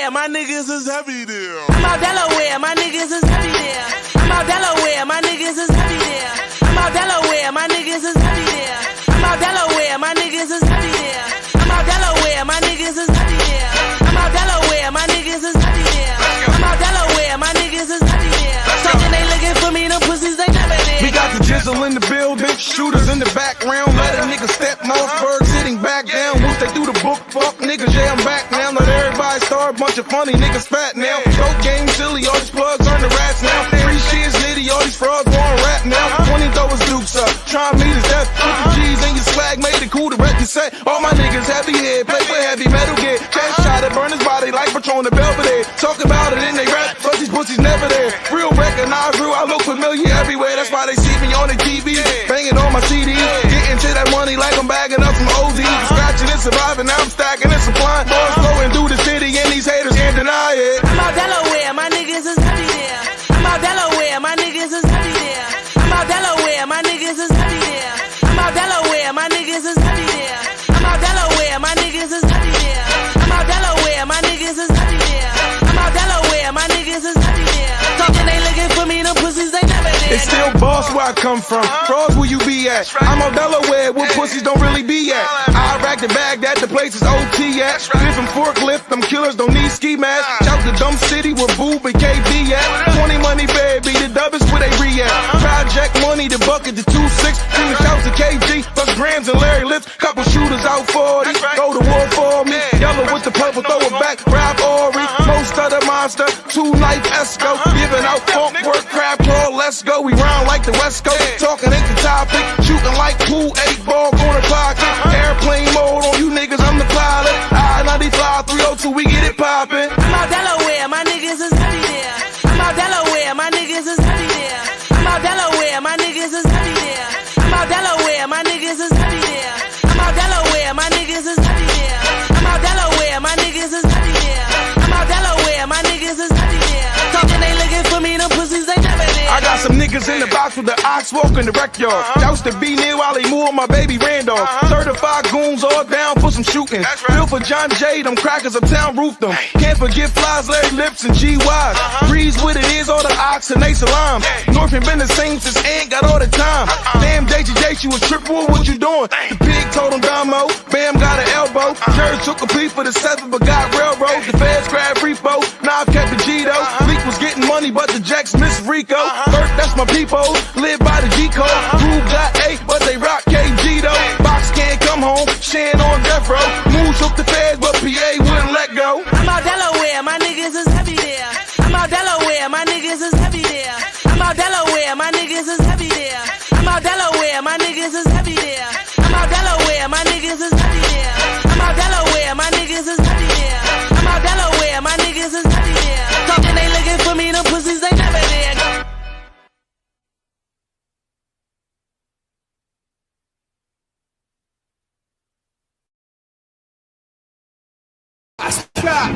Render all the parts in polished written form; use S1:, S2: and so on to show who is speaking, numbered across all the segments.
S1: Delaware, my niggas is heavy there. I'm out Delaware, my niggas is heavy there. I'm out Delaware, my niggas is heavy there. I'm out Delaware, my niggas is heavy there. I'm out Delaware, my niggas is heavy there. I'm out Delaware, my niggas is heavy there. I'm out Delaware, my niggas is heavy there. I'm out Delaware, my niggas is heavy there. Thinking they looking for me, them pussies they never there.
S2: We got the jizzle in the building, shooters in the background. Let a nigga step Mossberg sitting back down. Once they do the book, fuck niggas, yeah, I'm back now. Let everybody start, bunch of funny niggas fat now. Dope game silly, all these plugs earn the rats now. 3 shits litty, all these frauds want rap now. 20 throw his dukes up, try me to death. Put the G's in your swag, made it cool to wreck your set. All my niggas heavy head, play with heavy metal gear. Cash shot it, burn his body like Patron the Belvedere. Talk about it in they rap, but these pussies never there. Real recognize real, I look familiar everywhere. That's why they see me on the TV, banging on my CDs. Getting to that money like I'm bagging up some OZs. Scratching and surviving, now I'm stacking and supplying. Boys flowing through the city and these haters can't deny it.
S1: I'm out Delaware, my niggas is heavy there. I'm out Delaware, my niggas is heavy there. I'm out Delaware, my niggas is heavy there. I'm out Delaware, my niggas is heavy there. I'm out Delaware, my niggas is heavy there. I'm out Delaware, my niggas is heavy there. I'm out Delaware, my niggas is heavy there. Thinking they looking for me, them pussies they never there.
S2: It's still boss where I come from. Frauds where you be at. I'm on Delaware where pussies don't really be at. I rack the bag that the place is OT at. Different forklift, them killers don't need ski masks. Shout to Dumb City where Boob and KB at. 20 money baby, the dub is where they re at. Project money, the bucket, the 2-6. Shout to KG, plus Grams and Larry Lips. Couple shooters out 40, go to war for me. Yellow with the purple, throw it back, grab Ori. Most of the monster, 2-knife Esco. Giving out funk work, crab claw, let's go. We round like the West Coast, talking ain't the topic. Shooting like pool, 8-ball, corner pocket. Airplane mode on you niggas, I'm the pilot. I-95, 302, we get it poppin'.
S1: I'm out Delaware, my niggas is heavy there. I'm out Delaware, my niggas is heavy there. I'm out Delaware, my niggas is heavy there. I'm out Delaware, my niggas is heavy there. I'm out Delaware, my niggas is heavy there. I'm out Delaware, my niggas is heavy there. I'm out Delaware, my niggas is heavy there. Thinking they looking for me, them pussies they never there.
S2: I got some niggas in the box with the ox walking the rec yard. Doused to be near while they move on my baby Randolph. Certified goons all down for some shooting. Bill for John J, them crackers uptown roofed them. Can't forget Flies, Larry Lips, and G-Wise. Breeze with it is all the ox and they salams. Northern been the same since ain't got all the time. Damn, JGJ, she was triple, what you doing? The pig told him Damo, Bam got an elbow. Jerry took a plea for the 7th but got railroad. The feds grabbed repo, now I've kept the Gito. Leak was getting money but the Jacks miss Rico. Bert, that's my people, live by the G-code. Groove got 8 but they rock KG though. Box can't come home, Shan on death row. Moon shook the feds but PA wouldn't let go.
S1: I'm out Delaware, my niggas is heavy there. I'm out Delaware, my niggas is heavy there. I'm out Delaware, my niggas is heavy there. I'm out Delaware, my niggas is heavy there. I'm out Delaware, my niggas is heavy there. I'm out Delaware, my niggas is heavy there. I'm out Delaware, my niggas is heavy there. Thinking they looking for me, them pussies they never there.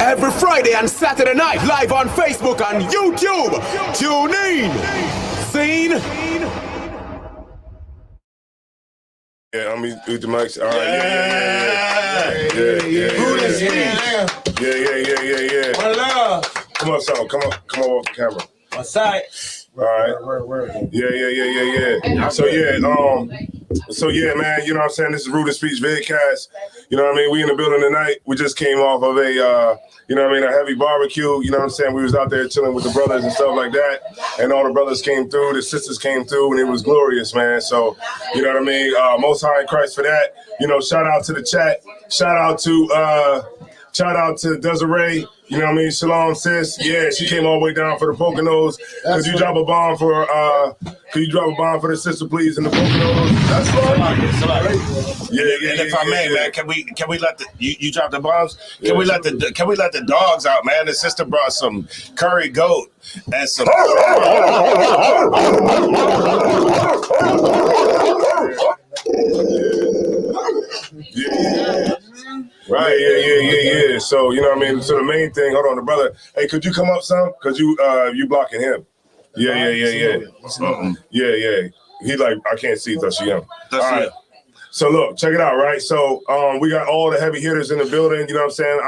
S3: Every Friday and Saturday night, live on Facebook and YouTube. Tune in. Scene.
S4: Yeah, I'm with the mics. All right, yeah.
S5: Who this here?
S4: Yeah.
S5: One love.
S4: Come on, son. Come on off the camera.
S5: What's that?
S4: All right.
S5: Word.
S4: Yeah. So yeah, man, you know what I'm saying? This is Rude of Speech Vidcast. You know what I mean? We in the building tonight. We just came off of a, you know what I mean, a heavy barbecue. You know what I'm saying? We was out there chilling with the brothers and stuff like that. And all the brothers came through, the sisters came through, and it was glorious, man. So, you know what I mean? Most high in Christ for that. You know, shout out to the chat. Shout out to Desiree. You know what I mean? Shalom, sis. Yeah, she came all the way down for the Poconos. Could you drop a bomb for the sister, please, in the Poconos? That's right. Yeah.
S5: And if I may, man, can we let the you drop the bombs? Can we let the dogs out, man? The sister brought some curry goat and some.
S4: Yeah. Right, yeah. So, you know what I mean? So the main thing, hold on, the brother, hey, could you come up some? Because you blocking him. Yeah. Yeah. He like, I can't see, that's young. All right. So look, check it out, right? So we got all the heavy hitters in the building. You know what I'm saying?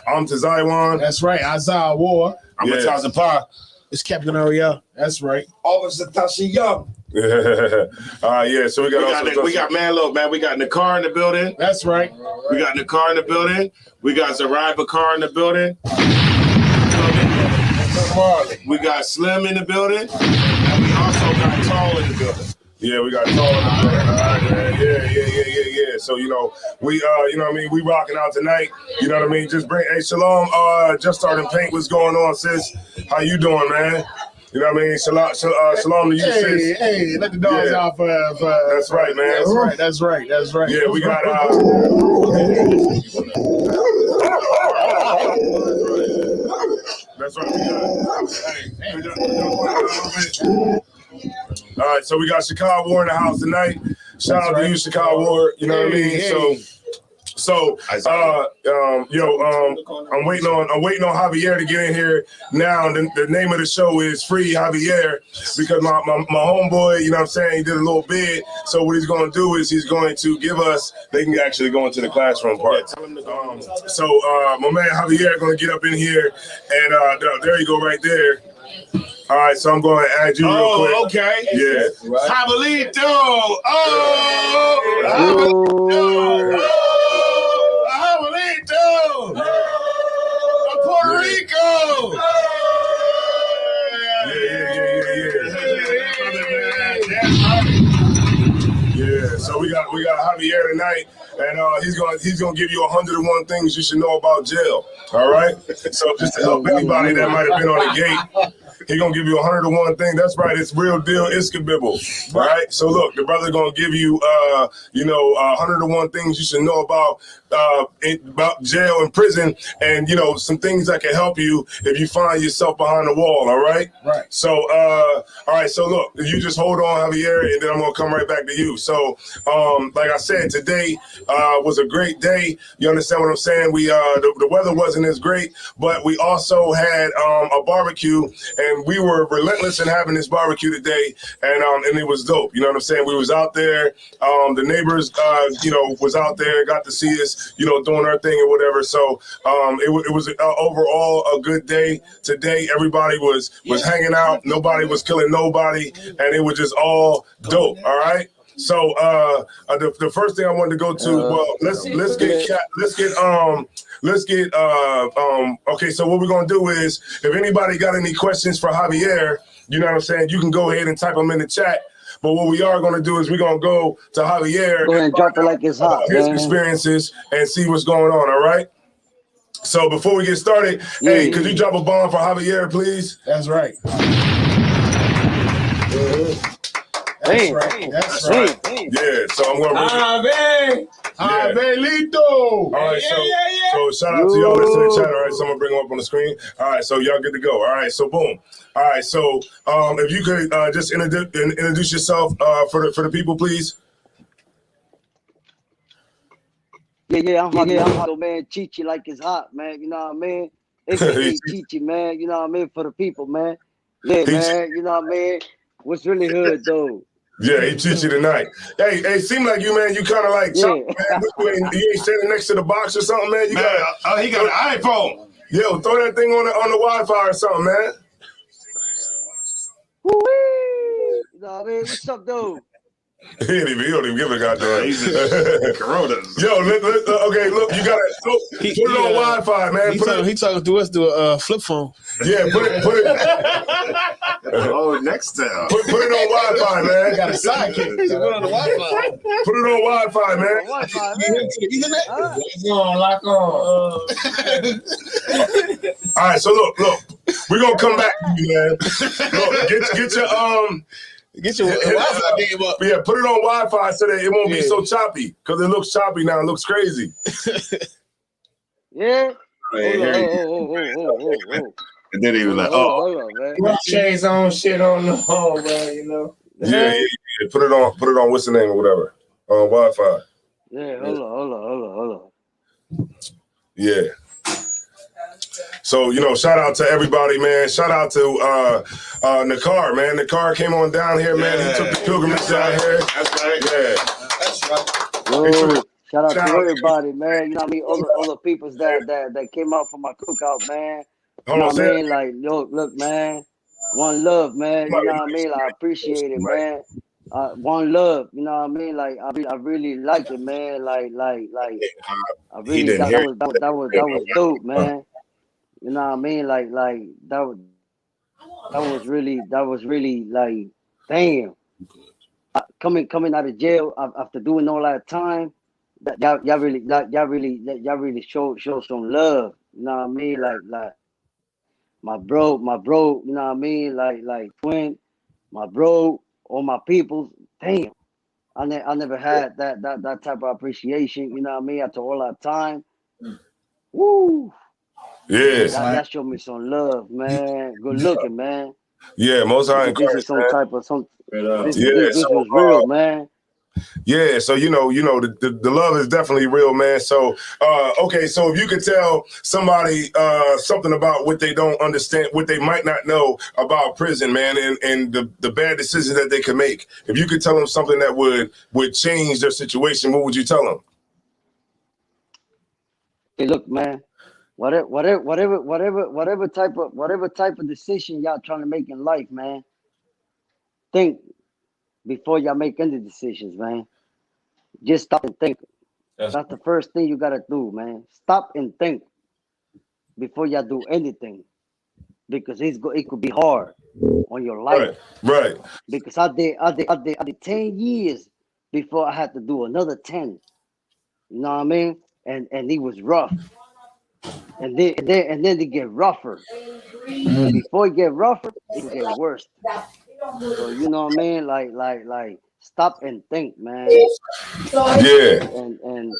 S4: I'm Tazaiwan.
S6: That's right. Isaiah War.
S5: I'm a Taza Pa.
S6: It's Captain Ariel. That's right.
S7: Officer Tashi Young.
S4: Yeah. So we got
S5: man, look, man, we got Nakar in the building.
S6: That's right.
S5: We got Nakar in the building. We got Zarai Bakar in the building. We got Slim in the building. And we also got Tall in the building.
S4: Yeah, we got Tall in the building. All right, man. Yeah. So, you know, we you know what I mean, we rocking out tonight. You know what I mean? Just bring Shalom, just starting paint. What's going on, sis? How you doing, man? You know what I mean? Shalom to you, sis.
S6: Hey, let the dogs out for
S4: That's right, man.
S6: That's right.
S4: Yeah, we got That's right. All right, so we got Chicago War in the house tonight. Shout out to you, Chicago War. You know what I mean? So, I'm waiting on Javier to get in here now. The name of the show is Free Javier because my homeboy, you know what I'm saying, he did a little bid. So what he's going to do is he's going to give us. They can actually go into the classroom part. My man Javier going to get up in here, and there you go, right there. All right, so I'm going to add you real quick.
S5: Oh, okay.
S4: Yeah.
S5: Jabalito. Jabalito. Puerto Rico.
S4: Yeah. So we got Javier tonight, and he's gonna give you 101 things you should know about jail. All right. So just to help anybody that might have been on the gate. He's going to give you 101 things. That's right. It's real deal Iskabibble. Right? So, look, the brother going to give you, 101 things you should know about jail and prison and, some things that can help you if you find yourself behind the wall. All right?
S6: Right.
S4: So, all right. So, look, you just hold on, Javier, and then I'm going to come right back to you. So, like I said, today was a great day. You understand what I'm saying? We the weather wasn't as great, but we also had a barbecue, and we were relentless in having this barbecue today, and it was dope. You know what I'm saying? We was out there. The neighbors, was out there, got to see us, doing our thing or whatever. So it was overall a good day today. Everybody was hanging out. Nobody was killing nobody, and it was just all dope. All right. So the first thing I wanted to go to, okay, so what we're gonna do is if anybody got any questions for Javier, you know what I'm saying, you can go ahead and type them in the chat. But what we are gonna do is we're gonna go to Javier
S8: and drop it like it's hot,
S4: his
S8: man.
S4: experiences and see what's going on, all right? So before we get started, hey, could you drop a bomb for Javier, please?
S6: That's right. That's right.
S4: Yeah, so I'm gonna
S6: Abelito.
S4: All right, so shout out to y'all listening to the chat. All right, so I'm gonna bring them up on the screen. All right, so y'all good to go. All right, so boom. All right, so if you could just introduce yourself for the people, please.
S8: I'm hot, man. Chichi like it's hot, man. You know what I mean? AKA Chichi, man. You know what I mean? For the people, man. Yeah, man. You know what I mean? What's really hood, though?
S4: Yeah, he teach you tonight. Hey, seem like you, man. You kind of like, chop, man. You ain't standing next to the box or something, man. He got
S5: an iPhone.
S4: Yo, throw that thing on the Wi-Fi or something, man.
S8: Woo-wee. You know what I mean? What's up, though?
S4: He don't even give a goddamn.
S5: He's just Coronas.
S4: Yo, okay, look, you gotta put it on Wi-Fi, man.
S6: He talking to us through a flip phone.
S4: Yeah, put it.
S5: Next time.
S4: Put it on Wi-Fi, man.
S6: Got a sidekick. Put it on the Wi-Fi.
S4: Put it on Wi-Fi, man.
S8: Wi-Fi, man.
S7: Lock on.
S4: All right, so look, we're gonna come back to you, man. Look, get your
S6: Get your Wi-Fi game up.
S4: Yeah, put it on Wi-Fi so that it won't be so choppy. Because it looks choppy now. It looks crazy.
S8: Yeah.
S5: And then he was like,
S8: hold on, man.
S7: Shades on shit on the home, man,
S4: Yeah. Put it on what's the name or whatever. On Wi-Fi.
S8: Yeah, hold on.
S4: Yeah. So, shout out to everybody, man. Shout out to Nakar, man. Nakar came on down here, man. He took the pilgrimage down here.
S5: That's right.
S4: Yeah.
S7: That's right.
S8: Yo, shout out to
S4: Shout out.
S8: everybody, man. You know what I mean? All the peoples that came out for my cookout, man. You
S4: Hold
S8: know
S4: on,
S8: what I
S4: say
S8: mean? Like, yo, look, man. One love, man. You know what I mean? Like, I appreciate it, man. One love. You know what I mean? Like, I really like it, man. I
S5: He
S8: really
S5: didn't hear
S8: that was dope, man. You know what I mean? Like that was really like, damn. Coming out of jail after doing all that time, y'all really show some love. You know what I mean? Like my bro. You know what I mean? Like twin, my bro, all my people. Damn, I never had that type of appreciation. You know what I mean? After all that time, woo.
S4: yes.
S8: Y'all showed me some love, man. Good looking, man.
S4: Yeah, most high in
S8: This is
S4: Christ,
S8: some
S4: man.
S8: type of some.
S4: Yeah,
S8: This was real, man.
S4: yeah, so the love is definitely real, man. So okay, so if you could tell somebody something about what they don't understand, what they might not know about prison, man, and the bad decisions that they can make. If you could tell them something that would change their situation, what would you tell them?
S8: Hey, look, man. Whatever type of decision y'all trying to make in life, man. Think before y'all make any decisions, man. Just stop and think. That's the first thing you gotta do, man. Stop and think before y'all do anything, because it could be hard on your life.
S4: Right.
S8: Because I did 10 years before I had to do another 10. You know what I mean? And it was rough. And then they get rougher. And before it get rougher, it can get worse. So you know what I mean? Like stop and think, man.
S4: Yeah.
S8: And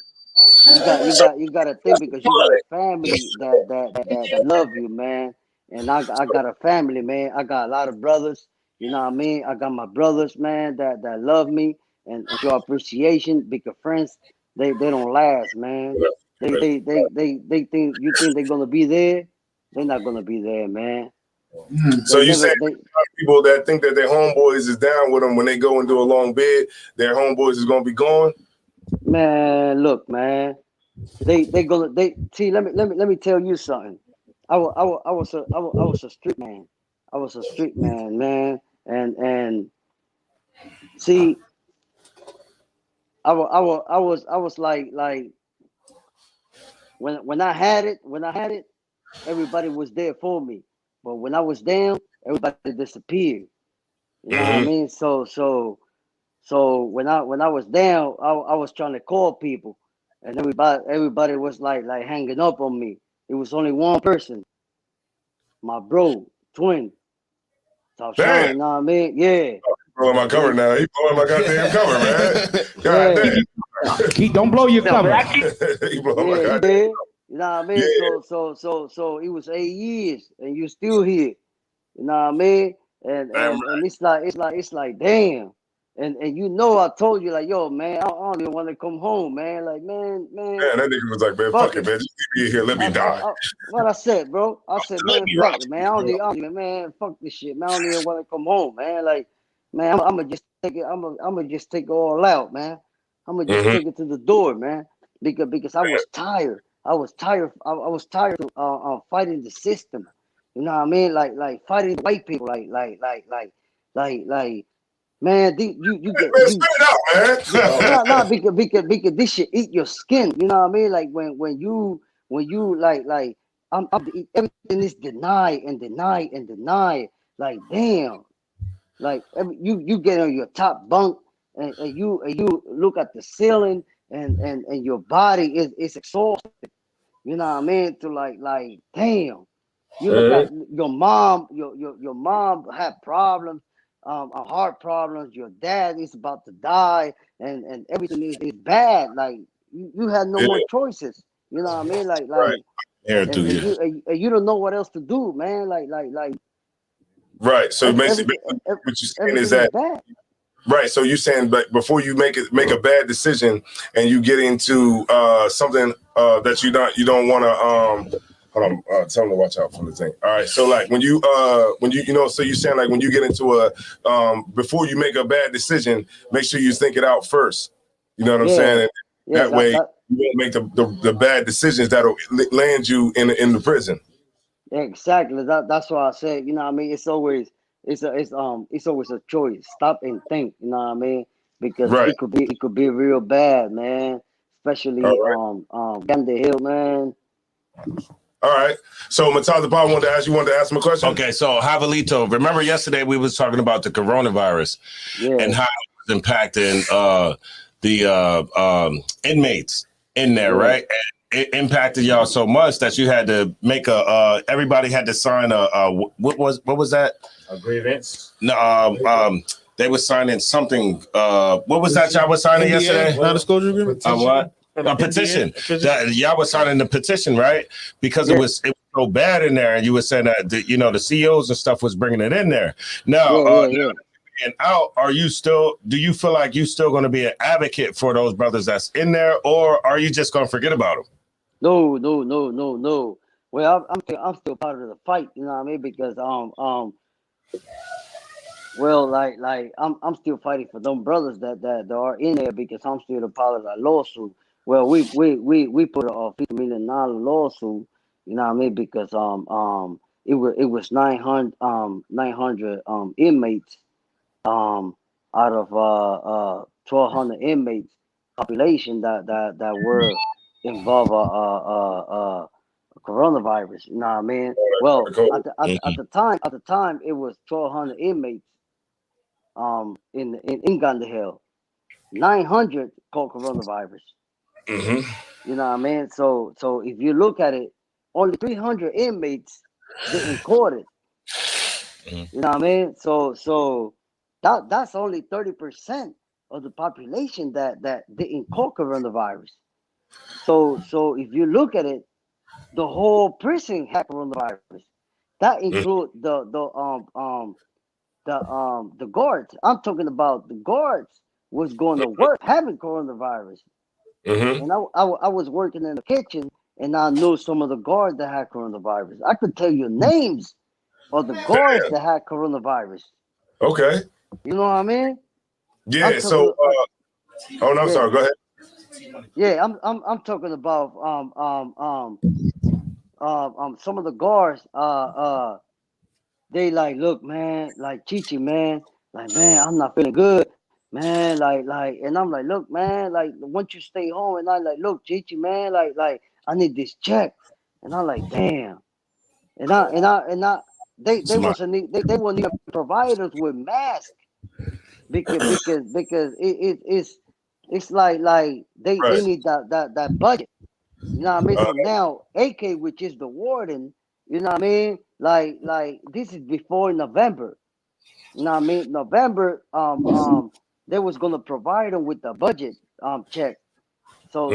S8: you gotta think, because you got a family that love you, man. And I got a family, man. I got a lot of brothers. You know what I mean? I got my brothers, man, that love me and show appreciation. Because friends, they don't last, man. They think they're gonna be there. They're not gonna be there, man.
S4: So
S8: They
S4: you
S8: never
S4: said
S8: they
S4: people that think that their homeboys is down with them when they go and do a long bid, their homeboys is gonna be gone.
S8: Man, look, man. They see. Let me tell you something. I was a street man. I was a street man, man. And see, I was like when I had it, everybody was there for me. But when I was down, everybody disappeared. You know what I mean? So when I was down, I was trying to call people, and everybody was like hanging up on me. It was only one person, my bro, twin, Top
S4: Damn.
S8: Shine. You know what I mean? Yeah.
S4: Blowing my cover now. He blowing my goddamn cover, man. God damn.
S2: Don't blow your cover.
S4: He blowing my
S8: Yeah, he
S4: goddamn.
S8: did. You know what I mean?
S4: Yeah.
S8: So it was 8 years, and you still here. You know what I mean? And it's like damn. And you know, I told you, like, yo, man, I don't even want to come home, man. Like, man.
S4: Man, that nigga was like, man,
S8: Fuck
S4: fuck it,
S8: it.
S4: man. Just leave me in here. Let me die.
S8: What I said, bro? I said, man, fuck it, man. I don't even, man, fuck this shit, man. I don't even want to come home, man. Like, man, I'm gonna just take it. I'm gonna just take it all out, man. I'm gonna just take it to the door, man. Because I was tired. I was tired. I was tired of fighting the system. You know what I mean? Like fighting white people. Like. Man, you get
S4: Man,
S8: you.
S4: spit it out, man.
S8: Nah, because this shit eat your skin. You know what I mean? Like when you like everything is denied and denied and denied. Like damn, like you get on your top bunk and you look at the ceiling and your body is exhausted. You know what I mean? To like damn. You look at your mom. Your mom had problems, heart problems. Your dad is about to die, and everything is bad. Like you had no more choices. You know what I mean?
S4: Right.
S5: Here to
S8: and
S5: you.
S8: you don't know what else to do, man. Like
S4: Right. So basically what you're saying is that
S8: bad.
S4: right. So you're saying, but before you make a bad decision and you get into something that you don't want to hold on, tell them to watch out for the thing. All right. So like when you so you're saying like when you get into a before you make a bad decision, make sure you think it out first. You know what I'm saying? That way, you won't make the bad decisions that'll land you in the prison.
S8: Exactly. That's why I said, you know what I mean? It's always a choice. Stop and think, you know what I mean? Because
S4: Right.
S8: it could be real bad, man. Especially down the hill, man.
S4: All right. So Mataza Paul wanted to ask him a question.
S5: Okay, so Javelito, remember yesterday we was talking about the coronavirus and how it was impacting the inmates in there, right? And it impacted y'all so much that you had to make everybody had to sign what was that?
S6: A grievance.
S5: No, they were signing something. What was that y'all was signing yesterday?
S6: Non-disclosure agreement.
S5: What? A petition. Y'all was signing the petition, right? Because it was so bad in there, and you were saying that the CEOs and stuff was bringing it in there. Now, and out, do you feel like you still going to be an advocate for those brothers that's in there, or are you just going to forget about them?
S8: No. Well, I'm still part of the fight, you know what I mean? Because well, like I'm still fighting for them brothers that are in there because I'm still a part of that lawsuit. Well, we put a $50 million lawsuit, you know what I mean? Because it was 900 inmates out of 1,200 inmates population that were involved coronavirus. You know what I mean? Well, at the time it was 1,200 inmates in Gandahel. 900 caught coronavirus. You know what I mean? So if you look at it, only 300 inmates didn't caught it. You know what I mean? So that's only 30% of the population that didn't caught coronavirus. So if you look at it, the whole prison had coronavirus. That includes the guards. I'm talking about the guards was going to work having coronavirus. And I was working in the kitchen, and I knew some of the guards that had coronavirus. I could tell you names of the guards that had coronavirus.
S4: Okay.
S8: You know what I mean?
S4: Yeah. So, I'm sorry. Go ahead.
S8: Yeah, I'm talking about some of the guards. They like, look, man, like Chichi, man, like, man, I'm not feeling good, man, like, and I'm like, look, man, like, once you stay home, and I like, look, Chichi, man, like, I need this check, and I'm like, damn, and they wasn't they wouldn't even provide us with masks because it's like they need that budget, you know what I mean? So now AK, which is the warden, you know what I mean? Like this is before November. You know what I mean? November, they was gonna provide them with the budget check. So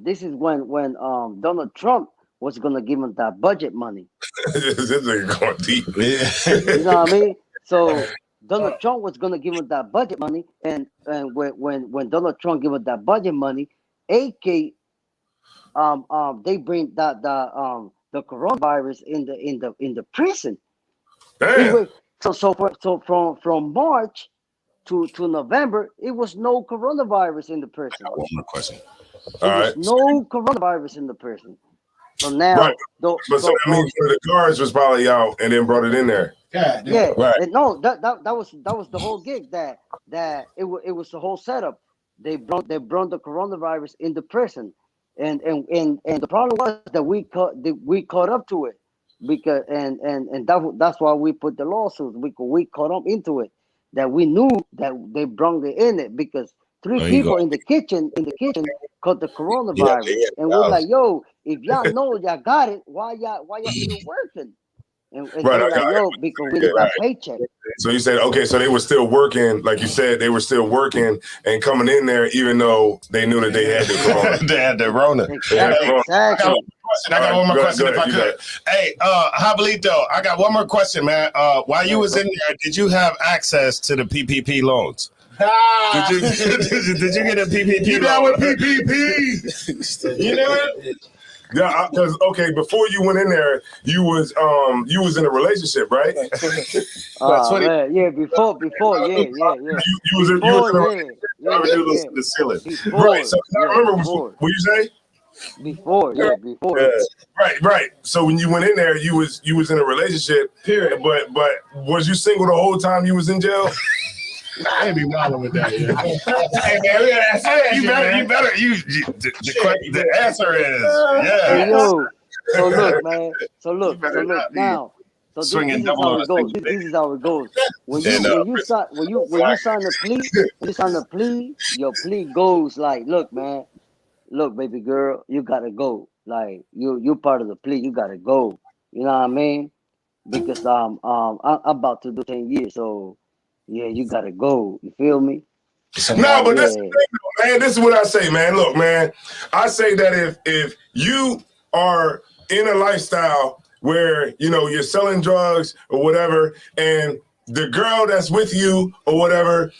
S8: this is when Donald Trump was gonna give them that budget money.
S4: This is going deep.
S8: You know what I mean? So Donald Trump was gonna give them that budget money, and when Donald Trump gave them that budget money, AK they bring the coronavirus in the prison.
S4: Damn.
S8: So from March to November, it was no coronavirus in the prison.
S5: One more question.
S8: There was no coronavirus in the prison. So now,
S4: but I mean, the guards was probably out and then brought it in there.
S8: Yeah,
S4: right.
S8: And no, that was the whole gig. That it was the whole setup. They brought the coronavirus in the prison, and the problem was that we caught up to it because and that's why we put the lawsuits. We caught up into it, that we knew that they brought it in it because three people in the kitchen caught the coronavirus, and we're like, yo, if y'all know y'all got it, why y'all still working? And they're like, yo, because we got paycheck.
S4: So you said, okay, so they were still working, like you said, they were still working and coming in there, even though they knew that they had the corona.
S5: They had the Rona.
S8: Exactly.
S5: I got one more question if I could. Hey, Javelito, I got one more question, man. While you was in there, did you have access to the PPP loans? Did you get a PPP?
S4: You down with PPP? You know it? Yeah, because before you went in there, you was in a relationship, right?
S8: Man, yeah, before, yeah.
S4: You was in a relationship Revenue goes to the ceiling.
S8: Before,
S4: Right. So I remember
S8: before.
S4: what you say?
S8: Before.
S4: Yeah. Right. So when you went in there, you was in a relationship. Period. But was you single the whole time you was in jail?
S6: I ain't be wilding with that. Yeah.
S5: Hey man, we gotta ask the answer is yeah.
S8: Hey, yo. So look, man. So look now. So this is how it goes. This is how it goes. When you sign the plea, your plea goes like, look, man, look, baby girl, you gotta go. Like you part of the plea, you gotta go. You know what I mean? Because I'm about to do 10 years, so yeah, you gotta go. You feel me?
S4: No, but that's the thing, though, man. This is what I say, man. Look, man, I say that if you are in a lifestyle where you're selling drugs or whatever, and the girl that's with you or whatever,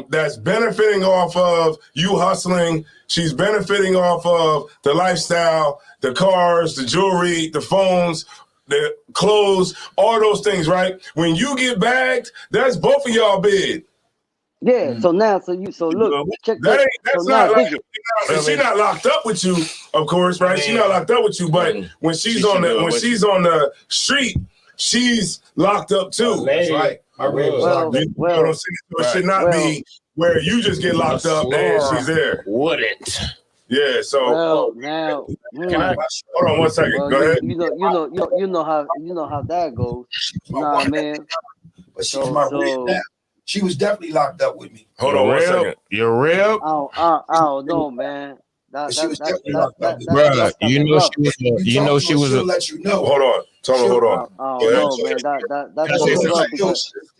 S4: that's benefiting off of you hustling, she's benefiting off of the lifestyle, the cars, the jewelry, the phones, the clothes, all those things, right? When you get bagged, that's both of y'all bid.
S8: Yeah. So now, so look, check
S4: that. That's not like she's not locked up with you, of course, right? She's not locked up with you, but when she's on the street, she's locked up too.
S7: That's right.
S4: You know what I'm saying? So it should not be where you just get locked up and she's there.
S5: Wouldn't.
S4: Yeah. So
S8: now,
S4: hold on 1 second. Go ahead.
S8: You know how that goes. You know what I mean?
S7: But she's my real now. She was definitely locked up with me.
S4: Hold on 1 second.
S5: You're real?
S8: I don't know, man.
S7: She was definitely locked up with me.
S5: Bruh, she was.
S7: She'll let you know.
S4: Hold on. Hold on.
S8: I don't know, man. That's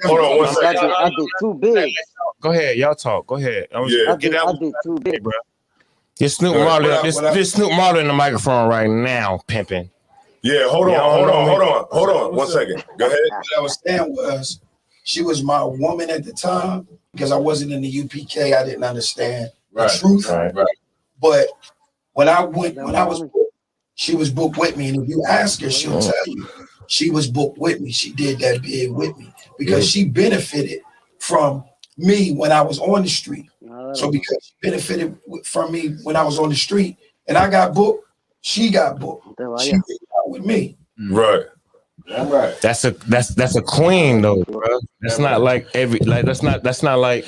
S4: hold on 1 second.
S8: I did too big.
S5: Go ahead, y'all talk. Go ahead.
S8: I did too big,
S5: bro. This Snoop Marley in the microphone right now, pimping.
S4: Yeah, hold on 1 second. Go ahead.
S7: What I was saying was, she was my woman at the time because I wasn't in the UPK. I didn't understand the truth. Right. But when I was booked, she was booked with me. And if you ask her, she'll tell you she was booked with me. She did that bid with me because she benefited from me when I was on the street. So because she benefited from me when I was on the street and I got booked, she got booked. She did that with me.
S4: Right.
S5: Right. That's a queen though, bro. That's not like that's not like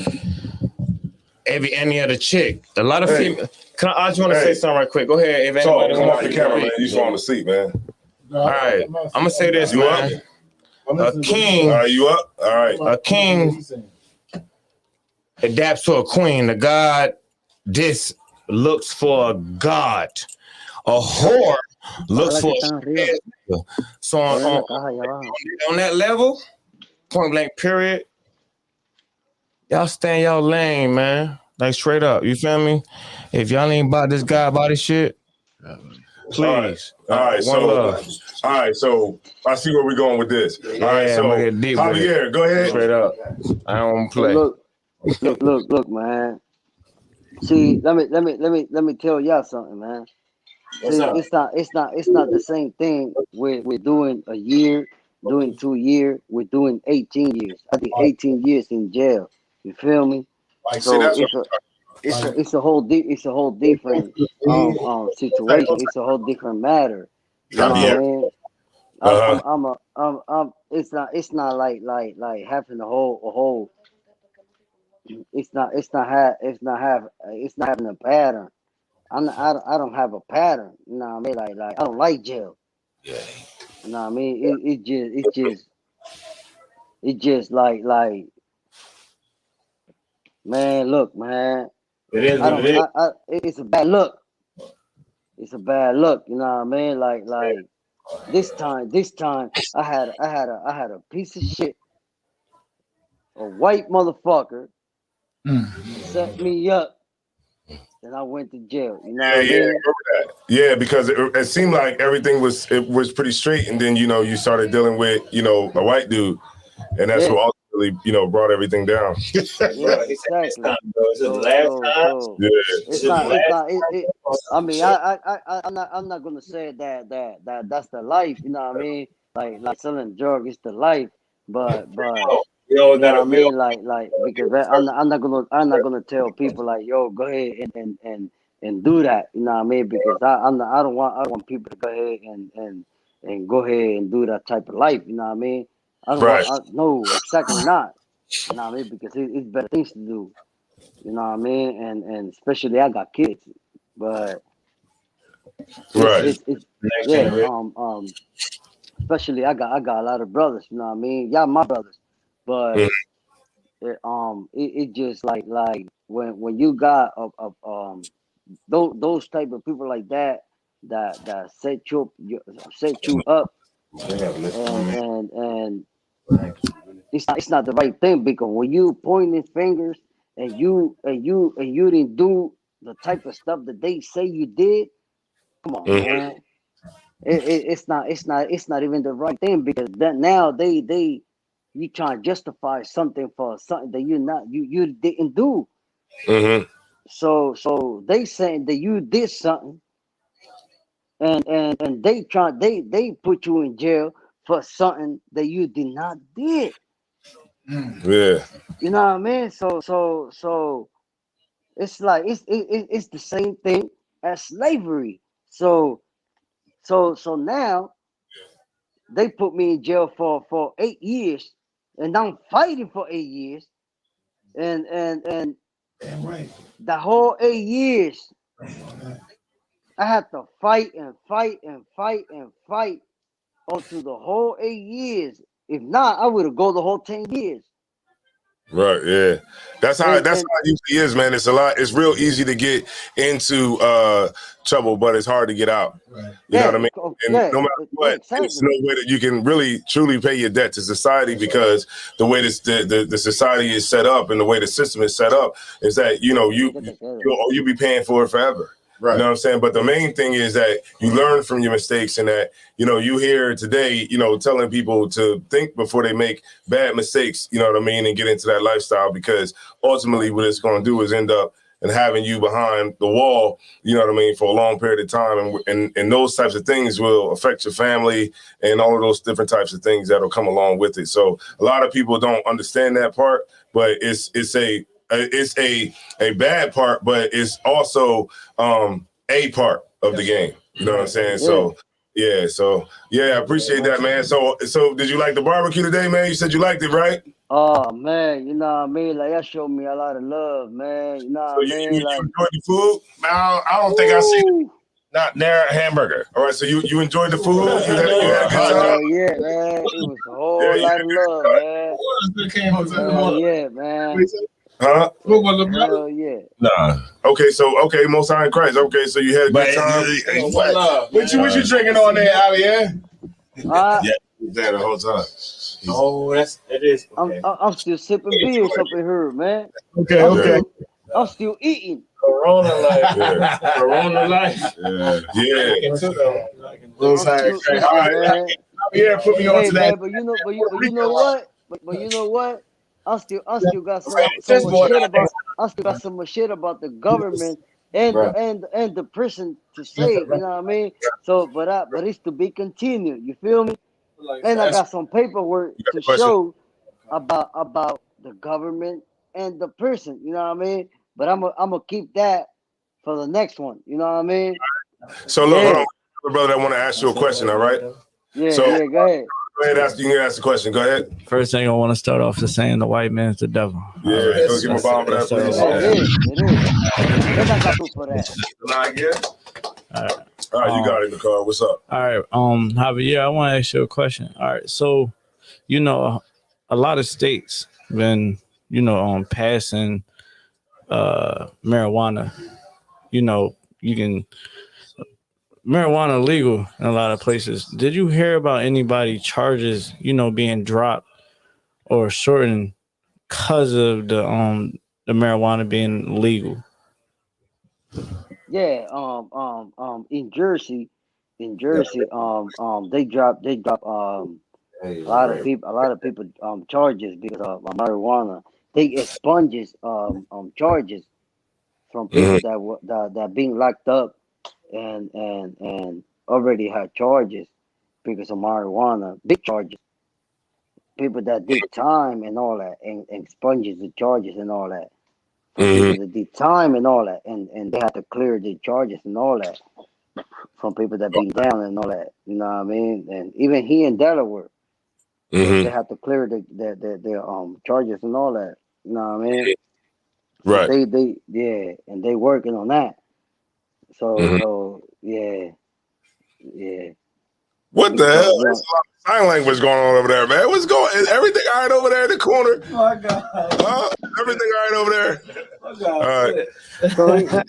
S5: any other chick. A lot of female. I just want to say something right quick. Go ahead.
S4: Come off the camera, man. You falling asleep, man.
S5: All right. I'm gonna say this, man. A king.
S4: Are you up? All right.
S5: A king adapts to a queen. The god looks for a god. A whore looks for a so on that level, point blank period, y'all stay in y'all lane, man. Like straight up, you feel me? If y'all ain't about this guy body shit, please.
S4: All right, so I see where we're going with this. All right, so Javier, go ahead.
S5: Straight up. I don't play.
S8: Look, man. See, let me tell y'all something, man. See, it's not the same thing we're doing a year, doing 2 years, we're doing 18 years. I did 18 years in jail. You feel me? So it's a whole different situation. It's a whole different matter. You know what I mean? It's not like having a whole. It's not having a pattern. I don't have a pattern. You know what I mean? Like I don't like jail. Yeah. You know what I mean? It just like man, look, man.
S5: It is what it is.
S8: It's a bad look. It's a bad look. You know what I mean? Like this time I had a piece of shit, a white motherfucker set me up. And I went to jail. You know what I mean?
S4: Yeah, because it seemed like everything was pretty straight, and then you started dealing with a white dude, and that's what ultimately brought everything down.
S8: Yeah, exactly. I mean, I'm not gonna say that's the life. You know what I mean? Like selling drugs is the life, but You know what I mean? Like because I'm not gonna tell people like, yo, go ahead and do that. You know what I mean? Because I don't want people to go ahead and go ahead and do that type of life. You know what I mean?
S4: Right.
S8: No, exactly not. You know what I mean? Because it's better things to do. You know what I mean? And especially I got kids, but
S4: Right.
S8: it's yeah. Especially I got a lot of brothers. You know what I mean? Y'all my brothers, but
S4: Mhm.
S8: it just like when you got those type of people like that set you up and it's not the right thing because when you pointing fingers and you didn't do the type of stuff that they say you did, come on,
S4: Mhm.
S8: man. It's not even the right thing because that now they you trying to justify something for something that you didn't do.
S4: Mhm.
S8: So they saying that you did something and they put you in jail for something that you did not did.
S4: Yeah.
S8: You know what I mean? So it's like it's the same thing as slavery. So now they put me in jail for 8 years, and I'm fighting for 8 years, and
S7: Damn right.
S8: the whole 8 years I had to fight and fight and fight and fight all through the whole 8 years. If not, I would have go the whole 10 years.
S4: Right, yeah. That's how
S8: And
S4: that's
S8: and
S4: how it usually is, man. It's real easy to get into trouble, but it's hard to get out. You know
S8: yeah,
S4: what I mean? And no matter
S8: yeah,
S4: what, there's
S8: exactly.
S4: no way that you can really truly pay your debt to society because the way the society is set up and the way the system is set up is that you be paying for it forever. Right. You know what I'm saying? But the main thing is that you learn from your mistakes and that, you hear today, telling people to think before they make bad mistakes, you know what I mean, and get into that lifestyle because ultimately what it's going to do is end up and having you behind the wall, you know what I mean, for a long period of time. And those types of things will affect your family and all of those different types of things that'll come along with it. So a lot of people don't understand that part, but it's a bad part, but it's also a part of the game. You know what I'm saying?
S8: Yeah.
S4: So I appreciate that, man. So did you like the barbecue today, man? You said you liked it, right?
S8: Oh man, you know what I mean? Like that showed me a lot of love, man. You know
S4: So
S8: what I
S4: you
S8: mean? Like,
S4: enjoyed the food?
S5: I don't think I see
S8: woo!
S5: not near a hamburger.
S4: All right, so you enjoyed the food? You had a good time?
S8: Hell yeah, man. It was a
S4: Yeah,
S8: whole
S4: you
S8: lot
S4: had
S8: of
S4: a
S8: love, man.
S4: good
S8: Hell
S4: time?
S8: yeah, man.
S4: Huh?
S8: Hell yeah.
S5: Nah.
S4: Okay, Most High in Christ. Okay, so you had a
S5: But
S4: good time.
S6: What you drinking on there, Javier?
S8: I,
S5: yeah, there the whole time.
S6: Oh, it is. Okay.
S8: I'm still sipping beers up in here, man.
S5: Okay.
S8: I'm still eating.
S6: Corona life.
S4: Yeah.
S6: Corona life.
S4: Yeah.
S6: Most
S8: I'm
S6: High
S8: still
S6: Christ.
S8: eating,
S6: All right,
S8: man.
S6: Javier, put me on
S8: Hey
S6: to that.
S8: man, but you know what? But you know what? I still got some
S6: Just
S8: more
S6: boy,
S8: shit about I still got some more shit about the government and the person to say, you know what I mean? So but it's to be continued, you feel me? And I got some paperwork
S4: You got
S8: to
S4: a question?
S8: show about the government and the person, you know what I mean? But I'm gonna keep that for the next one, you know what I mean?
S4: So look, hold
S8: Yeah,
S4: on, brother. I want to ask you a question. All right.
S8: yeah,
S4: So
S8: yeah, go ahead.
S4: go ahead. You can ask the question. Go ahead.
S9: First thing I want to start off is saying the white man's the devil.
S4: Yeah.
S9: All
S4: Go give him a bomb for that, please.
S8: Yeah, it is. And I got proof for that.
S4: All right, you got it, Nicole. What's up?
S9: All right, Javier, I want to ask you a question. All right, so a lot of states been passing marijuana. You can marijuana legal in a lot of places. Did you hear about anybody charges being dropped or shortened because of the marijuana being legal?
S8: Yeah, in Jersey, they drop a lot of people charges because of marijuana. They expunges charges from
S4: Mm-hmm.
S8: people that being locked up and already had charges because of marijuana, big charges. people that did time and all that, and expunges the charges and all that.
S4: Mm-hmm.
S8: People that did time and all that, and they had to clear the charges and all that from people that been down and all that. You know what I mean? And even he in Delaware, they had to clear the charges and all that. You know what I mean?
S4: Right.
S8: So they and they working on that. So yeah.
S4: What the
S8: So,
S4: hell?
S8: you
S4: There's a lot of sign language going on over there, man. What's going? Is everything all right over there in the corner?
S6: Oh my God.
S4: Everything all right over there?
S6: Oh God.
S4: All right.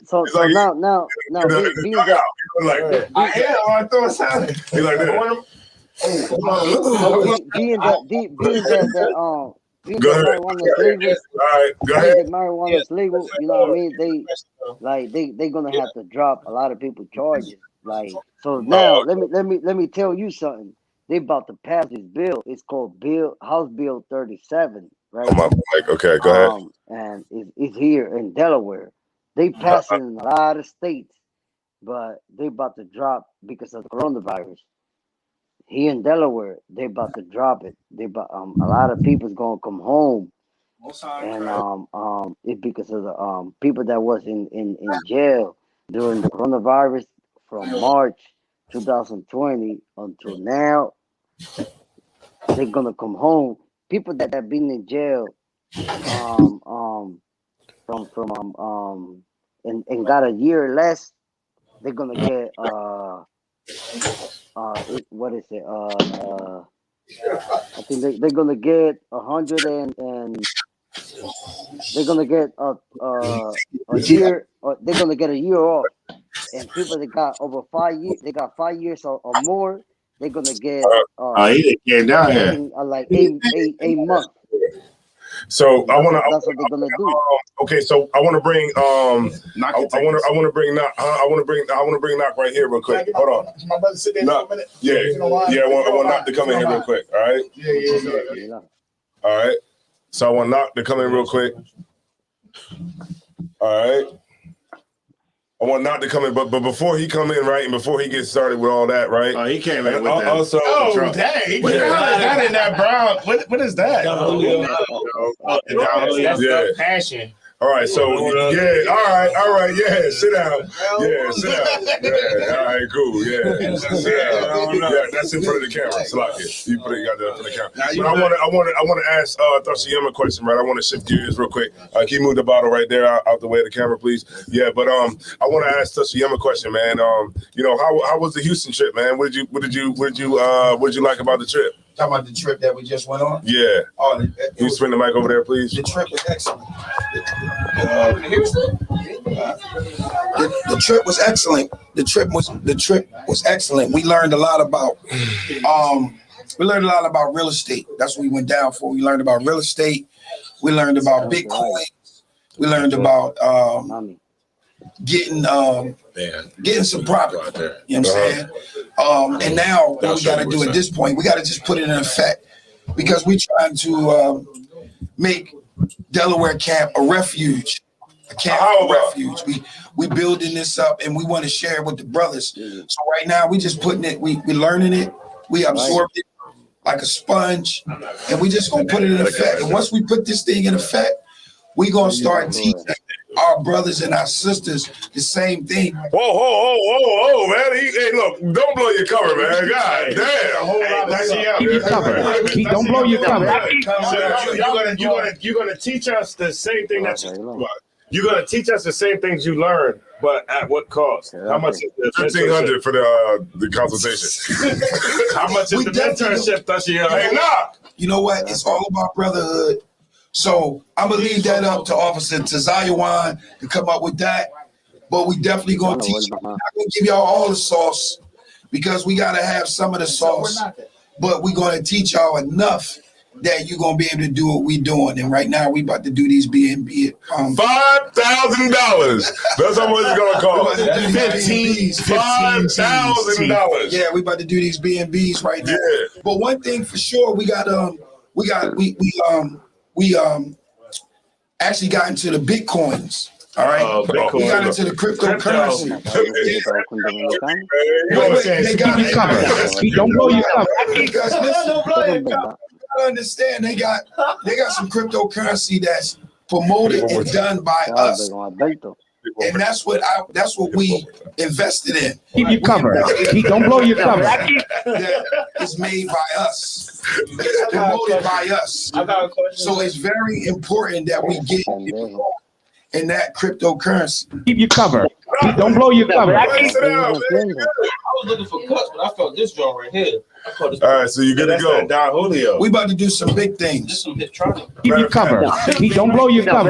S8: So
S4: like
S8: now being that
S4: like I am. I throw a sign. He's like that.
S8: being that marijuana's legal.
S4: All right, go ahead.
S8: Being that marijuana's legal, you know what I mean? They gonna have to drop a lot of people charges. Like, so now let me tell you something. They about to pass this bill. It's called House Bill 37, right?
S4: Okay, go ahead.
S8: And it's here in Delaware. They pass it in a lot of states, but they about to drop because of the coronavirus. Here in Delaware, they about to drop it. A lot of people's gonna come home, and it's because of the people that was in jail during the coronavirus from March 2020 until now. They're gonna come home. People that have been in jail, and got a year less, they're gonna get what is it? I think they're gonna get 100 and they're gonna get a year. They're gonna get a year off. And people that got over 5 years, they got 5 years or more. They're gonna get
S5: he came down here.
S8: Like a month.
S4: So
S8: that's
S4: what
S8: they're gonna do.
S4: Okay, so I want to bring I want to bring Knock right here real quick. Hold on.
S6: My brother sit there for a minute.
S4: Yeah. I want Knock to come in here real quick. All right.
S6: Yeah.
S4: All right. So I want Knock to come in real quick. All right. I want Knock to come in, but before he come in, right, and before he gets started with all that, right?
S5: Oh, he came in with that.
S4: Also,
S5: dang! What is that in that brown? What is that?
S6: That's passion.
S4: All right, so all right, yeah, sit down, sit down, all right, cool, sit down. Yeah, that's in front of the camera. It's like it. You got that in front of the camera. But I want to ask Thashiyama a question, right? I want to shift gears real quick. Can you move the bottle right there out the way of the camera, please? Yeah, but I want to ask Thashiyama a question, man. How was the Houston trip, man? What did you like about the trip?
S7: Talking about the trip that we just went on?
S4: Yeah.
S7: Can
S4: you swing the mic over there, please?
S7: The trip was excellent. The trip was excellent. The trip was excellent. We learned a lot about real estate. That's what we went down for. We learned about real estate. We learned about Bitcoin. We learned about getting some property. You know what I'm saying? And now what we got to do at this point, we got to just put it in effect, because we're trying to make Delaware Camp a refuge. A camp refuge. We building this up, and we want to share it with the brothers. So right now we just putting it, we learning it, we absorbed it like a sponge, and we just gonna put it in effect. And once we put this thing in effect, we gonna start teaching our brothers and our sisters the same thing.
S4: Whoa, man! Hey, look! Don't blow your cover, man! God damn!
S10: Keep your cover. Don't blow your cover.
S5: You're gonna teach us the same thing you're gonna teach us the same things you learned, but at what cost? How much is the
S4: $1,500 for the consultation?
S5: How much is the mentorship, Thashiyama?
S4: Hey, nah!
S7: You know what? It's all about brotherhood. So I'm gonna leave that up to Officer Tazayawan to come up with that. But we definitely gonna teach you. I'm not gonna give y'all all the sauce, because we gotta have some of the sauce. But we're gonna teach y'all enough that you're gonna be able to do what we doing. And right now we about to do these BNB.
S4: $5,000. That's how much it's gonna cost. $15,000.
S7: Yeah, we about to do these BNBs right now. Yeah. But one thing for sure, we actually got into the Bitcoins. All right, we got into the cryptocurrency.
S10: Don't blow your cover.
S7: gotta understand they got some cryptocurrency that's promoted and done by us. And that's what we invested in.
S10: Keep your cover. Don't blow your cover.
S7: It's made by us. It's promoted by us. So it's very important that we get in that cryptocurrency.
S10: Keep your cover. Don't blow your cover.
S6: I was looking for cuts, but I felt this joint right here.
S4: All right, so you're good to go.
S5: Don Julio.
S7: We about to do some big things.
S10: Keep your cover. Don't blow your cover.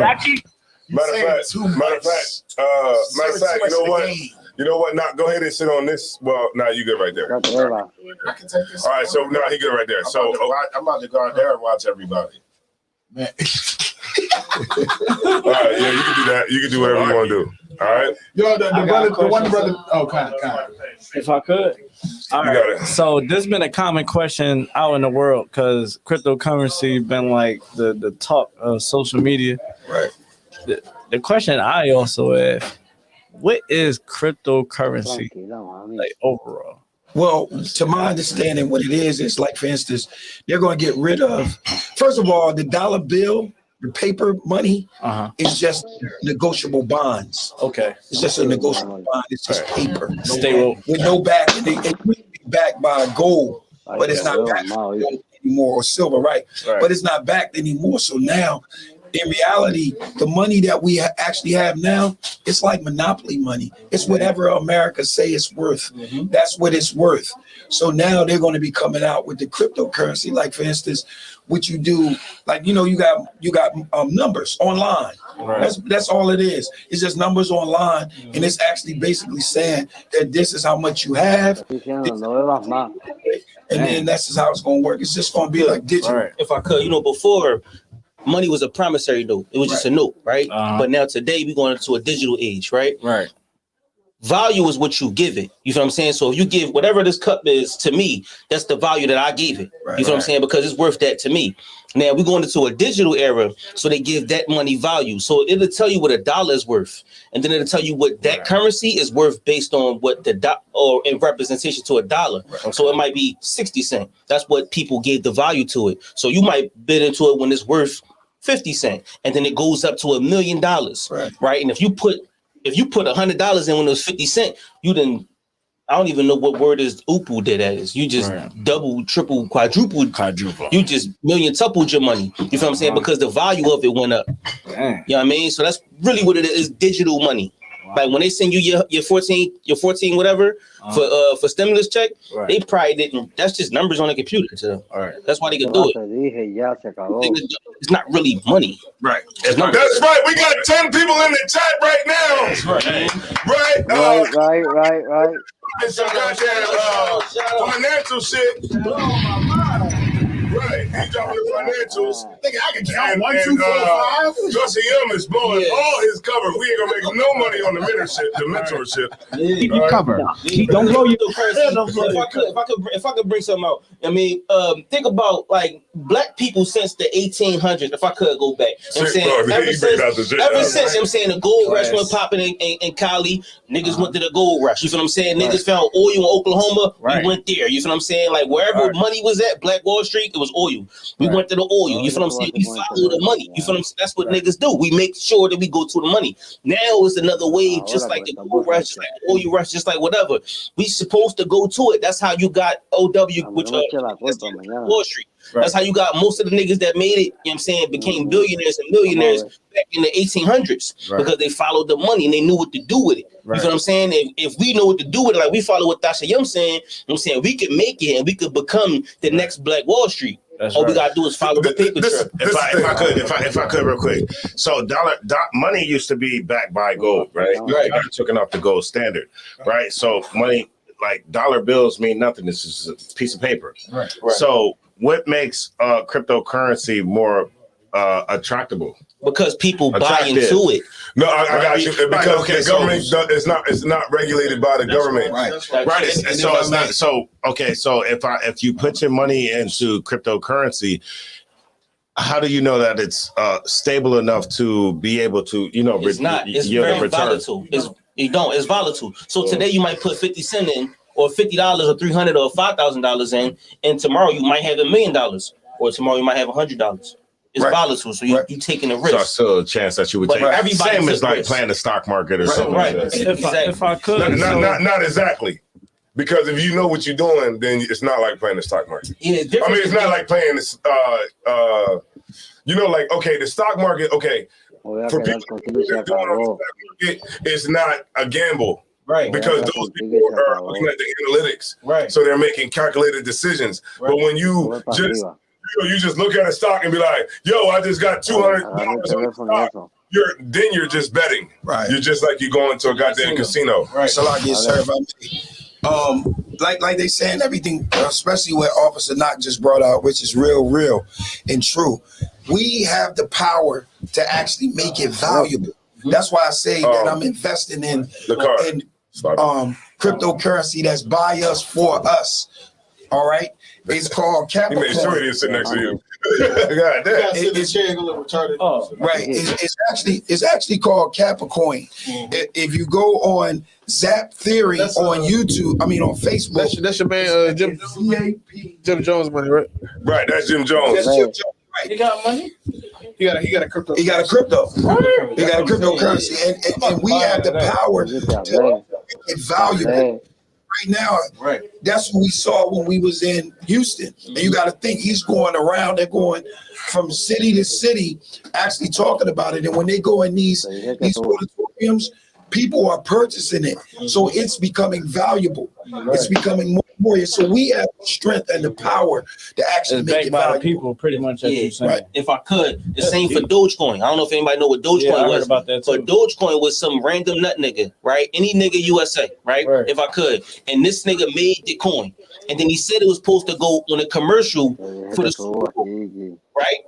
S4: Matter of fact, you know what? You know what? Now go ahead and sit on this. Well, nah, you good right there.
S6: I can take this.
S4: All right, so now he good right there. So
S5: I'm about to go out there and watch everybody.
S6: Man.
S4: All right, yeah, you can do that. You can do whatever you want to do. All right.
S6: Yo, the one brother. Oh, kind of.
S9: If I could. All right. So this has been a common question out in the world because cryptocurrency been like the talk of social media.
S7: Right.
S9: The question I also ask, what is cryptocurrency like overall?
S7: Well, to my understanding, what it is like, for instance, they're going to get rid of, first of all, the dollar bill, the paper money is just negotiable bonds.
S9: Okay.
S7: It's just a negotiable bond. It's just paper.
S9: Stable.
S7: With no back. It could be backed by gold, but it's not backed by gold anymore, or silver, right? But it's not backed anymore. So now, in reality, the money that we actually have now, it's like monopoly money. It's whatever America say it's worth. That's what it's worth. So now they're going to be coming out with the cryptocurrency. Like, for instance, what you do, like, you got numbers online. That's all it is. It's just numbers online, and it's actually basically saying that this is how much you have, and then that's just how it's going to work. It's just going to be like digital.
S11: If I could, before, money was a promissory note. It was just a note, right? But now today we're going into a digital age, right?
S9: Right.
S11: Value is what you give it. You feel what I'm saying? So if you give whatever this cup is to me, that's the value that I gave it. You feel what I'm saying? Because it's worth that to me. Now we're going into a digital era, so they give that money value. So it'll tell you what a dollar is worth, and then it'll tell you what that currency is worth based on what the or in representation to a dollar. So it might be 60 cents. That's what people gave the value to it. So you might bid into it when it's worth 50 cents, and then it goes up to $1 million, right? And if you put $100 in when it was 50 cents, you then, I don't even know what word is upu did that is. You just double, triple, quadruple. You just million-tupled your money. You feel what I'm saying? Because the value of it went up. You know what I mean? So that's really what it is, digital money. Like when they send you your 14 whatever for stimulus check, they probably didn't. That's just numbers on a computer. So that's why they can do it. It's not really money.
S4: Right. That's right. We got 10 people in the chat right now. That's right.
S8: Right.
S4: It's some goddamn financial shit. Right. He's dropping the financials.
S6: Nigga, I can count 1, 2, 4, 5.
S4: Justin Yum is blowing all his cover. We ain't gonna make no money on the mentorship.
S10: Keep your cover. Don't blow your
S11: If I could bring something out, I mean, think about like black people since the 1800s. If I could go back, I'm saying ever since I'm saying the gold rush went popping in Cali, niggas went to the gold rush. You feel what I'm saying? Niggas found oil in Oklahoma. We went there. You feel what I'm saying? Like wherever money was at, Black Wall Street, it was oil. We went to the oil. You feel what I'm saying? We follow the money. You feel what I'm saying? That's what niggas do. We make sure that we go to the money. Now it's another wave, just like the gold rush, just like the oil rush, just like whatever. We supposed to go to it. That's how you got OW, which Wall Street. That's how you got most of the niggas that made it, you know what I'm saying, became billionaires and millionaires back in the 1800s because they followed the money and they knew what to do with it. You know what I'm saying? If we know what to do with it, like we follow what Tasha Yum saying, I'm saying we can make it and we could become the next Black Wall Street. All we gotta do is follow the paper trail.
S5: If I could real quick. So money used to be backed by gold, right? I took it off the gold standard, right? So money, like dollar bills mean nothing. It's just a piece of paper. Right. So what makes cryptocurrency more attractable?
S11: Because people buy into it.
S4: No, I got you. Because the government, it's not regulated by the government.
S5: Right. So it's not. So okay. So if you put your money into cryptocurrency, how do you know that it's stable enough to be able to,
S11: it's not. It's very volatile. It's volatile. So today you might put 50 cents in, or $50 or $300 or $5,000 in, and tomorrow you might have $1 million. or tomorrow you might have $100. It's volatile, so you taking a risk.
S5: So still a chance that you would take. Same as like playing the stock market or something.
S11: Right.
S5: Like that.
S9: If I could,
S4: Not exactly. Because if you know what you're doing, then it's not like playing the stock market.
S11: Yeah,
S4: I mean, it's not like playing this. Like okay, the stock market. Okay, for people who are doing on the stock market, it's not a gamble.
S11: Right.
S4: Because those people are looking at the analytics.
S11: Right.
S4: So they're making calculated decisions. Right. But when you just look at a stock and be like, yo, I just got $200 on the stock. You're just betting.
S7: Right.
S4: You're just like you're going to a goddamn casino.
S7: Right. So like like they saying everything, especially what Officer Knock just brought out, which is real and true. We have the power to actually make it valuable. That's why I say that I'm investing in cryptocurrency that's by us for us. All right. It's called Capricorn.
S4: He made sure he didn't sit next to you. God damn.
S7: It's actually called Capricorn. If you go on Zap Theory on YouTube, on Facebook.
S6: That's your man, Jim Jones money, right?
S4: Right, that's Jim Jones.
S7: That's Jim Jones.
S9: He got money.
S6: He got a crypto.
S7: He got a crypto. He got a cryptocurrency, and we have the power to make it valuable. Right now, that's what we saw when we was in Houston. And you got to think he's going around. They're going from city to city, actually talking about it. And when they go in these auditoriums, people are purchasing it. So it's becoming valuable. It's becoming more and more. So we have the strength and the power to actually make it valuable.
S9: People, pretty much.
S11: Right. If I could, the same for Dogecoin. I don't know if anybody know what Dogecoin was.
S9: About that too.
S11: But Dogecoin was some random nut nigga, right? Any nigga USA, right? If I could. And this nigga made the coin. And then he said it was supposed to go on a commercial for the Super Bowl, right?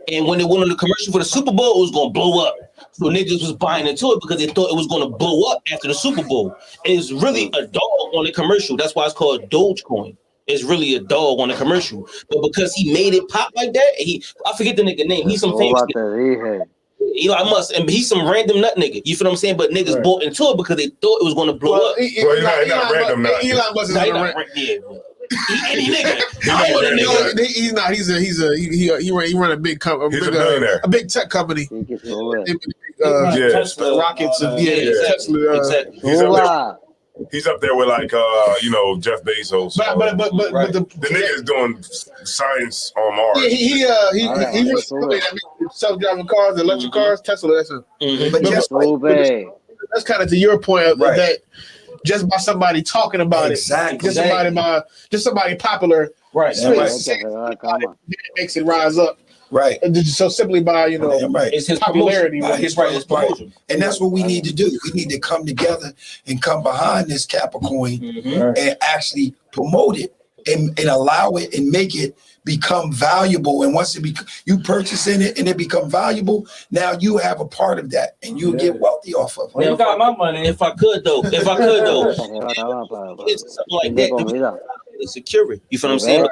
S11: And when it went on the commercial for the Super Bowl, it was going to blow up. So niggas was buying into it because they thought it was going to blow up after the Super Bowl. It's really a dog on the commercial. That's why it's called Dogecoin. It's really a dog on the commercial. But because he made it pop like that, I forget the nigga name. He's some famous nigga. He's some random nut nigga. You feel what I'm saying? But niggas bought into it because they thought it was going to blow up.
S4: He's not random nut.
S6: Elon Musk is
S11: any nigga.
S6: He's not. He run a big company.
S4: He's a millionaire.
S6: A big tech company.
S11: Tesla
S6: rockets and
S11: Tesla.
S4: He's up there with like Jeff Bezos.
S6: But the
S4: nigga is doing science on Mars.
S6: He self-driving cars, electric cars, Tesla. That's kind of to your point of that. Just by somebody talking about it, just somebody popular, it makes it rise up,
S7: right?
S6: So simply by
S11: it's his popularity, his promotion,
S7: and that's what we need to do. We need to come together and come behind this Capricorn and actually promote it and allow it and make it become valuable. And once you purchase in it and it become valuable, now you have a part of that and you'll get wealthy off of it.
S11: Well, you got my money. If I could though, it's something like that. Security. You feel what I'm saying?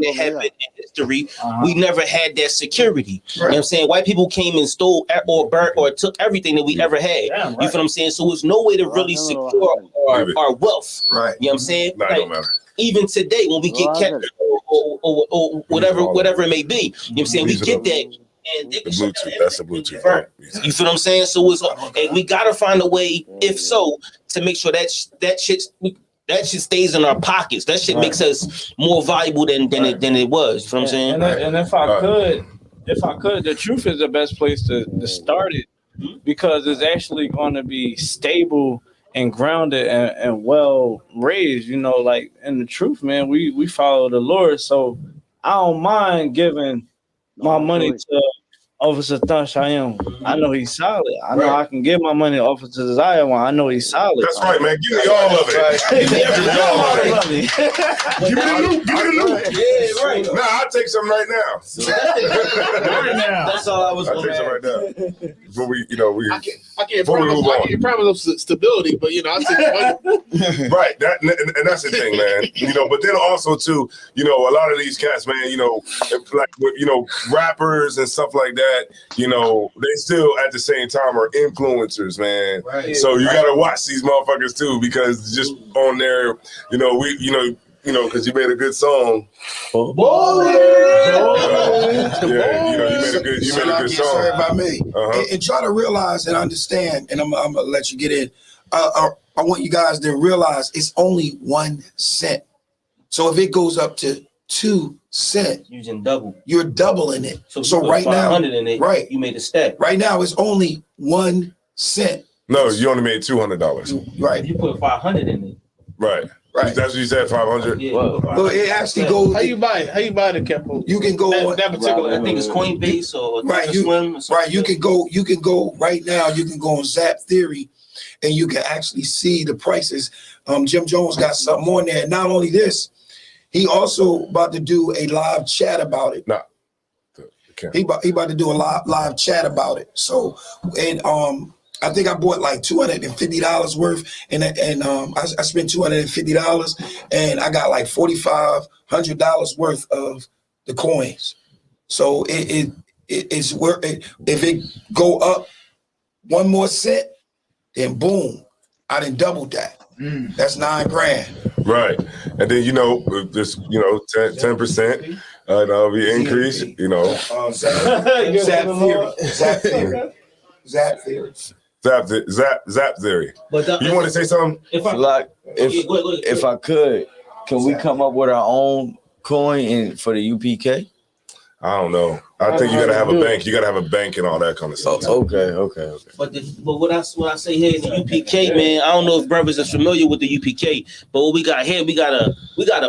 S11: They have it in history. We never had that security. You know what I'm saying? White people came and stole or burnt or took everything that we ever had. You feel what I'm saying? So there's no way to really secure our wealth.
S7: Right.
S11: You know what I'm saying?
S4: No, it don't matter.
S11: Even today, when we get kept or whatever it may be, you know what I'm saying? We get that. And
S4: the Bluetooth, that's the Bluetooth.
S11: Right. You feel what I'm saying? So and we gotta find a way, if so, to make sure that shit stays in our pockets. That shit makes us more valuable than it was. You feel what I'm saying?
S9: And if I could, the truth is the best place to start it because it's actually going to be stable and grounded and well raised. Like in the truth, man, we follow the Lord, so I don't mind giving my money to Officer Thashayim. I know he's solid. I know I can give my money to Officer Zion. I know he's solid.
S4: That's right, man. Give me all of it. Give me all of it. Give me the loot. Give me the loot.
S11: Yeah, right.
S4: Nah, I'll take some right now.
S11: That's all I was
S4: I'll
S11: going
S4: take some right now. Before we
S6: I can't promise stability, but I'll take money.
S4: Right. And that's the thing, man. But then also too, a lot of these cats, man, rappers and stuff like that, they still at the same time are influencers, man. Right. So you gotta watch these motherfuckers too, because just on their, you know, because you made a good song.
S7: Ballin'.
S4: Yeah, you know, you made a good song.
S7: Sorry about me. And try to realize and understand, and I'm gonna let you get in. I want you guys to realize it's only 1 cent. So if it goes up to 2 cents,
S11: using double,
S7: you're doubling it. So right now,
S11: in it, right? You made a step.
S7: Right now, it's only 1 cent.
S4: No, you only made $200.
S7: Right.
S11: You put 500 in it.
S4: Right.
S7: Right.
S4: That's what you said, 500.
S11: Yeah.
S7: Well, it actually goes.
S6: How you buy it? How you buy the Kepo?
S7: You can go on
S11: that particular. I think it's Coinbase or
S7: right.
S11: Swim. Or
S7: right. You can go. You can go right now. You can go on Zap Theory, and you can actually see the prices. Jim Jones got something on there. Not only this, he also about to do a live chat about it.
S4: No.
S7: He about to do a live chat about it. So, and I think I bought like $250 worth, and I spent $250, and I got like $4,500 worth of the coins. So it's worth it. If it go up 1 more cent, then boom, I done doubled that. That's $9,000.
S4: Right, and then this 10%. That'll be increase.
S7: Zap Theory.
S4: Zap Theory. But you want to say something?
S12: If I could, can we come up with our own coin for the UPK?
S4: I don't know. I think you gotta have a bank. You gotta have a bank and all that kind of stuff.
S12: Okay.
S11: But what I say here in the UPK, man, I don't know if brothers are familiar with the UPK, but what we got here, we got a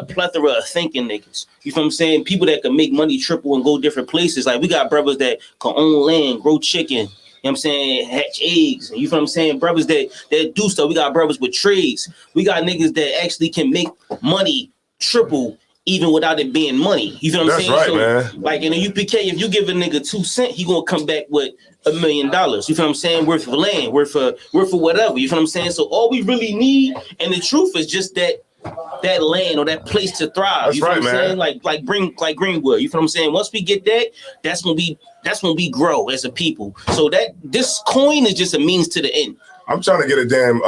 S11: plethora of thinking niggas. You feel what I'm saying? People that can make money triple and go different places. Like we got brothers that can own land, grow chicken. You know what I'm saying? Hatch eggs. You feel what I'm saying? Brothers that do stuff. We got brothers with trades. We got niggas that actually can make money triple even without it being money. You feel what I'm saying?
S4: That's right, man.
S11: Like in a UPK, if you give a nigga 2 cents, he gonna come back with $1 million. You feel what I'm saying? Worth of land, worth of whatever. You feel what I'm saying? So all we really need, and the truth is just that land or that place to thrive.
S4: That's
S11: you feel
S4: right,
S11: what I'm saying? Like Greenwood. You feel what I'm saying? Once we get that, that's when we grow as a people. So that this coin is just a means to the end.
S4: I'm trying to get a damn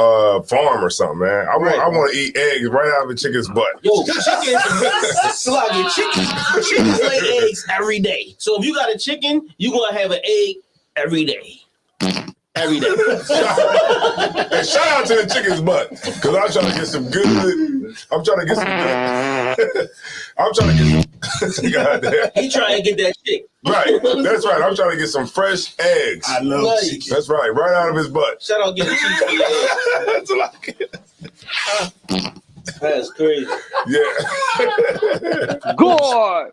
S4: farm or something, man. I want to eat eggs right out of a chicken's butt.
S11: Yo, chickens lay eggs every day. So if you got a chicken, you're gonna have an egg every day. Every day.
S4: And shout out to the chicken's butt, because I'm trying to get some good. Goddamn.
S11: He trying to get that chick.
S4: Right, that's right. I'm trying to get some fresh eggs.
S7: I love chicken.
S4: That's right, right out of his butt.
S11: Shout out, get the cheese for your eggs.
S4: That's what I get.
S11: That's crazy.
S4: Yeah.
S8: God.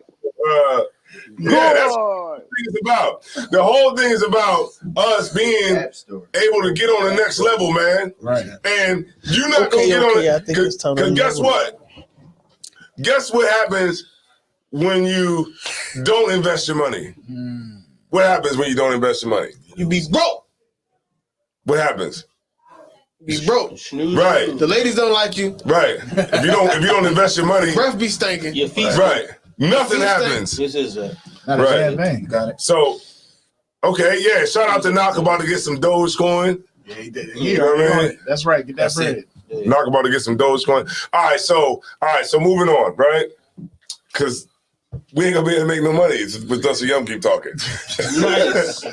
S4: Yeah, that's what the thing is about. The whole thing is about us being able to get on the next level, man.
S6: Right.
S4: And you're not gonna get on it. Because guess what? Guess what happens when you don't invest your money? What happens when you don't invest your money?
S6: You be broke.
S4: What happens?
S6: You be broke.
S4: Right.
S6: The ladies don't like you.
S4: Right. If you don't invest your money,
S6: breath be stinking.
S11: Your feet.
S4: Right. Nothing happens.
S11: This is
S6: not a bad thing. Got it.
S4: So, okay, yeah. Shout out to Knock about to get some Dogecoin.
S6: Yeah, he did.
S4: You know what I mean?
S6: That's right. Get that bread.
S4: Knock about to get some Dogecoin. All right, so moving on, right? Because we ain't gonna be able to make no money with us. Young keep talking.
S11: Nice.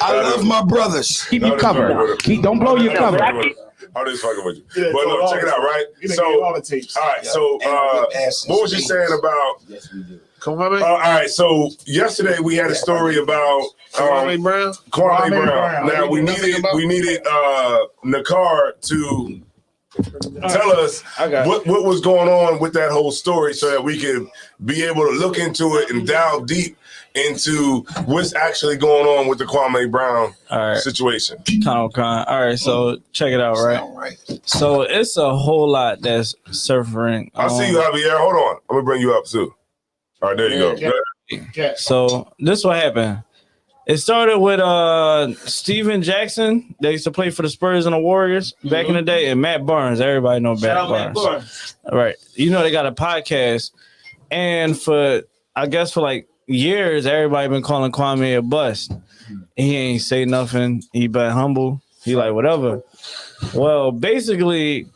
S7: I love my brothers.
S10: Keep you covered. Don't blow your cover.
S4: I'm just fucking with you. But look, check it out, right? So, all right. So, what was you saying about?
S6: Yes, we do. Come on,
S4: all right. So yesterday we had a story about
S6: Kwame Brown.
S4: Kwame Brown. Now we needed Nakar to tell us what was going on with that whole story, so that we could be able to look into it and delve deep into what's actually going on with the Kwame Brown situation.
S9: All right, so check it out, right? So it's a whole lot that's surfing.
S4: I see you, Javier. Hold on. I'm going to bring you up, too. All right, there you go.
S9: So this what happened. It started with Steven Jackson. They used to play for the Spurs and the Warriors back in the day, and Matt Barnes. Everybody know Matt Barnes. All right. You know they got a podcast. And for like years, everybody been calling Kwame a bust. He ain't say nothing. He been humble. He like whatever. Well, basically,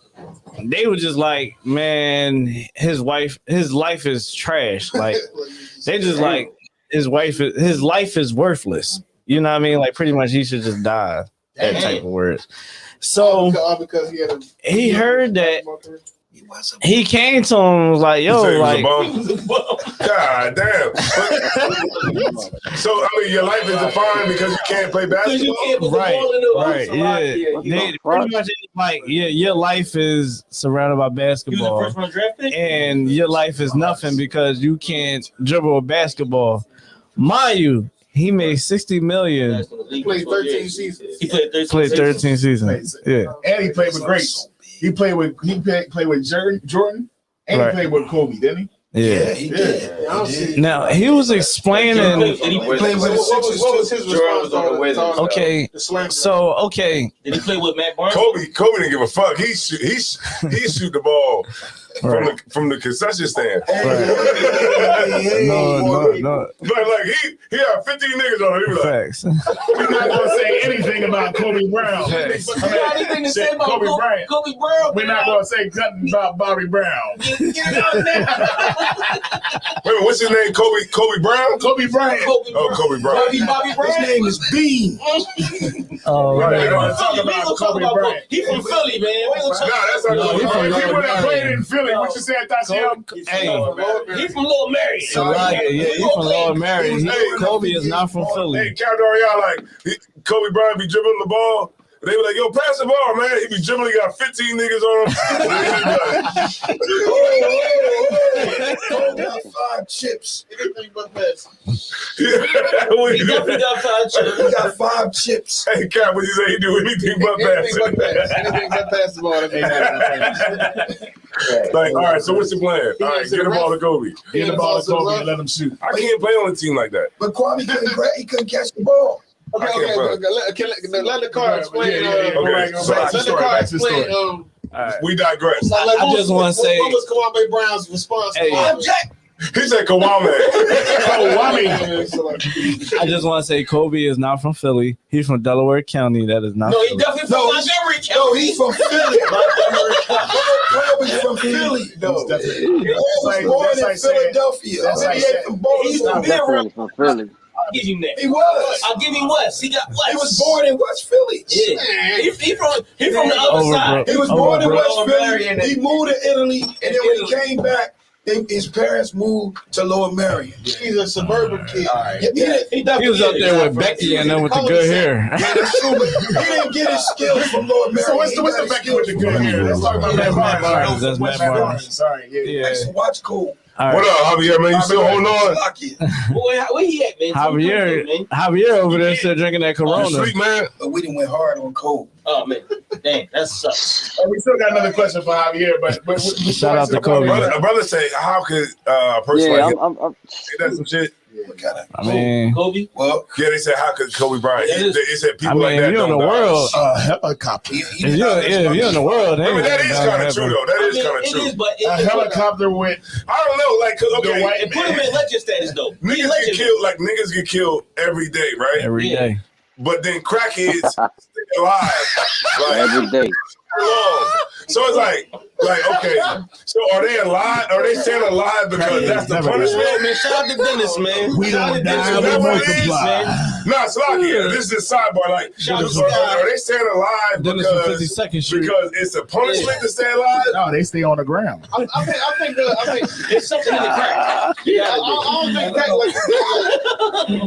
S9: they were just like, man, his life is trash. Like they just like his life is worthless. You know what I mean? Like pretty much he should just die. That type of words. So
S6: because
S9: he heard that. He came to him and was like, yo, like,
S4: God damn. So, I mean, your life is defined because you can't play basketball?
S9: Right, yeah. Pretty much like, your life is surrounded by basketball. And your life is nothing because you can't dribble a basketball. Mind you, he made $60 million.
S6: He played 13 seasons.
S11: He played
S9: 13 seasons. Yeah.
S6: And he played with greats. He played with Jordan, and he played with Kobe, didn't he?
S9: Yeah,
S7: he did.
S9: Now he was explaining.
S6: He played with what was his response?
S9: Okay, so okay.
S11: Did he play with Matt Barnes?
S4: Kobe didn't give a fuck. He shoot the ball from the concession stand.
S9: No.
S4: Like he had 15 niggas on it. He was
S9: Facts.
S6: We're not gonna say anything about Kobe Brown.
S9: Facts.
S11: You got anything to say about Kobe Brown?
S6: We're not gonna say nothing about Bobby Brown.
S11: Get it out now.
S4: Wait, what's his name? Kobe Brown?
S6: Kobe Bryant.
S4: Kobe Brown.
S11: Bobby Brown.
S7: His name is Bean.
S9: Oh,
S6: We're
S4: right.
S6: not gonna talk about Kobe Bryant.
S11: He from Philly, man.
S4: That's not
S6: If
S4: Kobe.
S6: he would have played in Philly, what you said, Tatiana?
S9: Hey,
S11: He from Little Mary.
S9: He from Lower Mary. Kobe is not from Philly.
S4: Hey, Count y'all like Kobe Bryant be dribbling the ball. They were like, yo, pass the ball, man. He be dribbling, he got 15 niggas on him.
S7: Kobe got 5 chips.
S6: Anything but best.
S11: He definitely got 5 chips.
S7: He got 5 chips.
S4: Hey, Cap, what you say? He do anything but
S6: Anything but basketball.
S4: Like, all right, so what's the plan? All right, get the ball to Kobe.
S6: Get the ball to Kobe and let him shoot.
S4: I can't play on a team like that.
S7: But Kwame couldn't catch the ball.
S6: Okay. Let the car explain.
S4: Okay, so
S6: Let the car explain.
S4: We digress.
S9: I just want to say,
S6: what was Kwame Brown's response?
S9: Hey.
S4: He said Kawame.
S9: I just want to say Kobe is not from Philly. He's from Delaware County. That is not.
S11: No, he
S9: Philly.
S11: definitely from Montgomery County.
S7: No, he's from Philly. Kobe's from Philly.
S6: No,
S7: he was born in Philadelphia. He ain't from Baltimore.
S8: From Philly.
S11: I'll give him that.
S7: He was.
S11: I'll give him West. He got West.
S7: He was born in West Philly.
S11: Yeah. He from the other side.
S7: He was born in West Philly. He moved to Italy, and then when he came back, his parents moved to Lower Marion.
S6: He's a suburban kid.
S9: He was up there with Becky and them with the good hair.
S7: Yeah, that's true. He didn't get his skills from Lower Marion.
S6: So what's the Becky with the good hair? Let's talk about Matt Barnes.
S9: That's Matt Barnes.
S6: Sorry.
S9: Yeah.
S7: Watch Cole.
S9: All
S4: What
S9: right.
S4: up, Javier, man? You still holding on?
S11: Where he at, man?
S9: Javier over there still drinking that Corona.
S4: Sleep, man.
S7: But we didn't went hard on Cole.
S11: Oh man, dang, that sucks.
S6: We still got another question for Javier, but
S9: Shout out to Kobe.
S4: Brother say, how could a person
S8: Yeah,
S4: like
S8: I'm
S4: him say that some shit?
S9: I mean,
S11: Kobe.
S7: Well,
S4: Yeah, they said, how could Kobe Bryant? They said people
S9: I mean,
S4: like that
S9: if you're in
S4: don't
S9: the
S4: die.
S9: world,
S6: helicopter.
S9: if you're in the world,
S4: I mean, that is kind of true, though. That is kind of
S11: It
S4: true.
S11: is, but
S6: A helicopter went.
S4: I don't know, like, 'cause, okay,
S6: white
S11: it put him in legend status though.
S4: niggas get killed every day, right?
S9: every day.
S4: But then crackheads stay alive, like
S8: every day.
S4: long. So it's like, okay, so are they alive? Are they staying alive because that's the punishment?
S11: Yeah, man, shout out to Dennis, man.
S6: We
S11: Shout out
S6: don't
S11: to
S6: die,
S11: Dennis,
S6: we
S11: man.
S6: multiply.
S4: Nah, Slocky, this is a sidebar. Like, are they staying alive
S9: Dennis from
S4: because
S9: 52nd Street.
S4: it's a punishment to stay alive?
S6: No, they stay on the ground.
S11: I think it's something in the crack.
S6: Yeah, I don't think crack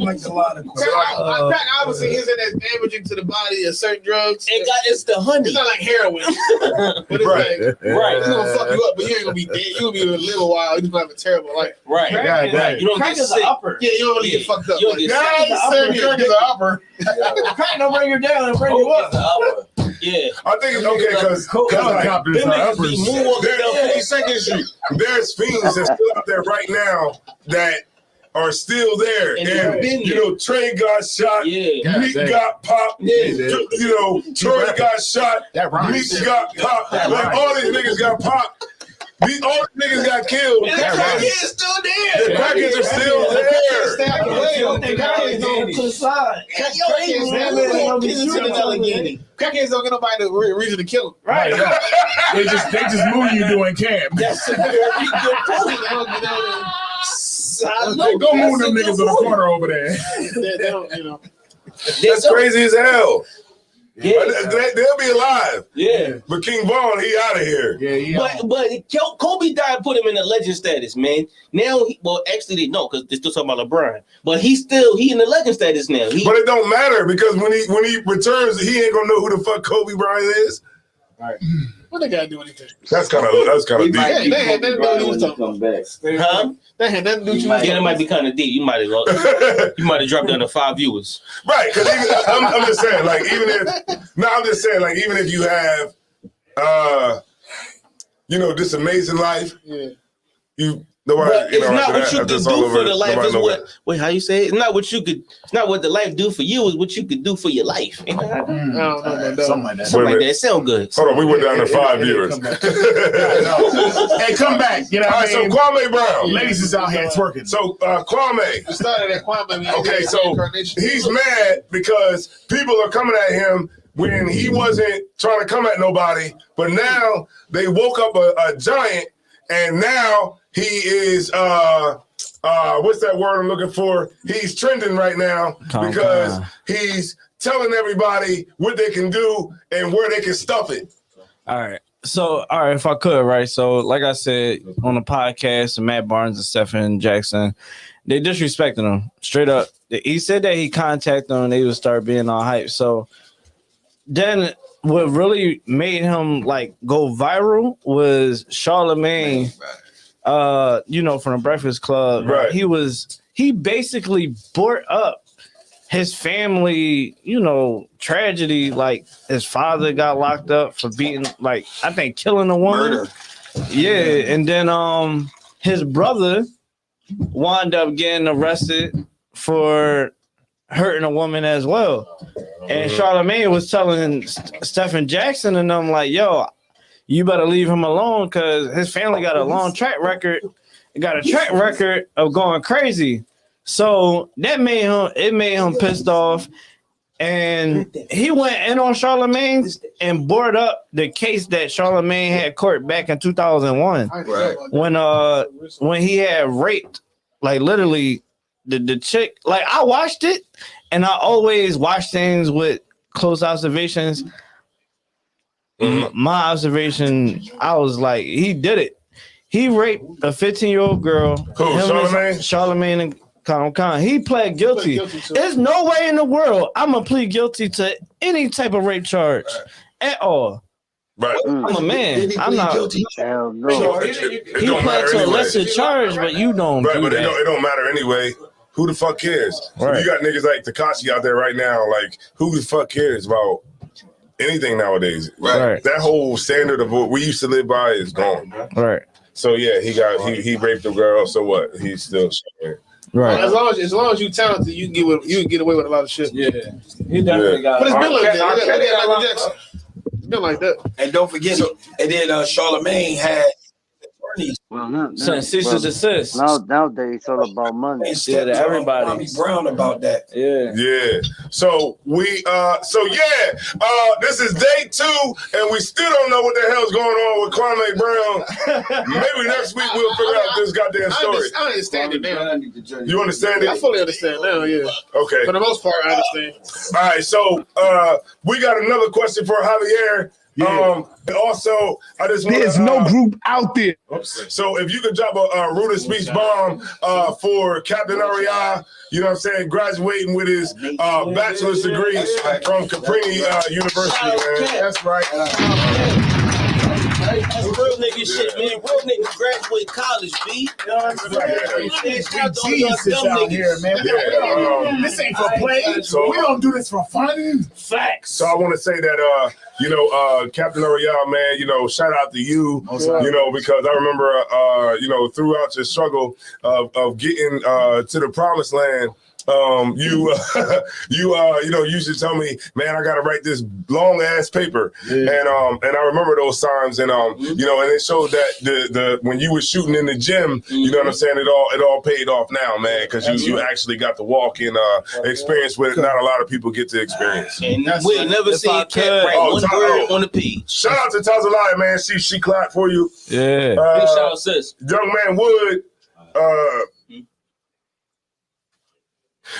S7: like a lot of
S6: crack obviously isn't as damaging to the body as certain drugs.
S11: It's the honey.
S6: It's not like heroin. But it's
S11: Right.
S6: It's gonna fuck you up, but you ain't gonna be dead. You're gonna be a little while. You're gonna have a terrible life.
S11: Right.
S6: You
S11: don't get sick.
S6: Yeah, you don't really get fucked up.
S11: You don't get sick.
S6: Crack is an upper.
S9: Crack don't bring you down and bring you up.
S11: Yeah.
S4: I think it's okay because
S6: Helicopters
S11: Them
S6: are
S11: niggas
S6: uppers.
S11: be moonwalking down 52nd Street.
S4: there's fiends that's still out there right now that are still there.
S11: And
S4: you know, Trey got shot,
S11: Yeah.
S4: Meek got popped, you know, Troy got shot,
S6: That rhymes.
S4: Meek got popped, like all these niggas got popped. These all the niggas got killed.
S6: The crackheads still there.
S4: The crackheads are still there.
S6: Crackheads don't get nobody the reason to kill them.
S10: Right. They just move you doing camp.
S11: That's a very good point.
S10: Go move them niggas in the corner over there.
S4: That's crazy as hell.
S11: Yeah.
S4: They'll be alive.
S11: Yeah.
S4: But King Vaughn, he out of here.
S11: But Kobe died, put him in a legend status, man. Now, actually they know because they're still talking about LeBron. But he in the legend status now.
S4: But it don't matter because when he returns, he ain't gonna know who the fuck Kobe Bryant is.
S6: Right. What they gotta do anything?
S4: That's kind of deep.
S6: They had nothing to do with
S11: Huh?
S6: They had nothing to do with
S11: Yeah, that might be kind of deep. You might have dropped down to 5 viewers.
S4: Right, because I'm just saying, like, even if you have, this amazing life,
S11: It's not what you could do for the life. It's what? Wait, how you say it? It's not what you could. It's not what the life do for you. It's what you could do for your life.
S6: I don't know about that.
S11: Something like that. Something like that. Sound good.
S4: Hold on, we went down to 5 viewers.
S10: Hey, come back. You know
S4: all right, so Kwame Brown.
S10: Ladies is out here twerking.
S4: So Kwame.
S6: It started at Kwame.
S4: Okay, so he's mad because people are coming at him when he wasn't trying to come at nobody, but now they woke up a giant, and now he is what's that word I'm looking for? He's trending right now because he's telling everybody what they can do and where they can stuff it.
S9: All right. So, if I could, right? So, like I said on the podcast, Matt Barnes and Stephen Jackson, they disrespected him straight up. He said that he contacted them and they would start being all hype. So then what really made him like go viral was Charlemagne. From the Breakfast Club,
S4: right?
S9: He basically brought up his family, tragedy. Like his father got locked up for beating, I think killing a woman. Murder. Yeah, and then his brother wound up getting arrested for hurting a woman as well. And Charlemagne was telling Stephen Jackson and them like, yo, you better leave him alone because his family got a long track record. Got a track record of going crazy. So that made him pissed off. And he went in on Charlemagne and brought up the case that Charlemagne had court back in 2001. Right. When he had raped, like literally the chick. Like I watched it and I always watch things with close observations. My observation, I was like, he did it. He raped a 15-year-old girl.
S4: Who,
S9: Charlemagne and Khan. He pled guilty. There's no way in the world I'm going to plead guilty to any type of rape charge at all.
S4: Right.
S9: I'm a man. I'm not.
S8: Hell no.
S9: He pled to a lesser charge, but you don't.
S4: Right,
S9: do
S4: but
S9: that.
S4: it don't matter anyway. Who the fuck cares?
S9: Right.
S4: You got niggas like Tekashi out there right now. Like, who the fuck cares about anything nowadays?
S9: Right.
S4: That whole standard of what we used to live by is gone.
S9: Right.
S4: So yeah, he raped a girl. So what? He's still sharing.
S9: Right.
S6: As long as you talented, you can get away with a lot of shit.
S9: Yeah. He definitely got.
S6: But it's been like that. Michael Jackson. It's been like that.
S7: And don't forget, and then Charlemagne had attorneys.
S8: Well,
S9: cease and desist.
S8: Nowadays, it's all about money.
S9: Yeah, to everybody.
S7: Brown about that.
S9: Yeah.
S4: Yeah. So this is day 2, and we still don't know what the hell's going on with Kwame Brown. Maybe next week we'll figure out this goddamn story.
S6: I understand it now.
S4: You understand it?
S6: I fully understand now, yeah.
S4: Okay.
S6: For the most part, I understand.
S4: All right, so we got another question for Javier.
S10: Yeah.
S4: And also, I just want
S10: there's no group out there.
S4: So if you could drop a rude of speech bomb for Captain Ariah, you know what I'm saying, graduating with his bachelor's degree from Caprini University, man.
S10: That's right.
S11: That's real nigga shit, man. Real niggas graduate college, B. You know what I'm saying?
S10: Jesus out here, man. This ain't for play. We don't do this for fun.
S9: Facts.
S4: So I want to say that, Captain Ariel, man, shout out to you, because I remember, throughout your struggle of getting to the promised land, you used to tell me, man, I gotta write this long ass paper, and I remember those times, and and it showed that the when you were shooting in the gym, you know what I'm saying, it all paid off now, man, because you actually got to walk in experience with not a lot of people get to experience.
S11: And we'll never see a cat write one word on the page.
S4: Shout out to Tazalaya, man. She clapped for you.
S9: Yeah.
S11: Big shout out, sis.
S4: Young man Wood.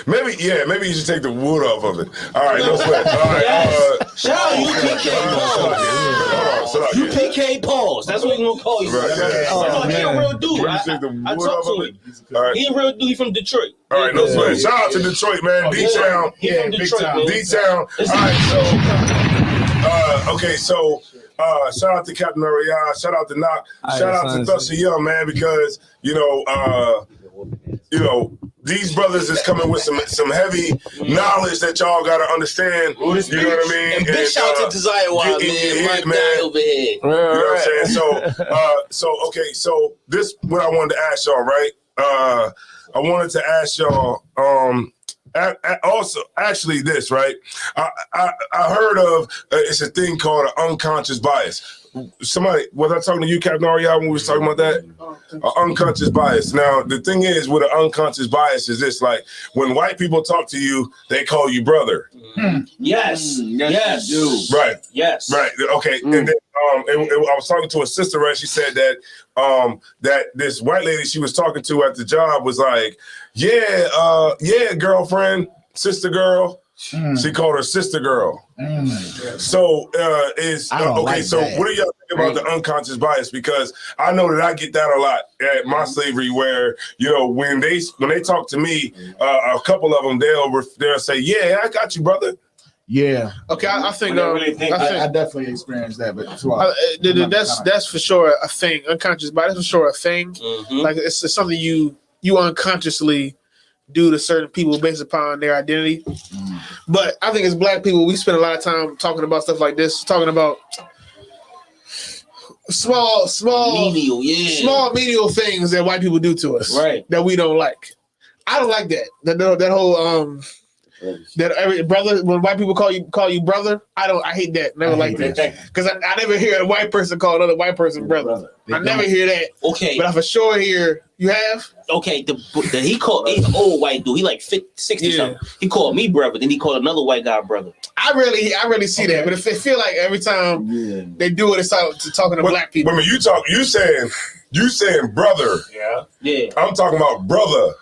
S4: Maybe you should take the wood off of it. All right, no sweat. All right,
S11: shout out UPK pause. UPK pause. That's what we gonna call you. Right. He a real dude. I talked to him. Right. He a real dude. He from Detroit.
S4: All right, no sweat. Shout out to Detroit, man. D-Town.
S11: Yeah, Detroit.
S4: D-Town. All right, so shout out to Captain Ariana. Shout out to Knock. Shout out to Thusser Young, man, because these brothers is coming with some heavy knowledge that y'all gotta understand. You know what I mean?
S11: And big shout out to Desire Wild, man. My guy over here.
S4: You know what I'm saying? So this what I wanted to ask y'all, right? I wanted to ask y'all also actually this, right? I heard of it's a thing called an unconscious bias. Somebody, was I talking to you, Captain Ariel, when we was talking about that? Unconscious bias. Now, the thing is with an unconscious bias is this, like, when white people talk to you, they call you brother.
S11: Yes. Yes.
S4: Right.
S11: Yes.
S4: Right. Okay. And then I was talking to a sister, right? She said that that this white lady she was talking to at the job was like, yeah, girlfriend, sister girl. She called her sister girl. So so what do y'all think about the unconscious bias? Because I know that I get that a lot at my slavery, where when they talk to me, a couple of them they'll say, yeah, I got you, brother.
S6: Yeah. Okay, I think I
S10: definitely experienced that, but
S6: that's for sure a thing. Unconscious bias, that's for sure a thing. Like it's something you unconsciously do to certain people based upon their identity. But I think as Black people, we spend a lot of time talking about stuff like this, talking about small menial things that white people do to us, right? That we don't like. I don't like that. That whole that every brother, when white people call you brother, I hate that. Never like that, because I never hear a white person call another white person brother. I never hear that.
S11: Okay,
S6: but I for sure hear you have.
S11: Okay, he called an old white dude. He like 60 something. He called me brother. Then he called another white guy brother.
S6: I really see that, but if it feel like every time they do it, it's talking to Black people.
S4: But you saying brother?
S11: Yeah.
S4: I'm talking about brother.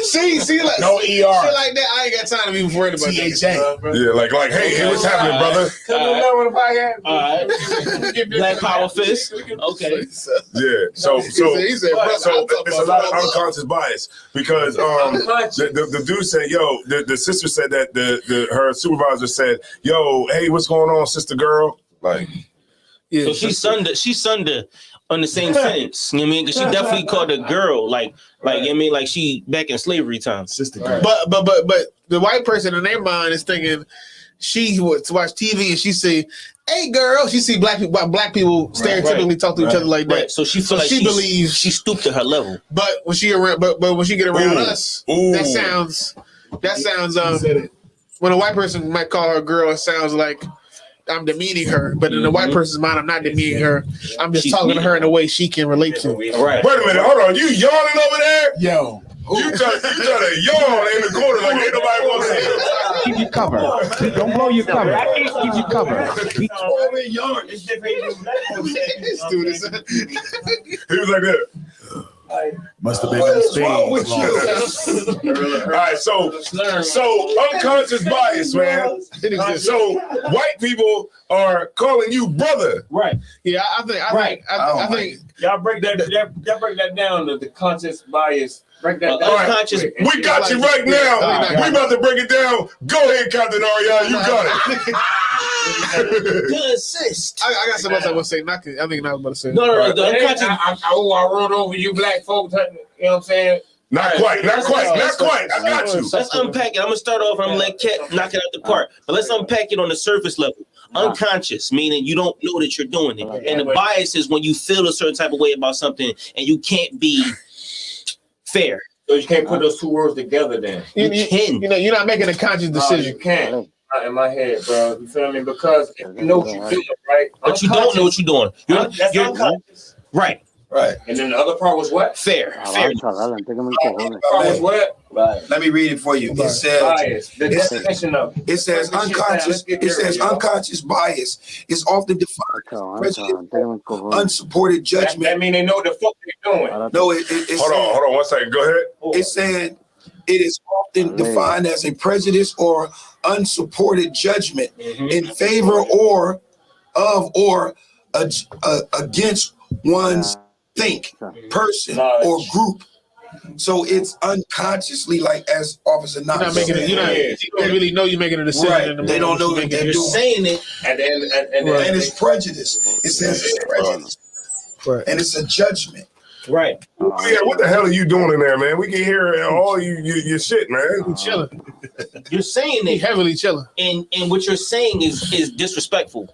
S6: See, like
S10: no ER.
S6: Shit like that, I ain't got time to be worried about that.
S4: Yeah, like hey, what's happening, brother?
S11: All right. Black Power Fist. Okay.
S4: Yeah. So it's a lot of unconscious bias because the dude said, the sister said that her supervisor said, yo, hey, what's going on, sister girl? Like,
S11: yeah. So she's Sunday on the same sentence. You know what I mean? Because she definitely called a girl like you know what I mean, like she back in slavery time.
S6: Sister girl. But the white person in their mind is thinking she would watch TV and she say, hey girl, she see black people stereotypically talk to each other like that.
S11: Right. So she feels like she believes she stooped to her level.
S6: But when she around when she get around us, that sounds when a white person might call her a girl, it sounds like I'm demeaning her, but in the white person's mind, I'm not demeaning her. I'm just talking to her in a way she can relate to.
S11: Right.
S4: Wait a minute, hold on. You yawning over there?
S10: Yo.
S4: You try to yawn in the corner like ain't nobody wants to hear.
S13: Keep your cover. Don't blow your cover. Keep your cover.
S4: He was like that.
S10: Must have been those things.
S4: All right, so unconscious bias, man. So white people are calling you brother,
S11: right?
S6: Yeah, I think
S14: y'all break that down to the conscious bias. Break that down.
S11: Unconscious.
S4: We got you right now. We about to break it down. Go ahead, Captain Ariel. You got it.
S11: Good assist.
S6: I got something else I was saying. I think I was about to say.
S14: No. I rode over you black folks. You know what I'm saying?
S4: Not quite. I got you.
S11: Let's unpack it. I'm gonna start off. I'm gonna let Cat knock it out the park. But let's unpack it on the surface level. Unconscious, meaning you don't know that you're doing it. And the bias is when you feel a certain type of way about something and you can't be fair.
S14: So you can't put those two words together then.
S6: You can. You're not making a conscious decision.
S14: You can't. Not in my head, bro. You feel me? Because if you know what you're doing, right?
S11: But you don't know what you're doing. You're
S14: unconscious.
S11: Right.
S7: Right.
S14: And then the other part was what?
S11: Fair.
S14: Fair.
S11: Fair.
S14: Was what?
S7: Right. Let me read it for you. It says
S14: bias. The definition of
S7: it says unconscious. It says unconscious bias is often defined as unsupported judgment.
S14: That mean they know what the fuck they're doing.
S7: No,
S4: hold on 1 second. Go ahead.
S7: It's saying it is often defined as a prejudice or unsupported judgment in favor or of or against one's person or group. So it's unconsciously, like as Officer Knox.
S6: You're not making it. You don't really know you're making a decision.
S7: Right. They don't know that
S11: you're saying it,
S14: and
S7: it's prejudice. It says it's prejudice,
S6: right.
S7: And it's a judgment.
S11: Right.
S4: Yeah, what the hell are you doing in there, man? We can hear all your shit, man.
S6: Chilling.
S11: You're saying it
S6: heavily chilling,
S11: and what you're saying is disrespectful,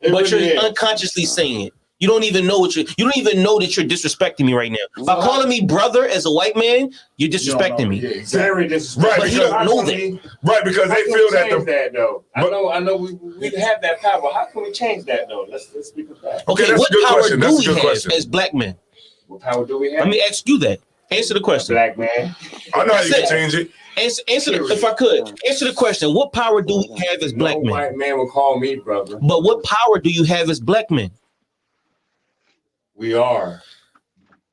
S14: but
S11: really
S14: you're
S11: unconsciously saying it. You don't even know you don't even know that you're disrespecting me right now. By calling me brother as a white man, you're disrespecting me.
S14: Very disrespectful.
S11: Right, but you don't know that.
S4: Right, because they feel
S14: that though. I know we have that power. How can we change that though? Let's speak of that.
S11: Okay, what power do we have as black men?
S14: What power do we have?
S11: Let me ask you that. Answer the question.
S14: Black man.
S4: I know how you can change it.
S11: Answer if I could. Answer the question. What power do we have as black men?
S14: No white man will call me brother.
S11: But what power do you have as black men?
S14: We are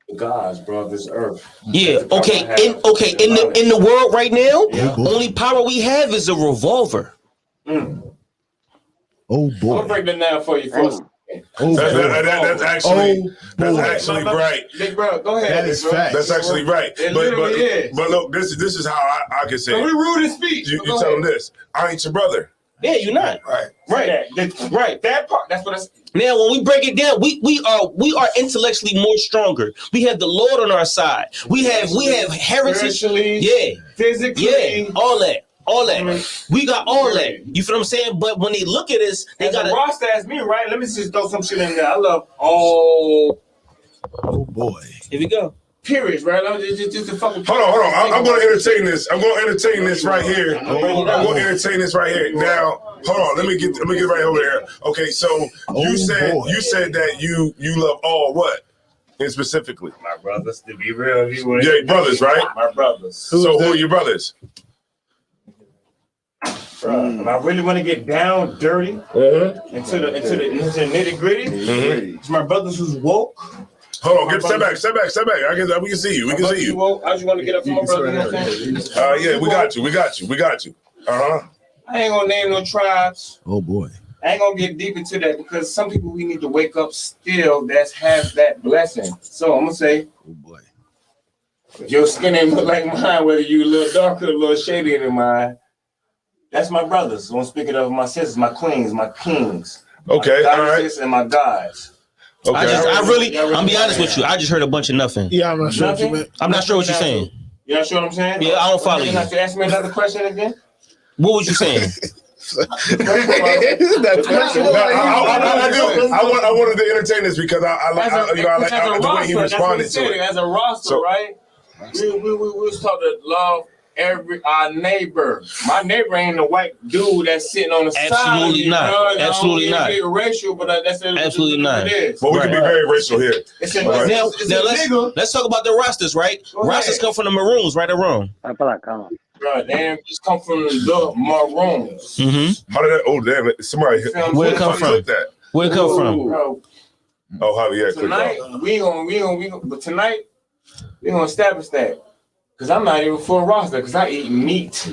S14: the gods, bro, of this earth.
S11: Yeah. Okay. In the world right now, only power we have is a revolver.
S14: Oh
S13: boy.
S14: I'm gonna break that down for you first.
S4: That's actually right.
S14: Big bro, go ahead.
S13: That is fact.
S4: That's actually right. But look, this is how I can say.
S14: So we rude in speech.
S4: You tell them this. I ain't your brother.
S11: Yeah, you're not.
S14: Right. That part. That's what I.
S11: Now, when we break it down, we are intellectually more stronger. We have the Lord on our side. We have heritage. Yeah.
S14: Physically.
S11: Yeah. All that. We got all that. You feel what I'm saying? But when they look at us, they got
S14: a roster as me, right? Let me just throw some shit in there. I love all.
S13: Oh boy.
S11: Here we go.
S14: Periods, right? Just the fucking.
S4: Hold on. I'm going to entertain this. I'm going to entertain this right here. I'm going to entertain this right here. Now, hold on. Let me get right over here. Okay, so you said that you love all what? And specifically,
S14: my brothers. To be real,
S4: yeah, brothers, right?
S14: My brothers.
S4: So who are your brothers?
S14: If I really want to get down dirty into the nitty gritty, it's my brothers who's woke.
S4: Hold on, step back. We can see you.
S14: I just want to get up from my brother. You know what I'm saying?
S4: Yeah, we got you. I
S14: ain't gonna name no tribes.
S13: Oh boy.
S14: I ain't gonna get deep into that because some people we need to wake up still that has that blessing. So I'm gonna say,
S13: oh boy,
S14: if your skin ain't look like mine, whether you a little darker, a little shadier than mine, that's my brothers. So I'm speaking of my sisters, my queens, my kings.
S4: Okay,
S14: my
S4: all right.
S14: And my guys.
S11: Okay. I'm be honest with you. I just heard a bunch of nothing.
S6: Yeah, I'm not sure what you meant.
S11: I'm not sure what you're saying.
S14: You not sure what I'm saying?
S11: Yeah, I don't follow you.
S14: Have to ask me another question again?
S11: What was you saying?
S4: I wanted to entertain this because I like the way he responded to it.
S14: As a roster, right? We was taught to love our neighbor. My neighbor ain't a white dude that's sitting on the side.
S11: Absolutely not. Absolutely not.
S14: Get racial, but that's
S11: absolutely not.
S4: Well, we can be very racial here.
S11: Now let's talk about the rosters, right? Rosters come from the Maroons, right or wrong?
S14: Right, they just come from the Maroons.
S11: Mm-hmm.
S4: How did that? Oh, damn it! Somebody.
S11: Where it come from? Where it come from?
S14: Bro.
S4: Oh, Javier.
S14: Tonight we gonna. But tonight we gonna establish that. Because I'm not even full roster, because I eat meat.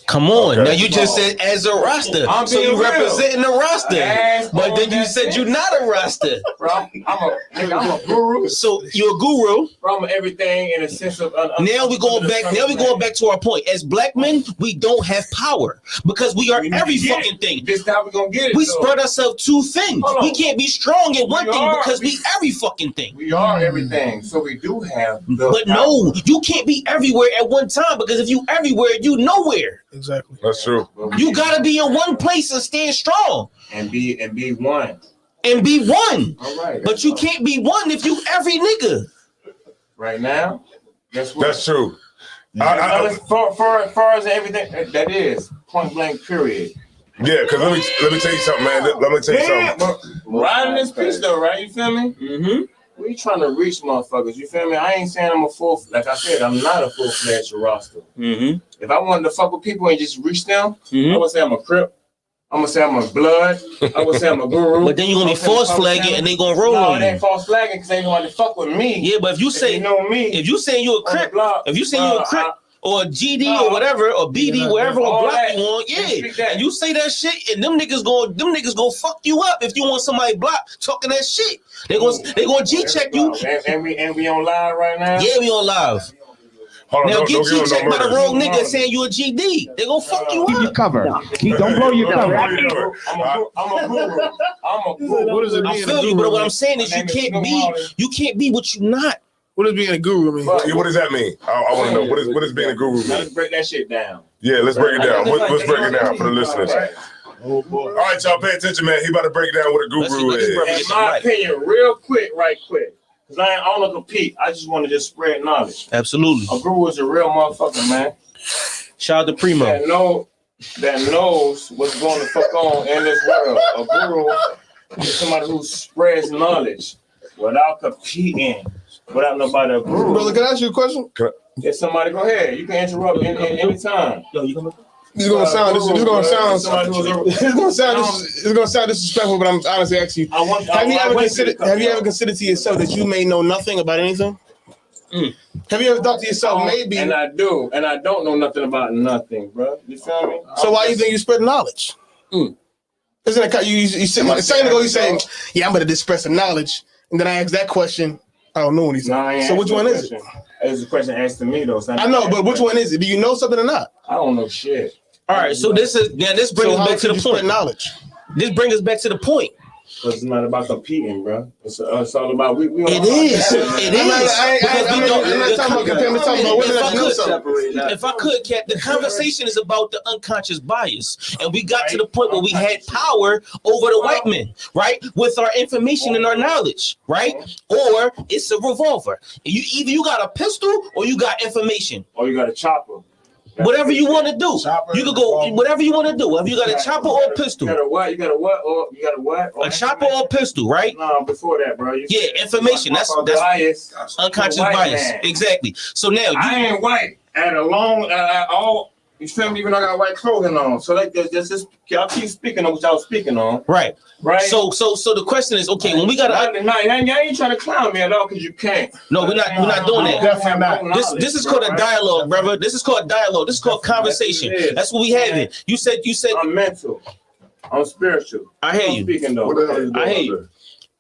S11: Come on. Okay. Now you just said as a roster. So you representing the roster. But then you said you're not a roster.
S14: Bro, I'm a guru.
S11: So you're a guru.
S14: Bro, I'm everything in a sense of
S11: now we're going back to our point. As black men, we don't have power because we are every fucking thing.
S14: This is how we're gonna get it.
S11: We spread ourselves too thin. We can't be strong in one thing because we every fucking thing.
S14: We are everything. So we do have
S11: But no, you can't be everywhere at one time because if you everywhere, you nowhere.
S6: Exactly.
S4: That's true.
S11: You gotta be in one place and stand strong.
S14: And be one.
S11: And be one.
S14: All right.
S11: But you can't be one if you every nigga.
S14: Right now, guess what?
S4: That's true.
S14: As far as everything, that is point blank. Period.
S4: Yeah, because let me tell you something, man. Let me tell you something.
S14: Riding this piece though, right? You feel me?
S11: Mm-hmm.
S14: We trying to reach motherfuckers. You feel me? I ain't saying I'm a full. Like I said, I'm not a full-fledged roster.
S11: Mm-hmm.
S14: If I wanted to fuck with people and just reach them, I would say I'm a Crip. I'm gonna say I'm a Blood. I would say I'm a Guru.
S11: But then you're gonna be false flagging and they gonna roll on you.
S14: No, it ain't false flagging because ain't nobody fuck with me.
S11: Yeah, but if you say
S14: you know me,
S11: if you saying you a Crip, or a GD or whatever, or BD, wherever on block you want, yeah. And you say that shit, and them niggas gonna fuck you up if you want somebody blocked talking that shit. They gonna G check you.
S14: And we on live right now.
S11: Yeah, we on live. Now get G checked by the wrong nigga saying you a GD. They gonna fuck you up.
S13: Keep your cover. Don't blow your cover.
S14: I'm a guru. I'm a guru.
S6: What does it mean?
S11: I feel you, but what I'm saying is you can't be what you not.
S6: What does being a guru mean?
S4: What does that mean? I want to know. What is being a guru mean?
S14: Let's break that shit down.
S4: Yeah, let's break it down. Let's break it down for the listeners. Oh boy. All right, y'all, pay attention, man. He about to break down what a guru is.
S14: In my opinion, real quick, right quick. Because I don't want to compete. I just want to just spread knowledge.
S11: Absolutely.
S14: A guru is a real motherfucker, man.
S11: Shout out to Primo.
S14: That knows what's going to fuck on in this world. A guru is somebody who spreads knowledge without competing, without nobody a guru.
S6: Brother, can I ask you a question?
S14: Yeah, somebody go ahead. You can interrupt anytime.
S11: Yo, you gonna
S6: It's gonna sound disrespectful, but I'm honestly asking you. Have you ever considered to yourself that you may know nothing about anything? Have you ever thought to yourself maybe?
S14: And I do, and I don't know nothing about nothing, bro. You feel me?
S6: So why you think you spread knowledge? Isn't it you said a second ago you saying, yeah, I'm gonna disperse the knowledge, and then I asked that question. I don't know anything. So which one is it?
S14: It's a question asked to me though.
S6: I know, but which one is it? Do you know something or not?
S14: I don't know shit.
S11: All right, so this brings us back to the point.
S6: Knowledge.
S11: This brings us back to the point.
S14: Because it's not about competing, bro. It's all about we
S11: It is. If I could, Cat, the conversation is about the unconscious bias, and we got to the point where we had power over the white men, right? With our information and our knowledge, right? Or it's a revolver. Either you got a pistol or you got information,
S14: or you got a chopper.
S11: Whatever you want to do, you could go whatever you want to do. If you got a chopper or a pistol,
S14: you got a what? You got a what? Or you got a what?
S11: A chopper or a pistol, right?
S14: No, before that, bro.
S11: Yeah, information. That's
S14: bias.
S11: Unconscious bias.
S14: Man.
S11: Exactly. So now
S14: I ain't white at all. You feel me? Even though I got white clothing on, so like just y'all keep speaking on what y'all speaking on.
S11: Right.
S14: Right.
S11: So the question is, okay, when we got
S14: y'all ain't trying to clown me at all because you can't.
S11: No, we're not doing that.
S14: Definitely not.
S11: This is called a dialogue, brother. This is called dialogue. This is called conversation. That's what we having. You said
S14: I'm mental. I'm spiritual.
S11: I hear you.
S14: Speaking though.
S11: I hear you.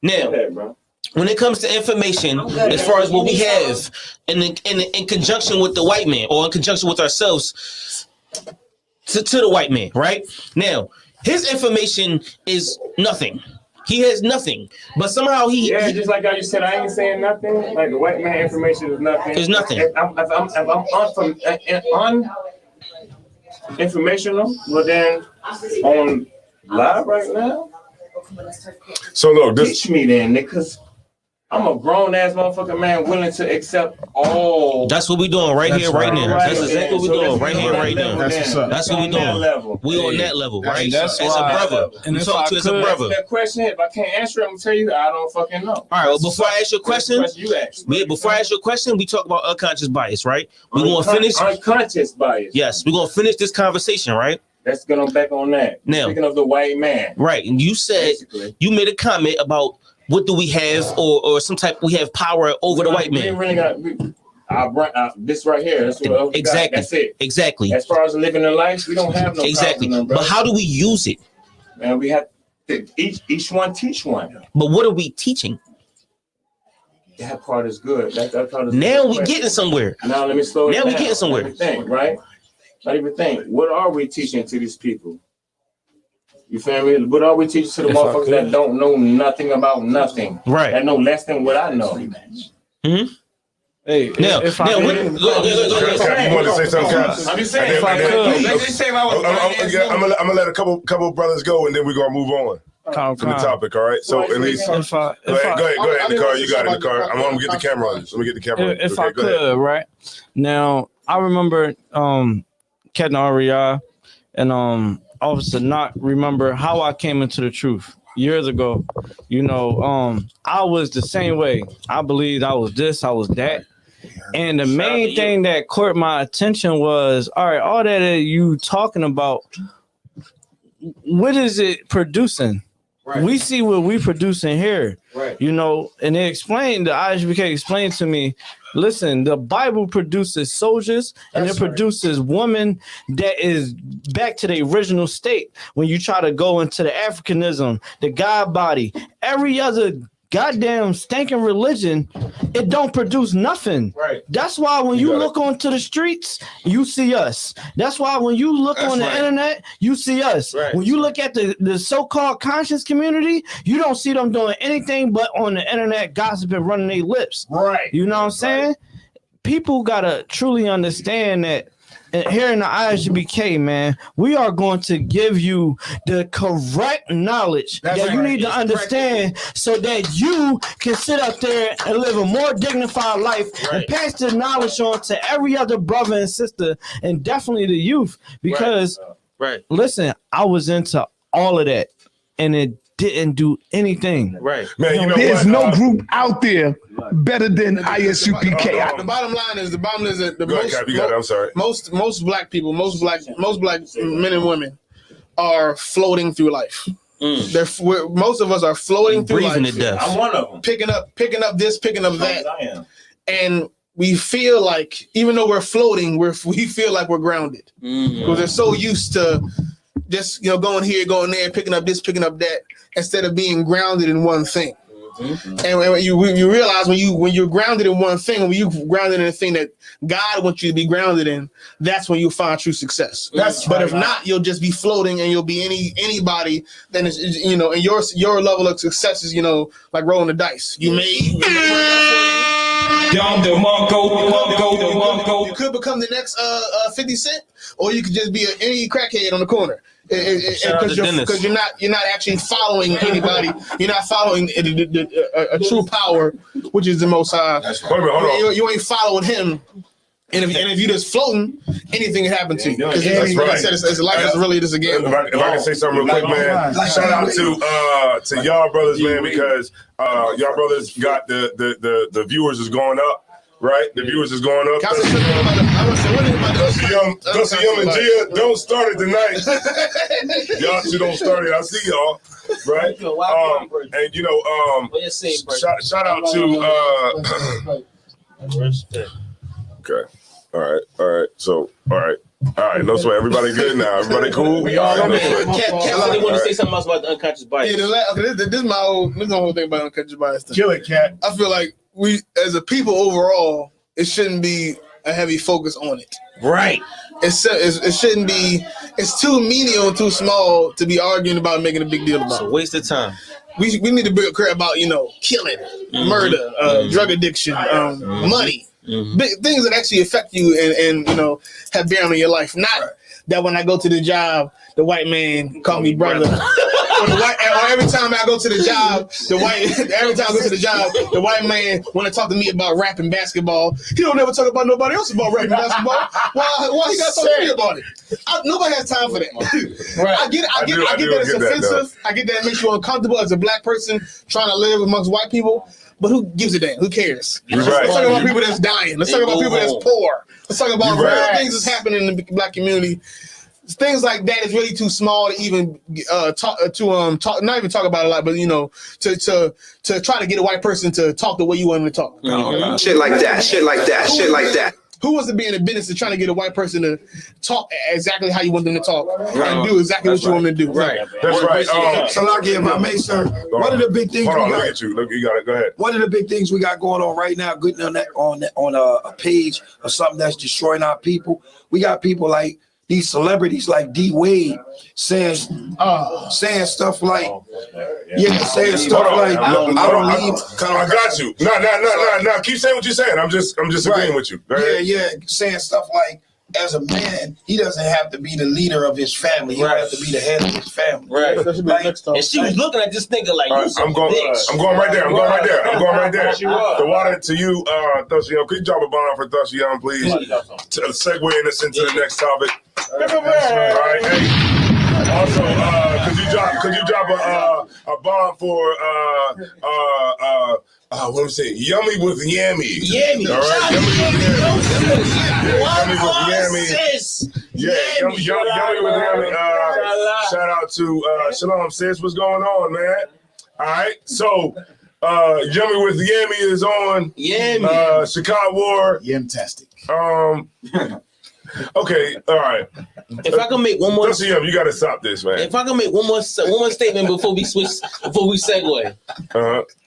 S11: Now, when it comes to information, as far as what we have in conjunction with the white man or in conjunction with ourselves to the white man, right? Now, his information is nothing. He has nothing, but somehow he
S14: just like how you said, I ain't saying nothing. Like the white man information is nothing.
S11: It's nothing.
S14: If I'm informational, but then on live right now.
S4: So look,
S14: teach me then, niggas. I'm a grown ass motherfucking man willing to accept all.
S11: That's what we doing right here, right now. That's exactly what we doing right here, right now. That's what we doing. We on that level, right? As a brother, we talk to as a brother.
S14: That question, if I can't answer it, I'm gonna tell you I don't fucking know.
S11: All right. Well, before I ask your question,
S14: before
S11: I ask your question, we talk about unconscious bias, right? We gonna finish
S14: unconscious bias.
S11: Yes, we're gonna finish this conversation, right?
S14: Let's get on back on that. Now, speaking of the white man,
S11: right? And you said you made a comment about. What do we have, or some type? We have power over the white man.
S14: We really got this right here. That's what
S11: exactly.
S14: That's it.
S11: Exactly.
S14: As far as living in life, we don't have no
S11: exactly.
S14: Power,
S11: but how do we use it?
S14: Man, we have to each one teach one.
S11: But what are we teaching?
S14: That part is good. That part is
S11: now
S14: good
S11: we getting somewhere.
S14: Now let me slow it down.
S11: Now we getting somewhere.
S14: Not even think, right? Not even think. What are we teaching to these people? You feel me? What are we teaching to the motherfuckers that don't know nothing about nothing?
S11: Right.
S14: That know less than what I know.
S11: Mm-hmm.
S9: Hey,
S11: now,
S9: if I
S4: you want to say something, Cap?
S14: I'm just saying. If I could,
S4: I'm gonna let a couple brothers go, and then we're gonna move on to the topic. All right. So at least, go ahead, Nicole. You got it, Nicole. I'm gonna get the camera on you. Let me get the camera on you.
S9: If I could, right now, I remember Captain Aria and Officer Not remember how I came into the truth years ago. You know, I was the same way. I believed I was this, I was that. And the main thing that caught my attention was, all right, all that you talking about, what is it producing? Right. We see what we producing here, right? You know, and they explained, the ISBK explained to me, listen, the Bible produces soldiers and it produces women that is back to the original state. When you try to go into the Africanism, the God body, every other goddamn stinking religion, it don't produce nothing. Right. That's why when you look onto the streets, you see us. That's why when you look on the internet, you see us. Right. When you look at the so-called conscious community, you don't see them doing anything but on the internet gossiping, running their lips. Right. You know what I'm saying? People gotta truly understand that. And here in the ISBK, man, we are going to give you the correct knowledge that you need to understand so that you can sit up there and live a more dignified life and pass the knowledge on to every other brother and sister, and definitely the youth. Because, listen, I was into all of that, and it didn't do anything. Right.
S10: Man, you know there's no group out there better than ISUPK.
S6: The bottom line is most black people, most black men and women are floating through life. Most of us are floating through life.
S11: I'm one of them.
S6: Picking up this, picking up that. I am. And we feel like, even though we're floating, we feel like we're grounded. Because they're so used to just going here, going there, picking up this, picking up that, instead of being grounded in one thing. And when you realize when you're grounded in one thing, when you're grounded in a thing that God wants you to be grounded in, that's when you'll find true success. But if not, you'll just be floating and you'll be anybody. Then it's, and your level of success is like rolling the dice. You could become the next 50 Cent, or you could just be any crackhead on the corner. Because you're not actually following anybody. You're not following a true power, which is the Most High. You ain't following him. And if you're just floating, anything can happen to you. Because like I said, it's life is really just a game.
S4: If I can say something real quick, man, shout out to y'all brothers, man, because y'all brothers got the viewers is going up. Right, the viewers is going up. Dusty Young and Gia, don't start it tonight. Y'all two don't start it. I see y'all, right? And shout out to. Okay, all right. So, all right. No sweat. Everybody good now. Everybody cool.
S11: We all right. Cat, want to say something else about the unconscious bias.
S6: Yeah, this is my whole thing about unconscious bias.
S10: Kill it, Cat.
S6: I feel like we, as a people overall, it shouldn't be a heavy focus on it.
S11: Right.
S6: It shouldn't be. It's too menial and too small to be arguing about making a big deal about.
S11: It's a waste of time.
S6: We need to be clear about killing, murder, drug addiction, money, big things that actually affect you and have bearing on your life. Not that when I go to the job, the white man call me brother. Or every time I go to the job, the white man want to talk to me about rap and basketball. He don't ever talk about nobody else about rap and basketball. Why he got to talk to me about it? Nobody has time for that. Right. I get that it's offensive. I get that it makes you uncomfortable as a black person trying to live amongst white people. But who gives a damn? Who cares? Let's talk about people that's dying. Let's talk about people that's poor. Let's talk about real things that's happening in the black community. Things like that is really too small to even talk. Not even talk about a lot, but to try to get a white person to talk the way you want them to talk.
S3: Shit like that.
S6: Who wants to be in the business of trying to get a white person to talk exactly how you want them to talk and do exactly what you want them to do? Right.
S4: That's right.
S7: Salaki, if I may, sir, one of the big things
S4: Look at you. Look, you got it. Go ahead.
S7: One of the big things we got going on right now, good on a page of something that's destroying our people. We got people like these celebrities like D Wade saying stuff like, I don't need.
S4: I got you. No. Keep saying what you're saying. I'm just agreeing with you.
S7: Yeah. Saying stuff like, as a man, he doesn't have to be the leader of his family. He don't have to be the head of his family.
S11: Right.
S7: Like,
S11: and she was looking at this nigga like,
S4: I'm going right there. I'm going right there. The water to you, Thushy Young. Could you drop a bomb for Thushy Young, please? To segue us into the next topic. All right. Hey. Also, could you drop a bomb for what do we say? Yummy with Yammy.
S11: Yammy.
S4: All right. Yummy with Yammy. Yeah, Yummy with Yammy. Shout out to Shalom sis. What's going on, man? All right. So Yummy with Yammy is on.
S11: Yammy.
S4: Chicago War.
S10: Yamtastic.
S4: Okay, all right.
S11: If I can make one more,
S4: you got to stop this, man.
S11: If I can make one more statement before we segue.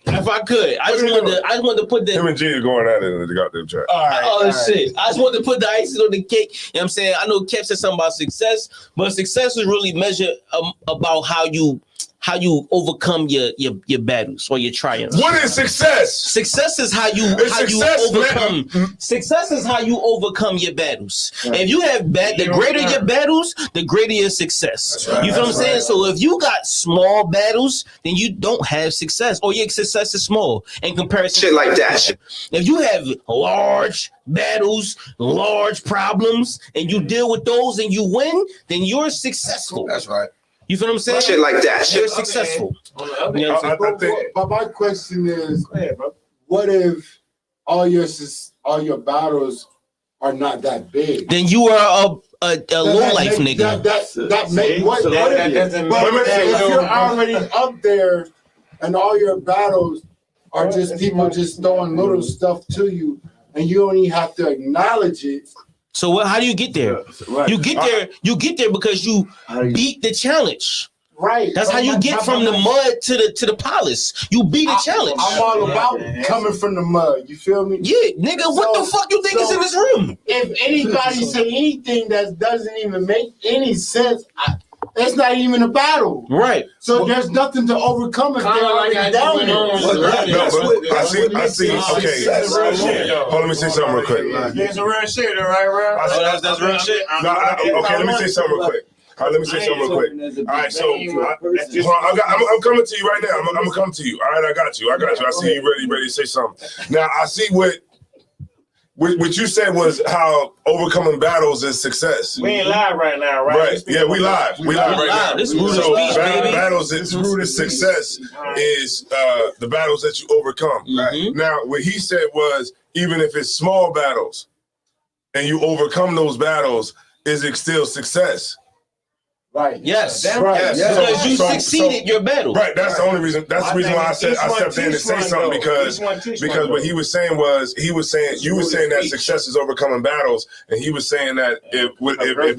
S11: If I could, I just wanted to put the
S4: him and G are going at it in the goddamn chat.
S11: All right. Shit. I just wanted to put the icing on the cake. You know what I'm saying? I know Kev said something about success, but success is really measured about how you overcome your battles or your triumphs.
S4: What is success?
S11: Success is how you overcome. Success is how you overcome your battles. If you have the greater your battles, the greater your success. Right, you feel what I'm saying? So if you got small battles, then you don't have success, or your success is small in comparison.
S3: Shit like that.
S11: If you have large battles, large problems, and you deal with those and you win, then you're successful.
S7: That's right.
S11: You feel what I'm saying?
S3: Shit like that.
S11: You're successful.
S15: But my question is, what if all your battles are not that big?
S11: Then you are a low life nigga.
S15: If you're already up there and all your battles are just people just throwing little stuff to you and you don't even have to acknowledge it.
S11: So how do you get there? You get there because you beat the challenge.
S15: Right.
S11: That's how you get from the mud to the palace. You beat a challenge.
S15: I'm all about coming from the mud. You feel me?
S11: Yeah, nigga. What the fuck you think is in this room?
S15: If anybody say anything that doesn't even make any sense, it's not even a battle.
S11: Right.
S15: So there's nothing to overcome if they're already down there.
S4: I see. Okay. Hold on, let me say something real quick.
S14: It's a real shit, right, bro?
S11: That's real shit.
S4: Okay, let me say something real quick. All right, so I'm coming to you right now. I'm gonna come to you. All right, I got you. I see you ready to say something. Now I see what you said was how overcoming battles is success.
S14: We ain't live right now, right?
S4: Right. Yeah, we live. We live right now.
S11: This is speech, baby.
S4: Battles is rooted success is the battles that you overcome.
S11: Mm-hmm.
S4: Now, what he said was even if it's small battles and you overcome those battles, is it still success?
S15: Right.
S11: Yes.
S15: Right.
S11: Yes. Because you succeeded your battle.
S4: Right. That's the only reason. That's the reason why I stepped in to say something because what he was saying was you were saying that success is overcoming battles, and he was saying that if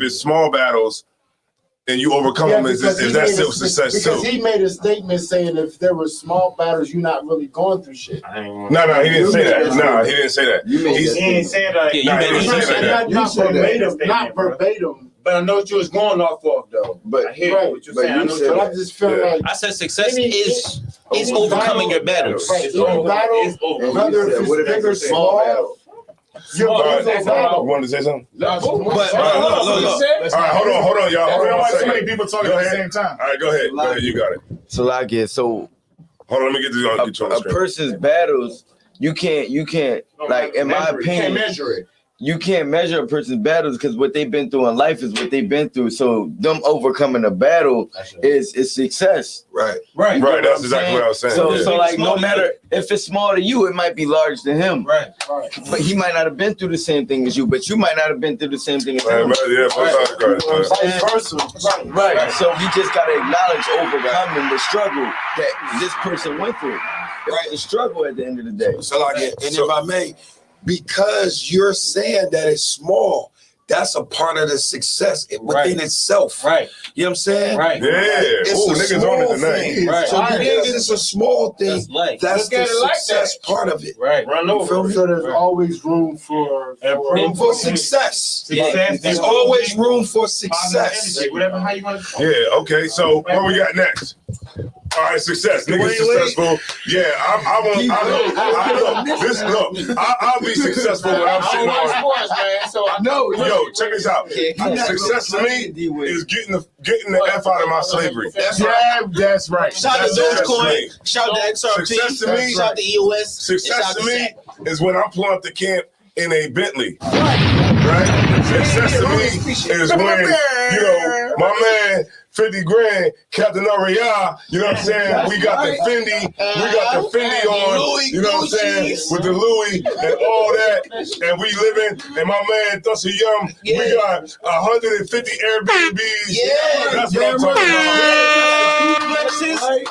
S4: it's small battles and you overcome them, is that still success too?
S15: Because he made a statement saying if there were small battles, you're not really going through shit.
S4: No, he didn't say that. No, he didn't say that.
S14: He didn't say that.
S11: Yeah, you made
S14: it.
S15: Not verbatim.
S14: But I know what you was going off of, though. But I hear what you're saying.
S15: But I just feel like
S11: I said success is overcoming your battles.
S15: Right. Any battle, whether it's big or small,
S4: you want to say something?
S10: All right,
S4: hold on, y'all. Hold on.
S10: So many people talking at the same time.
S4: All right, go ahead. You got it.
S12: So like it. So
S4: hold on, let me get this on.
S12: A person's battles, you can't like in my opinion.
S14: You can't measure it.
S12: You can't measure a person's battles because what they've been through in life is what they've been through. So them overcoming a battle is success.
S4: Right. That's exactly what I was saying.
S12: So like no matter if it's small to you, it might be large to him.
S14: Right.
S12: But he might not have been through the same thing as you, but you might not have been through the same thing as him.
S15: vice versa.
S12: Right. So we just gotta acknowledge overcoming the struggle that this person went through. Right. The struggle at the end of the day.
S7: So like it, and if I may, because you're saying that it's small, that's a part of the success within itself.
S14: Right.
S7: You know what I'm saying?
S14: Right.
S4: Yeah.
S7: It's a small thing.
S14: Right.
S7: So because it's a small thing, that's the success part of it.
S14: Right. Run over.
S15: So there's always room for
S7: success. There's always room for success.
S14: Whatever how you want to call
S4: it. Yeah, okay. So what we got next? All right, success. Niggas successful. Yeah, I'll be successful when I'm sitting on.
S14: sports, man. So I
S4: No, yo, check this out. Success to me is getting the F out of my slavery.
S10: That's right.
S11: Shout out to Dogecoin. Shout out to XRP.
S4: Success to me.
S11: Shout out to EOS.
S4: Success to me is when I'm pulling up the camp in a Bentley. Right? Success to me is when, my man 50 grand, Captain Ariah, you know what I'm saying? We got the Fendi on, you know what I'm saying? With the Louis and all that. And we living, and my man Thusser Yum, we got 150 Airbnbs. That's what I'm talking about.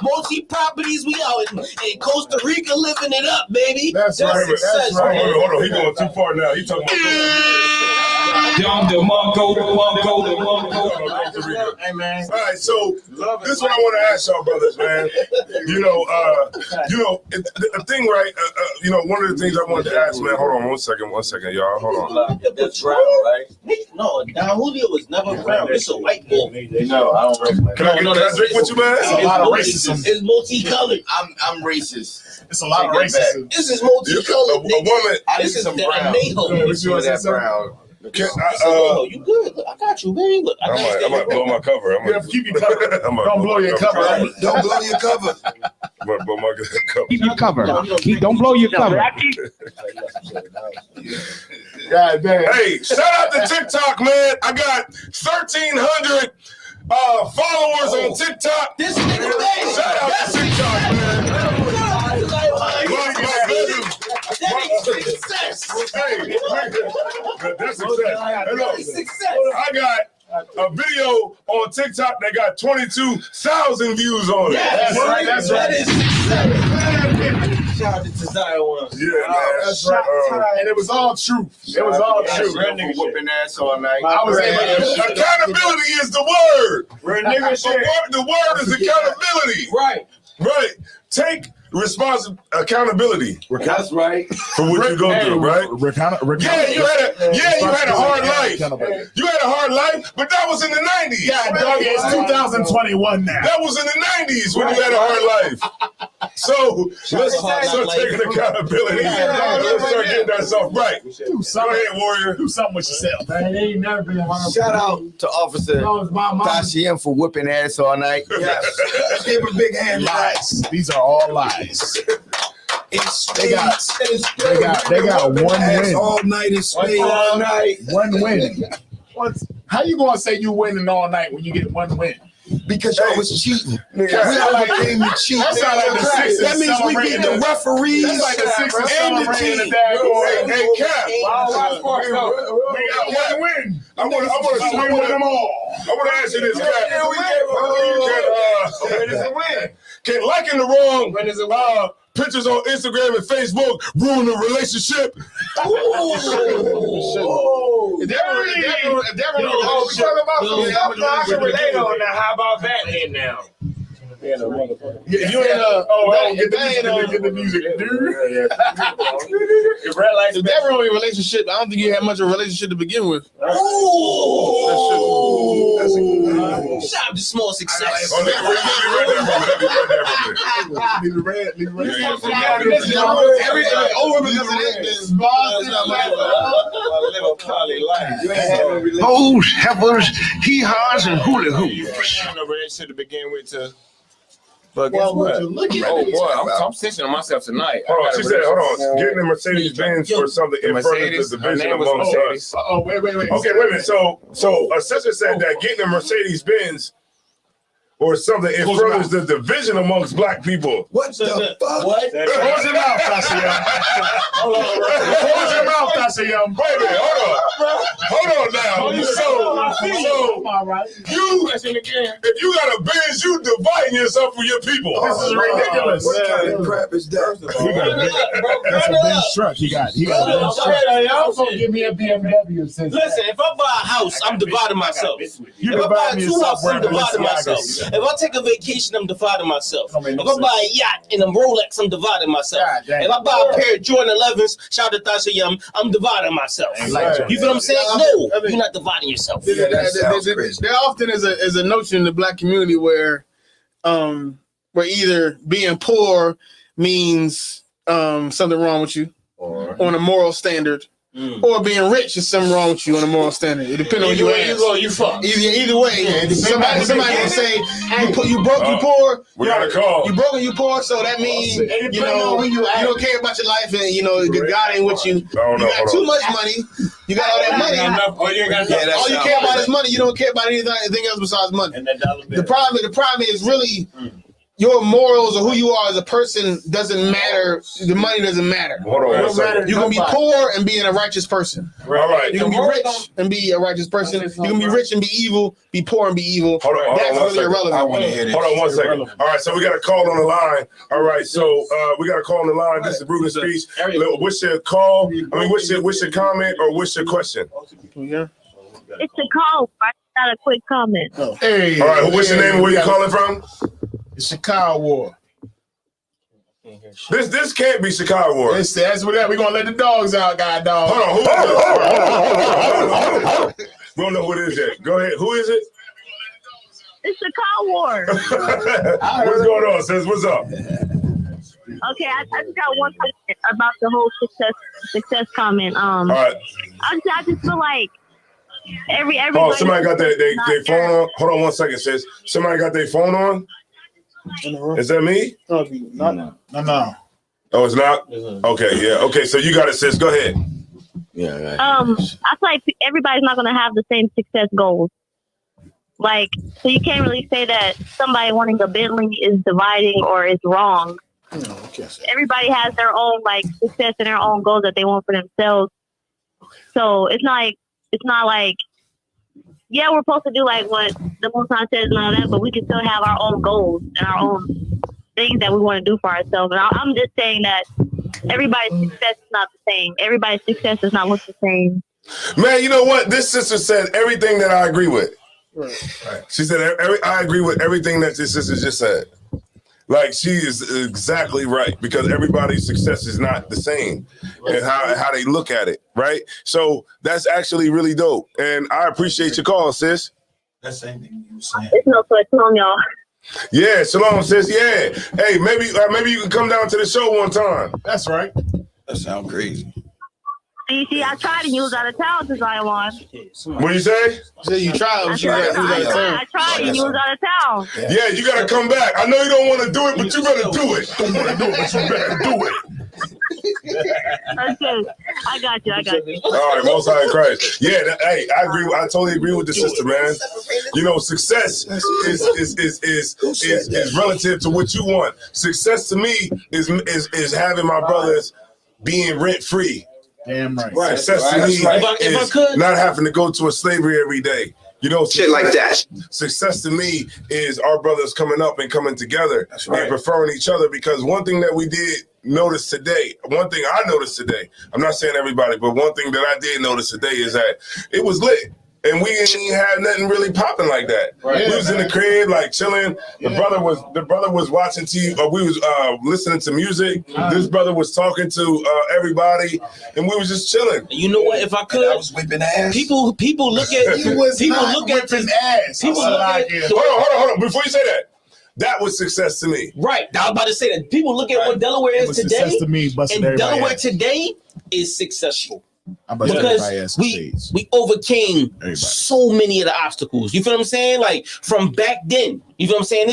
S11: Multi-properties, we out in Costa Rica living it up, baby.
S4: That's right. That's right. Hold on. He going too far now. He talking about Hey man. All right, so this is what I want to ask y'all, brothers, man. The thing, right? One of the things I wanted to ask, man. Hold on, one second, y'all. Hold on.
S11: That's brown, right? No, Don Julio was never brown. It's a white boy.
S12: No, I don't recognize.
S4: Can I drink with you, man?
S10: It's a lot of racism.
S11: It's multicolored.
S12: I'm racist.
S10: It's a lot of racism.
S11: This is multicolored.
S4: A woman.
S11: This is
S12: some
S11: the
S12: brown.
S11: anejo.
S12: Brown.
S11: You good? Look, I got you, man. Look,
S4: I might blow my cover.
S10: Keep your cover. Don't blow your cover.
S7: Don't blow your cover.
S4: I'm gonna blow my cover.
S13: Keep your cover. Don't blow your cover.
S10: God damn.
S4: Hey, shout out to TikTok, man. I got 1,300 followers on TikTok.
S11: This nigga, man.
S4: Shout out to TikTok, man.
S11: That's success.
S4: Hey, that's success. I got a video on TikTok that got 22,000 views on it.
S11: Yes,
S10: That's right.
S11: That is success. Shout out to Zion one.
S4: Yeah, man.
S10: That's right. And it was all truth. It was all truth.
S12: Whooping ass all night.
S10: I was
S4: Accountability is the word.
S10: Real nigga shit.
S4: The word is accountability.
S11: Right.
S4: Take accountability.
S12: That's right.
S4: For what you go through, right? You had a hard life. You had a hard life, but that was in the 90s.
S10: Yeah, dog, it's 2021 now.
S4: That was in the 90s when you had a hard life. So let's start taking accountability. Let's start getting ourselves right. Go ahead, Warrior.
S10: Do something with yourself, man. Ain't never been
S12: Shout out to Officer Tashi M for whipping ass all night.
S7: Yes. Give a big hand.
S10: Lies. These are all lies. They got one win.
S7: All night in space.
S12: All night.
S10: One win. How you gonna say you winning all night when you get one win?
S7: Because y'all was cheating. We overcame the cheat.
S10: That sound like the Sixers.
S7: That means we beat the referees
S10: That's like the Sixers
S7: and the team.
S4: Hey, Cap.
S10: We got one win.
S4: I want to swing with them all. I want to ask you this, Cap. Can liking the wrong pictures on Instagram and Facebook ruin the relationship?
S14: How about that then now?
S10: Get the music, dude.
S14: If red lights
S6: If that ruined your relationship, I don't think you had much of a relationship to begin with.
S11: Shout out to small success.
S10: Leave it red.
S13: Hoes, heifers, hee-haws, and hula hoops.
S14: no relationship to begin with to. But guess what? Oh boy, I'm stitching on myself tonight.
S4: Hold on, she said, hold on. Getting a Mercedes Benz or something in front of the division amongst us.
S10: Oh, wait.
S4: Okay, wait a minute. So a sister said that getting a Mercedes Benz or something it furthers the division amongst black people.
S7: What the fuck?
S11: What?
S10: Close your mouth, Tasha. Close your mouth, Tasha.
S4: Wait a minute, hold on now. If you got a Benz, you dividing yourself from your people.
S10: This is ridiculous.
S7: What kind of crap is that?
S10: That's a Benz truck. He got a Benz truck.
S15: Y'all gonna give me a BMW since.
S11: Listen, if I buy a house, I'm dividing myself. If I buy 2 houses, I'm dividing myself. If I take a vacation, I'm dividing myself. If I buy a yacht and a Rolex, I'm dividing myself. If I buy a pair of Jordan 11s, shout out to Tasha Yum, I'm dividing myself. You feel what I'm saying? No, you're not dividing yourself.
S6: There often is a notion in the black community where either being poor means something wrong with you on a moral standard, or being rich, there's something wrong with you on a moral standard. It depends on you.
S14: You fuck.
S6: Either way, somebody can say you broke, you poor.
S4: We got a call.
S6: You broke and you poor, so that means you don't care about your life, and God ain't with you. You got too much money. You got all that money. All you care about is money. You don't care about anything else besides money. The problem is really. Your morals or who you are as a person doesn't matter. The money doesn't matter.
S4: Hold on,
S6: you can be poor and being a righteous person.
S4: All right.
S6: You can be rich and be a righteous person. You can be rich and be evil, be poor and be evil.
S4: Hold on,
S6: That's really irrelevant.
S4: I want to hear this. Hold on 1 second. All right, so we got a call on the line. All right, so we got a call on the line. This is Rude and Speech. What's your call? I mean, what's your comment or what's your question?
S16: Yeah. It's a call. I got a quick comment.
S6: Hey.
S4: All right, what's your name and where you calling from?
S6: It's Chicago War.
S4: This can't be Chicago War.
S6: That's what we're gonna let the dogs out, God dog.
S4: Hold on, who is it? We don't know who it is yet. Go ahead. Who is it?
S16: It's Chicago War.
S4: What's going on, sis? What's up?
S16: Okay, I just got one question about the whole success comment.
S4: All right.
S16: I just feel like everybody.
S4: Oh, somebody got their phone on. Hold on 1 second, sis. Somebody got their phone on. Is that me?
S6: No.
S4: Oh, it's not? Okay, yeah. Okay, so you got it, sis. Go ahead.
S12: Yeah.
S16: I feel like everybody's not gonna have the same success goals. Like, so you can't really say that somebody wanting a Bentley is dividing or is wrong. Everybody has their own success and their own goals that they want for themselves. So it's not like yeah, we're supposed to do what the Most High says and all that, but we can still have our own goals and our own things that we want to do for ourselves. And I'm just saying that everybody's success is not the same. Everybody's success does not look the same.
S4: Man, you know what? This sister said everything that I agree with. Right. She said, I agree with everything that this sister just said. She is exactly right, because everybody's success is not the same and how they look at it, right? So that's actually really dope. And I appreciate your call, sis.
S7: That's the same thing you were saying.
S16: It's no sweat on y'all.
S4: Yeah, shalom, sis. Yeah. Hey, maybe you can come down to the show one time.
S6: That's right.
S7: That sounds crazy.
S16: You see, I tried to use out of town since I won.
S4: What you say?
S6: You tried.
S16: I tried to use out of town.
S4: Yeah, you gotta come back. I know you don't want to do it, but you better do it. Don't want to do it, but you better do it.
S16: Okay, I got you.
S4: All right, Most High in Christ. Yeah, hey, I agree. I totally agree with the sister, man. You know, success is relative to what you want. Success to me is having my brothers being rent free.
S6: Damn right.
S4: Success to me is not having to go to a slavery every day. You know,
S3: Shit like that.
S4: Success to me is our brothers coming up and coming together and preferring each other, because one thing that we did notice today, one thing I noticed today, I'm not saying everybody, but one thing that I did notice today is that it was lit. And we didn't even have nothing really popping like that. Right. We was in the crib, chilling. The brother was watching TV, or we was listening to music. This brother was talking to everybody, and we was just chilling.
S11: You know what? If I could,
S7: I was whipping ass.
S11: People look at
S6: he was
S11: people
S6: not
S11: look at
S6: whipping ass.
S11: People look at
S4: hold on. Before you say that, that was success to me.
S11: Right. I was about to say that. People look at what Delaware is today,
S6: to me,
S11: and Delaware today is successful. Because we overcame so many of the obstacles. You feel what I'm saying? From back then. You feel what I'm saying?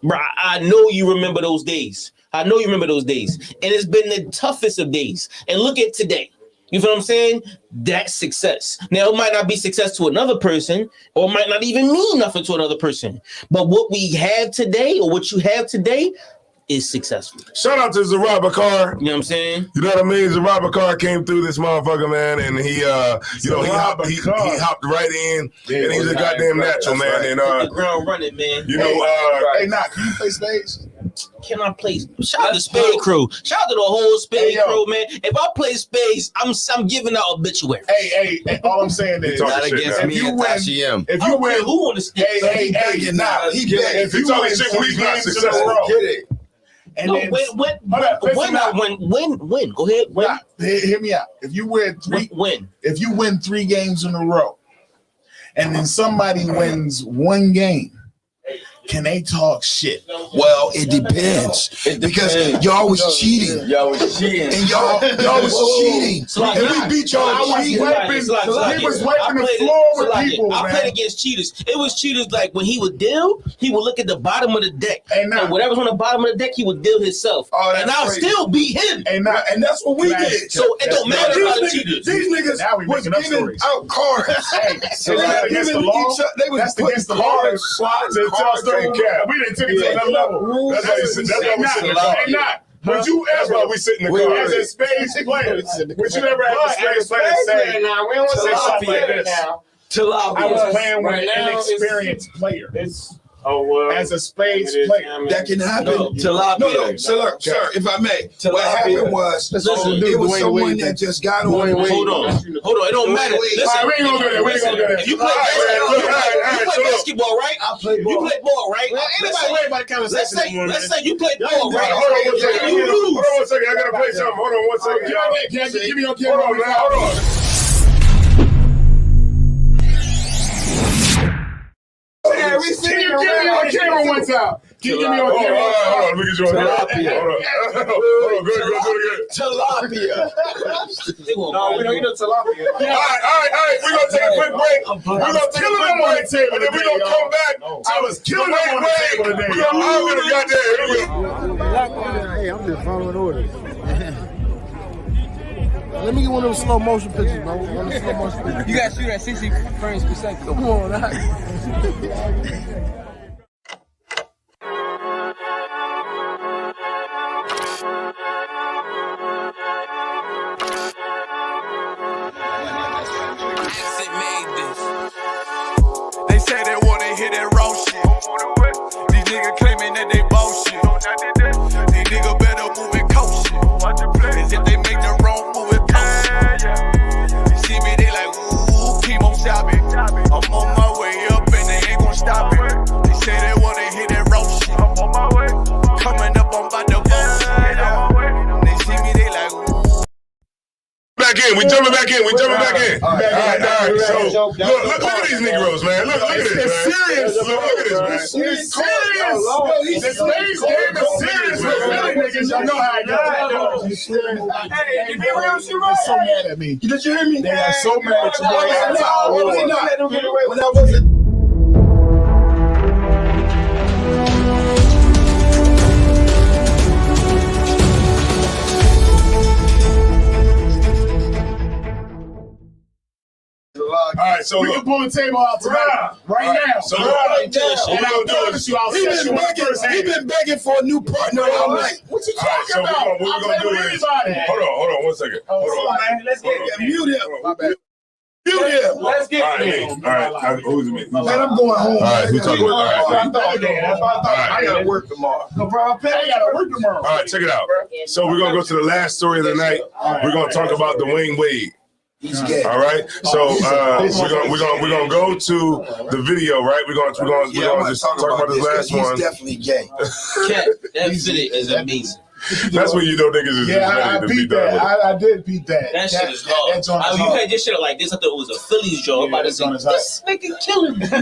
S11: I know you remember those days. And it's been the toughest of days. And look at today. You feel what I'm saying? That's success. Now, it might not be success to another person, or it might not even mean nothing to another person. But what we have today, or what you have today, is successful.
S4: Shout out to Zarabakar.
S11: You know what I'm saying?
S4: You know what I mean? Zarabakar came through this motherfucker, man, and he hopped right in, and he's a goddamn natural, man. And
S11: the ground running, man.
S4: You know,
S6: hey, can you play spades?
S11: Can I play? Shout out to Spade Crew. Shout out to the whole Spade Crew, man. If I play spades, I'm giving out obituary.
S6: Hey, all I'm saying is
S12: not against me and Tashi M.
S6: If you win,
S11: who on the stage?
S6: Hey, if you win 3 games in a row.
S11: And no, win. Go ahead. Win.
S6: Nah, hear me out. If you win 3 games in a row, and then somebody wins 1 game,
S10: can they talk shit?
S7: Well, it depends. Because y'all was cheating. And y'all was cheating. And we beat y'all cheating.
S10: He was wiping the floor with people,
S11: I
S10: man.
S11: played against cheaters. It was cheaters like when he would deal, he would look at the bottom of the deck. And whatever's on the bottom of the deck, he would deal himself. And I'll still beat him.
S7: And that's what we did.
S11: So it don't matter about the cheaters.
S7: These niggas was giving out cards.
S10: So that's against the law. That's against the law.
S4: We didn't take it to another level. That's why we sit in the car.
S10: Would you
S4: That's
S10: ever,
S4: why we sit in the car.
S10: as a spades player, would you ever have a spades player say,
S14: now we don't say
S10: something like
S14: this.
S10: this?
S14: I
S10: was playing with
S14: right
S10: an
S14: now,
S10: inexperienced player.
S14: Well,
S10: as a spades player.
S7: That can happen.
S12: No,
S7: sir, if I may. What happened was, it was someone that just got on.
S11: Hold on. It don't matter. Listen,
S10: we ain't gonna do that.
S11: If you play basketball, right?
S7: I play ball.
S11: You play ball, right?
S10: Well, anybody worry about the conversation.
S11: Let's say you play ball, right?
S4: Hold on one second. I gotta play something. Hold on one second, y'all.
S10: Can I give me your camera?
S4: Hold on.
S10: Yeah, we see you. Give me your camera one time. Give me your camera.
S4: Hold on. Look at you on
S12: Tilapia.
S4: Hold on. Good. Do it again.
S12: Tilapia.
S14: No, we don't eat no tilapia.
S4: All right. We're gonna take a quick break. And then we're gonna come back.
S10: I was killing them on the table today.
S4: We're gonna argue the goddamn.
S17: Hey, I'm just following orders. Let me get one of those slow motion pictures, bro. One of the slow motion pictures.
S18: You gotta shoot at 60 frames per second.
S17: Come on,
S19: They say they wanna hear that raw shit. These niggas claiming that they bullshit. These niggas better move and coach shit. As if they make the wrong move and coach shit. You see me, they like, ooh, keep on shopping. I'm on my way up and they ain't gon' stop it. They say they wanna hear that raw shit. Coming up, I'm about to bullshit. They see me, they like, ooh.
S4: Back in. We jumping back in. All right. So look at these Negroes, man. Look at this, man.
S10: It's serious.
S4: Look at this, man.
S10: It's serious. The spades game is serious with Philly niggas. Y'all know how it goes. Hey, be real, she right. So mad at me.
S7: Did you hear me?
S10: They are so mad at you.
S7: When I wasn't.
S4: All right, so
S10: we can pull the table out tonight, right now.
S4: So what we're gonna do is
S7: He been begging for a new partner all night.
S10: What you talking about?
S4: What we're gonna do is hold on 1 second. Hold on,
S10: man. Let's get it.
S7: Mute him.
S4: My bad.
S7: Mute him.
S10: Let's get it.
S4: All right. Who's me?
S7: Man, I'm going home.
S4: All right, who talking about?
S7: I gotta work tomorrow.
S10: I gotta work tomorrow.
S4: All right, check it out. So we're gonna go to the last story of the night. We're gonna talk about Dwayne Wade.
S7: He's gay.
S4: All right, so we're gonna go to the video, right? We're gonna just talk about this last one.
S7: He's definitely gay.
S11: Cat, that video is amazing.
S4: That's when you know niggas is
S10: I
S4: ready to be
S10: beat
S4: done with
S10: that.
S4: it.
S10: I did beat that.
S11: That shit is hard. You had this shit like this. I thought it was a Phillies joke. About to say, this nigga killing me.
S4: All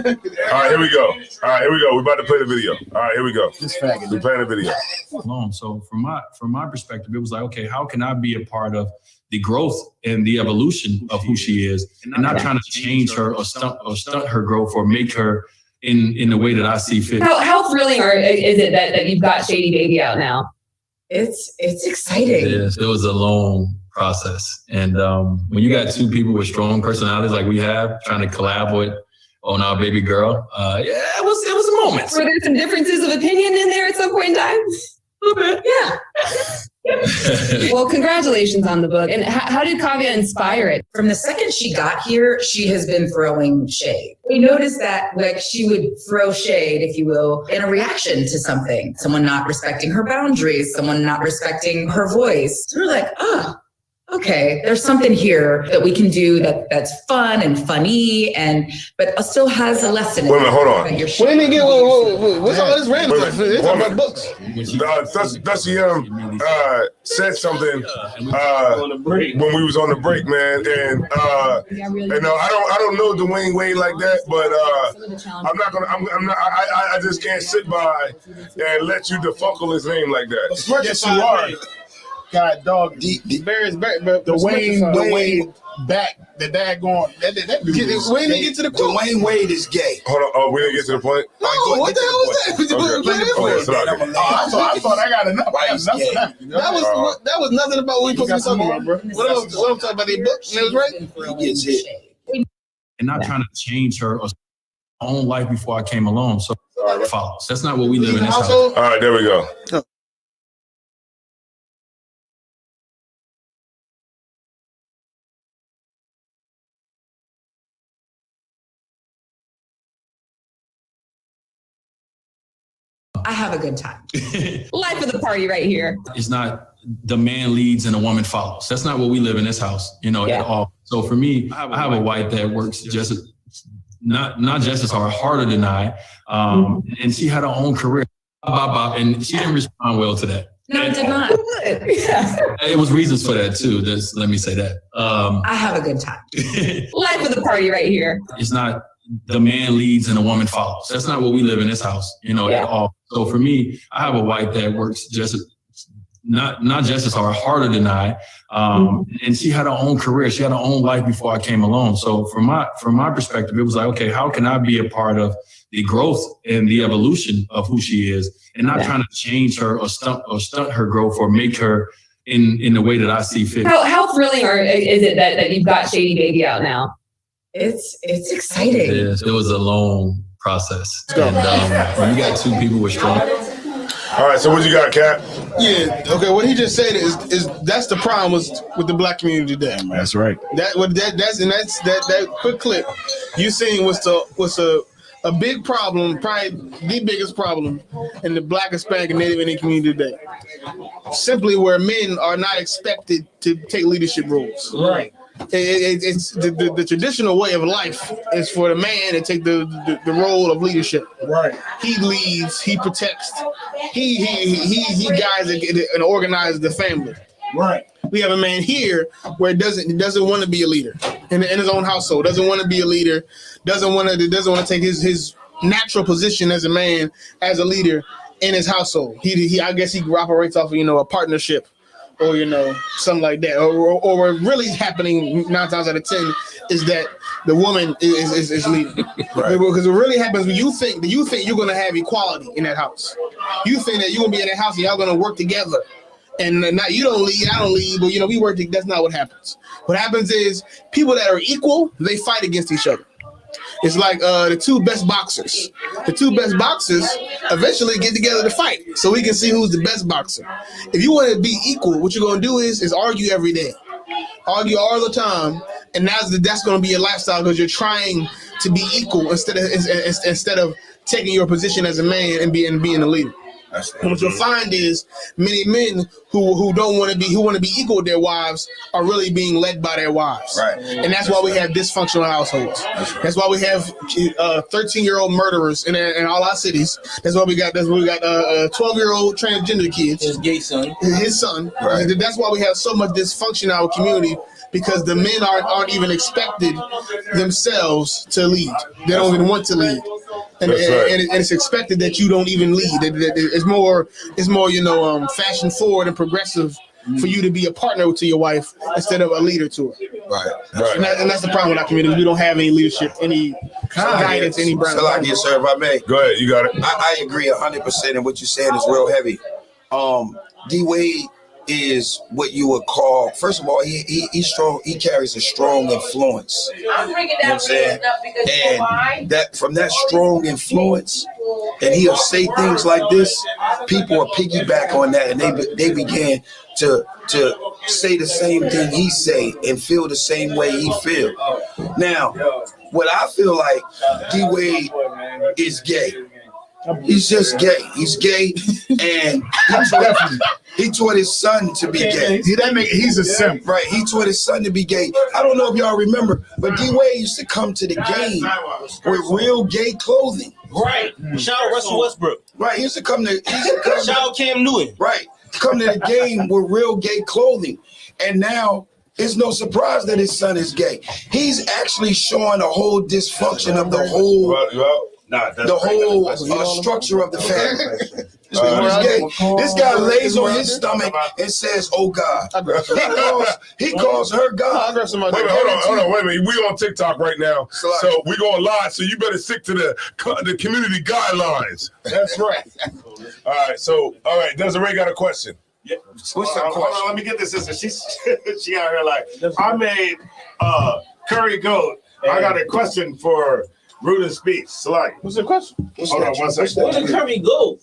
S4: right, here we go. We're about to play the video. All right, here we go. We're playing the video.
S20: So from my perspective, it was like, okay, how can I be a part of the growth and the evolution of who she is, and not trying to change her or stunt her growth or make her in the way that I see fit.
S21: How thrilling is it that you've got Shady Baby out now? It's exciting.
S20: It was a long process, and when you got two people with strong personalities like we have, trying to collaborate on our baby girl, it was a moment.
S21: Were there some differences of opinion in there at some point in time? A little bit. Yeah. Well, congratulations on the book. And how did Kavya inspire it?
S22: From the second she got here, she has been throwing shade. We noticed that she would throw shade, if you will, in a reaction to something. Someone not respecting her boundaries, someone not respecting her voice. So we're like, okay, there's something here that we can do that's fun and funny, but still has a lesson.
S4: Wait a minute, hold on.
S6: When they get what's all this random stuff? They're talking about books.
S4: Dusty said something when we was on the break, man, and I don't know Dwayne Wade like that, but I just can't sit by and let you defunkle his name like that.
S15: Yes, you are. God, dog. The Wayne Wade back. The daggone. That dude.
S7: We didn't get to the point. Dwayne Wade is gay.
S4: Hold on. Oh, we didn't get to the point.
S6: No, what the hell was that?
S15: I thought I got enough.
S6: That was nothing about what we supposed to be talking about, bro. What I'm talking about? The book. That was right.
S7: He gets hit.
S20: And not trying to change her own life before I came along. So follows. That's not what we live in this house.
S4: All right, there we go.
S22: I have a good time. Life of the party right here.
S20: It's not the man leads and the woman follows. That's not what we live in this house, at all. So for me, I have a wife that works just not just as harder than I. And she had her own career. And she didn't respond well to that.
S22: No, it did not.
S20: It was reasons for that too. Let me say that.
S22: I have a good time. Life of the party right here.
S20: It's not the man leads and the woman follows. That's not what we live in this house, at all. So for me, I have a wife that works just not just as harder than I. And she had her own career. She had her own life before I came along. So from my perspective, it was like, okay, how can I be a part of the growth and the evolution of who she is, and not trying to change her or stunt her growth or make her in the way that I see fit.
S21: How thrilling is it that you've got Shady Baby out now?
S22: It's exciting.
S20: Yes, it was a long process. And when you got two people with strong.
S4: All right, so what you got, Cap?
S6: Yeah, okay. What he just said is that's the problem with the black community today, man.
S5: That's right.
S6: That's that quick clip you seen was a big problem, probably the biggest problem in the black, Hispanic, and Native Indian community today. Simply where men are not expected to take leadership roles.
S15: Right.
S6: It's the traditional way of life is for the man to take the role of leadership.
S15: Right.
S6: He leads, he protects, he guides and organizes the family.
S15: Right.
S6: We have a man here where doesn't want to be a leader in his own household. Doesn't want to be a leader. Doesn't want to take his natural position as a man, as a leader in his household. He I guess he operates off of a partnership, or something like that. Or what really happening 9 times out of 10 is that the woman is leading. Right. Because what really happens when you think you're gonna have equality in that house. You think that you're gonna be in that house and y'all gonna work together. And now you don't lead, I don't lead, but we work together. That's not what happens. What happens is people that are equal, they fight against each other. It's like the two best boxers. The two best boxers eventually get together to fight, so we can see who's the best boxer. If you want to be equal, what you're gonna do is argue every day, argue all the time, and that's gonna be your lifestyle because you're trying to be equal instead of taking your position as a man and being a leader. And what you'll find is many men who want to be equal with their wives are really being led by their wives. Right. And that's why we have dysfunctional households. That's why we have 13-year-old murderers in all our cities. That's why we got 12-year-old transgender kids.
S11: His gay son.
S6: His son. Right. That's why we have so much dysfunction in our community, because the men aren't even expected themselves to lead. They don't even want to lead. And it's expected that you don't even lead. It's more fashion forward and progressive for you to be a partner to your wife instead of a leader to her.
S7: Right.
S6: And that's the problem with our community. We don't have any leadership, any guidance, any brand.
S7: So like, yes, sir, if I may.
S4: Go ahead, you got it.
S7: I agree 100%, and what you're saying is real heavy. D Wade is what you would call, first of all, he's strong. He carries a strong influence. I'm bringing that up because that from that strong influence, and he'll say things like this. People will piggyback on that, and they began to say the same thing he say and feel the same way he feel. Now, what I feel like D Wade is gay. He's just gay. He's gay, and he taught his son to be gay.
S10: He's a simp.
S7: Right, he taught his son to be gay. I don't know if y'all remember, but D-Wade used to come to the game with real gay clothing.
S11: Right. Shout out Russell Westbrook.
S7: Right, he used to come.
S11: Shout out Cam Newton.
S7: Right, come to the game with real gay clothing, and now it's no surprise that his son is gay. He's actually showing a whole dysfunction of the whole. Structure of the family. This guy lays on his stomach and says, "Oh God." He calls her God.
S4: Wait a minute. We on TikTok right now, so we going live. So you better stick to the community guidelines.
S10: That's right.
S4: All right. Desiree got a question.
S1: Yeah. What's the question? Hold on, let me get this sister. She out here like, I made curry goat. I got a question for Rude and Speech. Salaki.
S6: What's the question?
S1: Hold on 1 second.
S11: Where's the curry goat?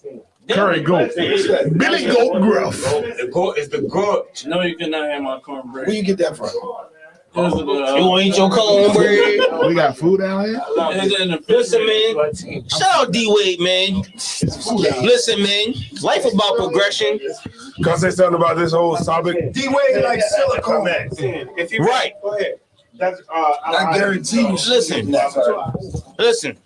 S10: Curry goat. Billy Goat Gruff.
S1: The goat is the goat.
S18: No, you cannot have my cornbread.
S7: Where you get that from?
S11: You want to eat your cornbread?
S10: We got food out here?
S11: Listen, man. Shout out D-Wade, man. Listen, man. Life about progression.
S4: Can I say something about this whole topic?
S7: D-Wade like silicone.
S1: If you
S11: right.
S1: Go ahead. That's
S7: I guarantee you.
S11: Listen.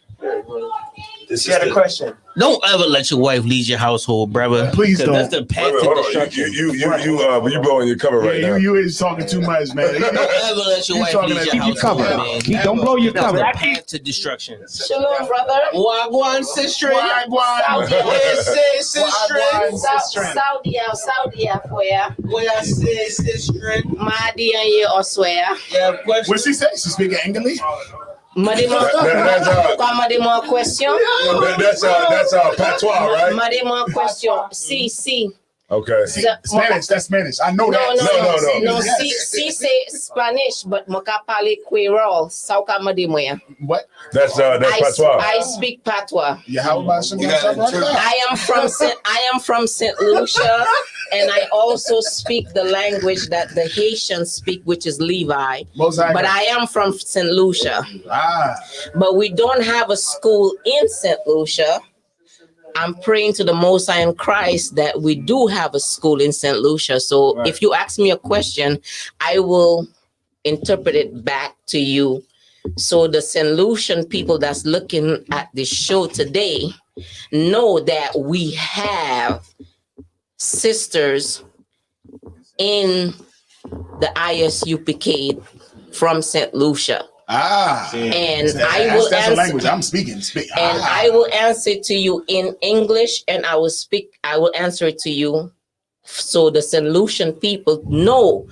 S1: She had a question.
S11: Don't ever let your wife lead your household, brother.
S10: Please don't.
S11: That's the path to destruction.
S4: You blowing your cover right now.
S10: You is talking too much, man.
S11: Don't ever let your wife lead your household, man.
S13: Don't blow your cover.
S11: That's the path to destruction.
S2: Shalom, brother.
S11: Wagwan, sister.
S2: Wagwan. Saudi, for ya.
S11: Where I say, sister.
S2: Madi and you also, yeah.
S10: What she say? She speaking English?
S2: Madame, question.
S4: That's patois, right?
S2: Madame, question. Si.
S4: Okay.
S10: Spanish. That's Spanish. I know
S4: that.
S2: No. Si say Spanish, but moka parle Creole. Sauka madame.
S10: What?
S4: That's patois.
S2: I speak patois.
S10: Yeah. How about some stuff like that?
S2: I am from Saint Lucia, and I also speak the language that the Haitians speak, which is Levi. But I am from Saint Lucia. But we don't have a school in Saint Lucia. I'm praying to the Most High in Christ that we do have a school in St. Lucia. So if you ask me a question, I will interpret it back to you. So the St. Lucian people that's looking at this show today know that we have sisters in the ISUPK from St. Lucia. And I will
S10: that's
S2: answer.
S10: the language I'm speaking.
S2: And I will answer to you in English, and I will answer it to you. So the St. Lucian people know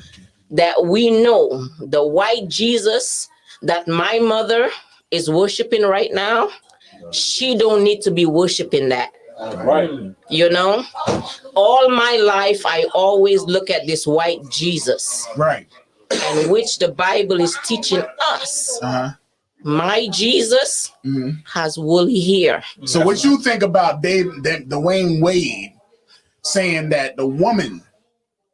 S2: that we know the white Jesus that my mother is worshiping right now. She don't need to be worshiping that.
S1: Right.
S2: You know, all my life I always look at this white Jesus.
S10: Right.
S2: And which the Bible is teaching us. My Jesus has woolly hair.
S10: So what you think about Dwayne Wade saying that the woman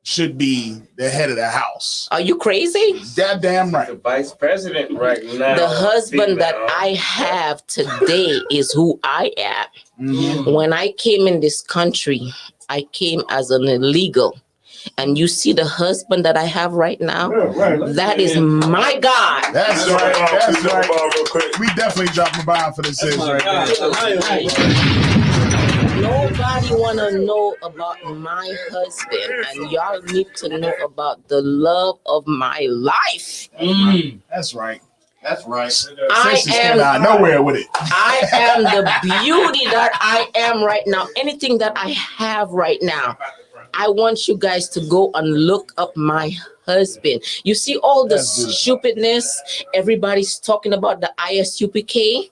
S10: should be the head of the house?
S2: Are you crazy?
S10: That damn right.
S14: The vice president right now.
S2: The husband that I have today is who I am. When I came in this country, I came as an illegal. And you see the husband that I have right now? That is my God.
S10: That's right. We definitely dropped a bomb for this.
S2: Nobody want to know about my husband. And y'all need to know about the love of my life.
S10: That's right. That's right.
S2: I am
S10: nowhere with it.
S2: I am the beauty that I am right now. Anything that I have right now. I want you guys to go and look up my husband. You see all the stupidness everybody's talking about the ISUPK?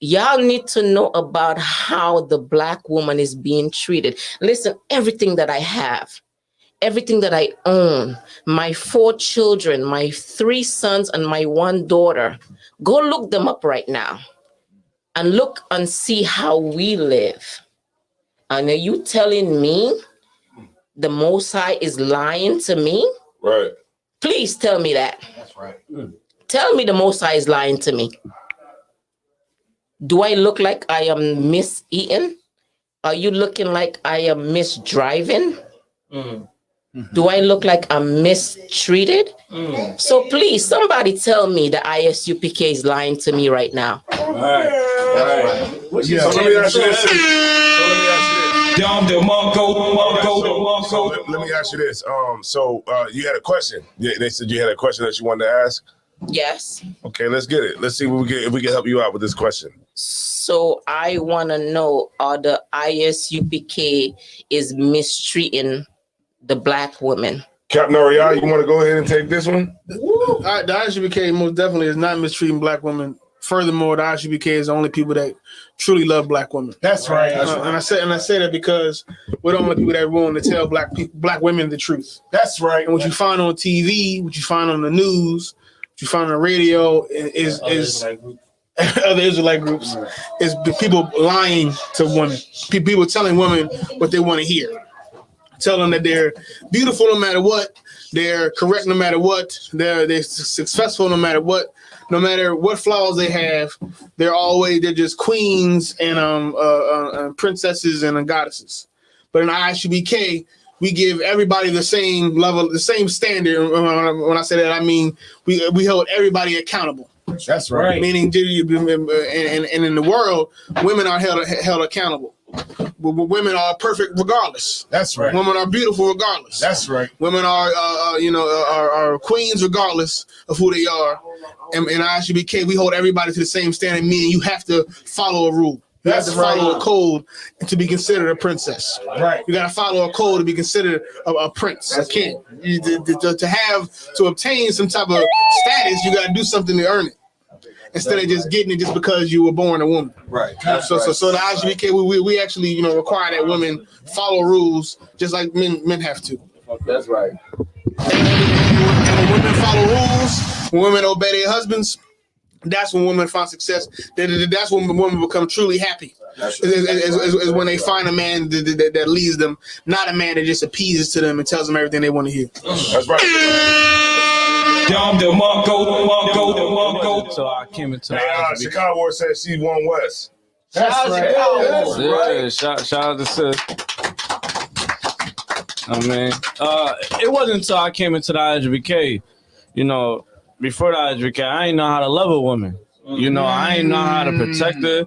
S2: Y'all need to know about how the Black woman is being treated. Listen, everything that I have, everything that I own, my 4 children, my 3 sons and my 1 daughter, go look them up right now and look and see how we live. And are you telling me the Most High is lying to me?
S4: Right.
S2: Please tell me that.
S10: That's right.
S2: Tell me the Most High is lying to me. Do I look like I am miseaten? Are you looking like I am misdriving? Do I look like I'm mistreated? So please, somebody tell me the ISUPK is lying to me right now.
S4: Right. Yeah. So let me ask you this. Let me ask you this. So you had a question. Yeah, they said you had a question that you wanted to ask.
S2: Yes.
S4: Okay, let's get it. Let's see if we can help you out with this question.
S2: So I want to know how the ISUPK is mistreating the Black women.
S4: Captain Oriel, you want to go ahead and take this one?
S6: The ISUPK most definitely is not mistreating Black women. Furthermore, the ISUPK is the only people that truly love Black women.
S1: That's right.
S6: And I say that because we're the only people that are willing to tell Black women the truth.
S1: That's right.
S6: And what you find on TV, what you find on the news, what you find on the radio is other Israelite groups is people lying to women. People telling women what they want to hear. Tell them that they're beautiful no matter what, they're correct no matter what, they're successful no matter what flaws they have, they're just queens and princesses and goddesses. But in ISUBK, we give everybody the same level, the same standard. When I say that, I mean we hold everybody accountable.
S1: That's right.
S6: Meaning, and in the world, women are held accountable. Women are perfect regardless.
S1: That's right.
S6: Women are beautiful regardless.
S1: That's right.
S6: Women are queens regardless of who they are. And ISUBK, we hold everybody to the same standard, meaning you have to follow a rule. You have to follow a code to be considered a princess.
S1: Right.
S6: You got to follow a code to be considered a prince, a king. To obtain some type of status, you got to do something to earn it. Instead of just getting it just because you were born a woman.
S1: Right.
S6: So the ISUBK, we actually require that women follow rules just like men have to.
S12: That's right.
S6: And when women follow rules, when women obey their husbands, that's when women find success. That's when women become truly happy. Is when they find a man that leads them, not a man that just appeases to them and tells them everything they want to hear.
S4: That's right.
S18: So I came into
S4: Chicago said she won West.
S18: That's right. Yeah, shout out to sis. I mean, it wasn't until I came into the ISUBK, before the ISUBK, I didn't know how to love a woman. I didn't know how to protect her.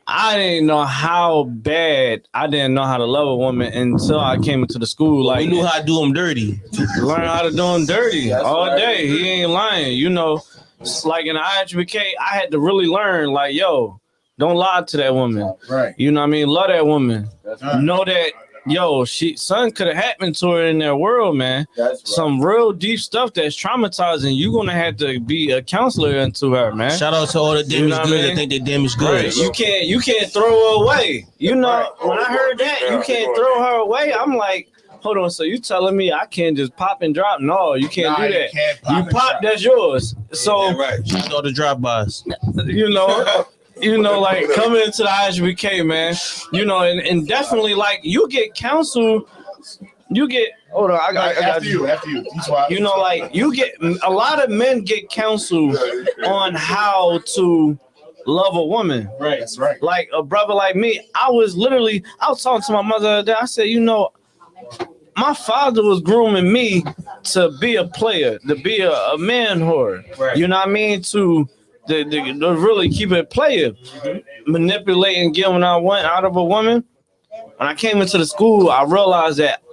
S18: I didn't know how bad I didn't know how to love a woman until I came into the school. Like,
S11: you knew how to do them dirty.
S18: Learn how to do them dirty all day. He ain't lying. It's like in the ISUBK, I had to really learn, like, yo, don't lie to that woman.
S1: Right.
S18: You know what I mean? Love that woman. Know that, something could have happened to her in their world, man. Some real deep stuff that's traumatizing. You're gonna have to be a counselor into her, man.
S11: Shout out to all the damaged goods. I think they damaged goods.
S18: Right. You can't throw her away. When I heard that, you can't throw her away. I'm like, hold on. So you telling me I can't just pop and drop? No, you can't do that. You pop, that's yours. So
S11: Shout out the drop-bys.
S18: Like coming into the ISUBK, man, and definitely like you get counsel, hold on, I got
S1: after you.
S18: Like you get a lot of men get counsel on how to love a woman.
S1: Right, that's right.
S18: Like a brother like me, I was talking to my mother the other day. I said, my father was grooming me to be a player, to be a man whore. Right. You know what I mean? To really keep it player, manipulating, getting what I want out of a woman. When I came into the school, I realized that,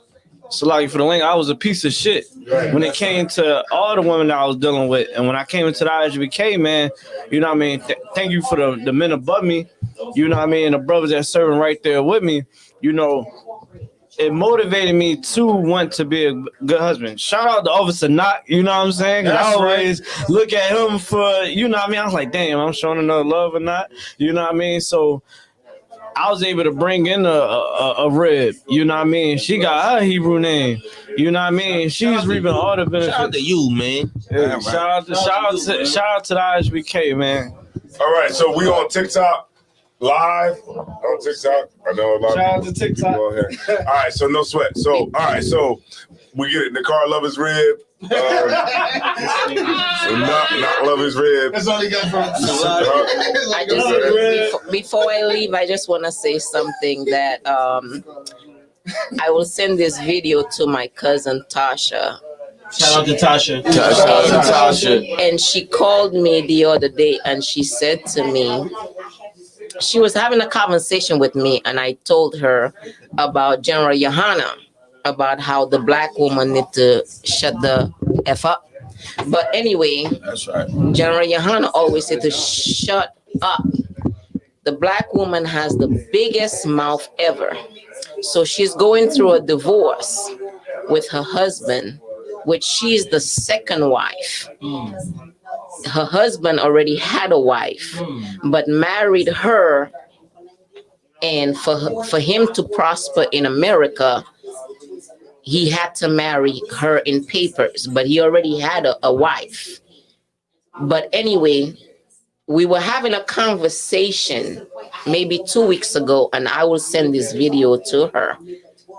S18: for the link, I was a piece of shit when it came to all the women that I was dealing with. And when I came into the ISUBK, man, you know what I mean? Thank you for the men above me, you know what I mean? The brothers that serving right there with me, it motivated me to want to be a good husband. Shout out to Officer Knock, you know what I'm saying? Because I always look at him for, you know what I mean? I was like, damn, I'm showing another love or not, you know what I mean? So I was able to bring in a rib, you know what I mean? She got her Hebrew name, you know what I mean? She's reaping all the benefits.
S11: Shout out to you, man.
S18: Yeah, shout out to the ISUBK, man.
S4: All right, so we on TikTok. Live on TikTok. I know a lot
S18: Shout
S4: of
S18: out to TikTok.
S4: All right, so no sweat. So, all right, so we get it. The car lovers rib. So Not love is red.
S7: That's all he got from.
S2: I just before I leave, I just want to say something that I will send this video to my cousin Tasha.
S11: Shout out to Tasha.
S2: And she called me the other day and she said to me, she was having a conversation with me, and I told her about General Yohana, about how the black woman need to shut the F up. But anyway,
S7: that's right.
S2: General Yohana always said to shut up. The black woman has the biggest mouth ever. So she's going through a divorce with her husband, which she's the second wife. Her husband already had a wife, but married her. And for him to prosper in America, he had to marry her in papers, but he already had a wife. But anyway, we were having a conversation maybe 2 weeks ago, and I will send this video to her.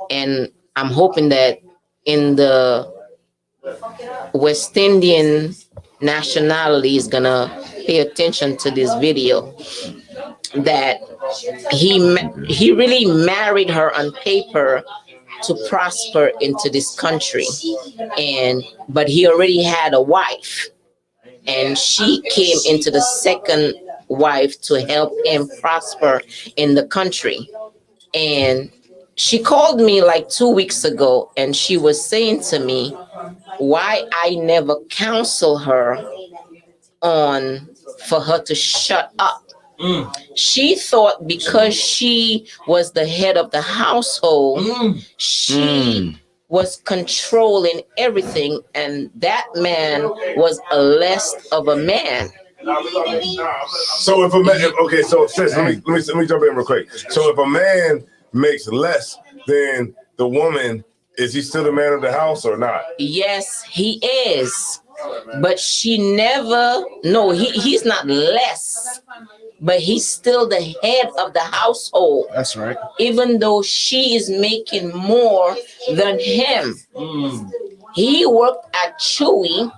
S2: And I'm hoping that in the West Indian nationality is gonna pay attention to this video, that he really married her on paper to prosper into this country, but he already had a wife, and she came into the second wife to help him prosper in the country. And she called me like 2 weeks ago, and she was saying to me why I never counsel her on for her to shut up. She thought because she was the head of the household, she was controlling everything, and that man was a less of a man.
S4: So if a man, okay, so sis, let me jump in real quick. So if a man makes less than the woman, is he still the man of the house or not?
S2: Yes, he is. But she never, no, he's not less, but he's still the head of the household.
S7: That's right.
S2: Even though she is making more than him. He worked at Chewy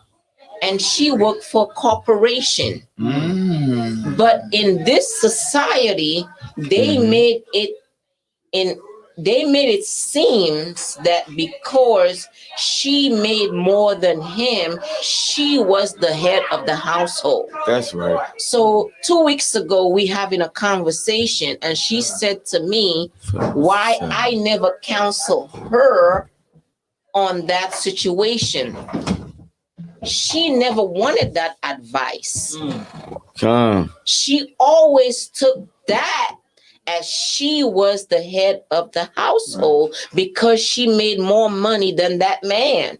S2: and she worked for a corporation. But in this society, they made it seem that because she made more than him, she was the head of the household.
S12: That's right.
S2: So 2 weeks ago, we having a conversation, and she said to me, why I never counsel her on that situation. She never wanted that advice. She always took that as she was the head of the household because she made more money than that man.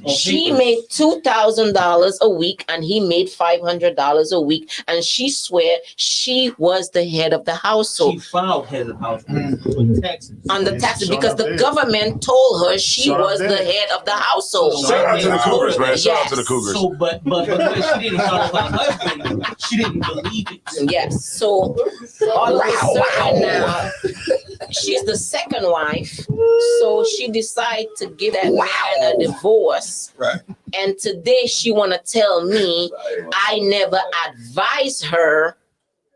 S2: She made $2,000 a week and he made $500 a week, and she swear she was the head of the household.
S11: She filed head of the household on the taxes
S2: Because the government told her she was the head of the household.
S4: Shout out to the Cougars, man. Shout out to the Cougars.
S11: So, but when she didn't file her husband, she didn't believe it.
S2: Yes. So all of a sudden now, she's the second wife. So she decided to give that man a divorce.
S7: Right.
S2: And today she want to tell me I never advised her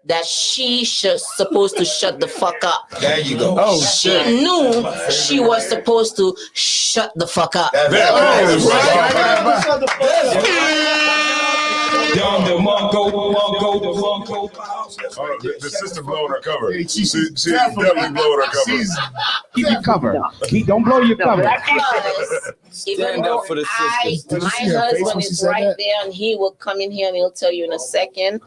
S2: that she supposed to shut the fuck up.
S7: There you go.
S2: Oh, she knew she was supposed to shut the fuck up.
S4: The sister blowing her cover. She's definitely blowing her cover.
S13: Keep your cover. Don't blow your cover.
S2: Stand up for the sisters. My husband is right there, and he will come in here and he'll tell you in a second.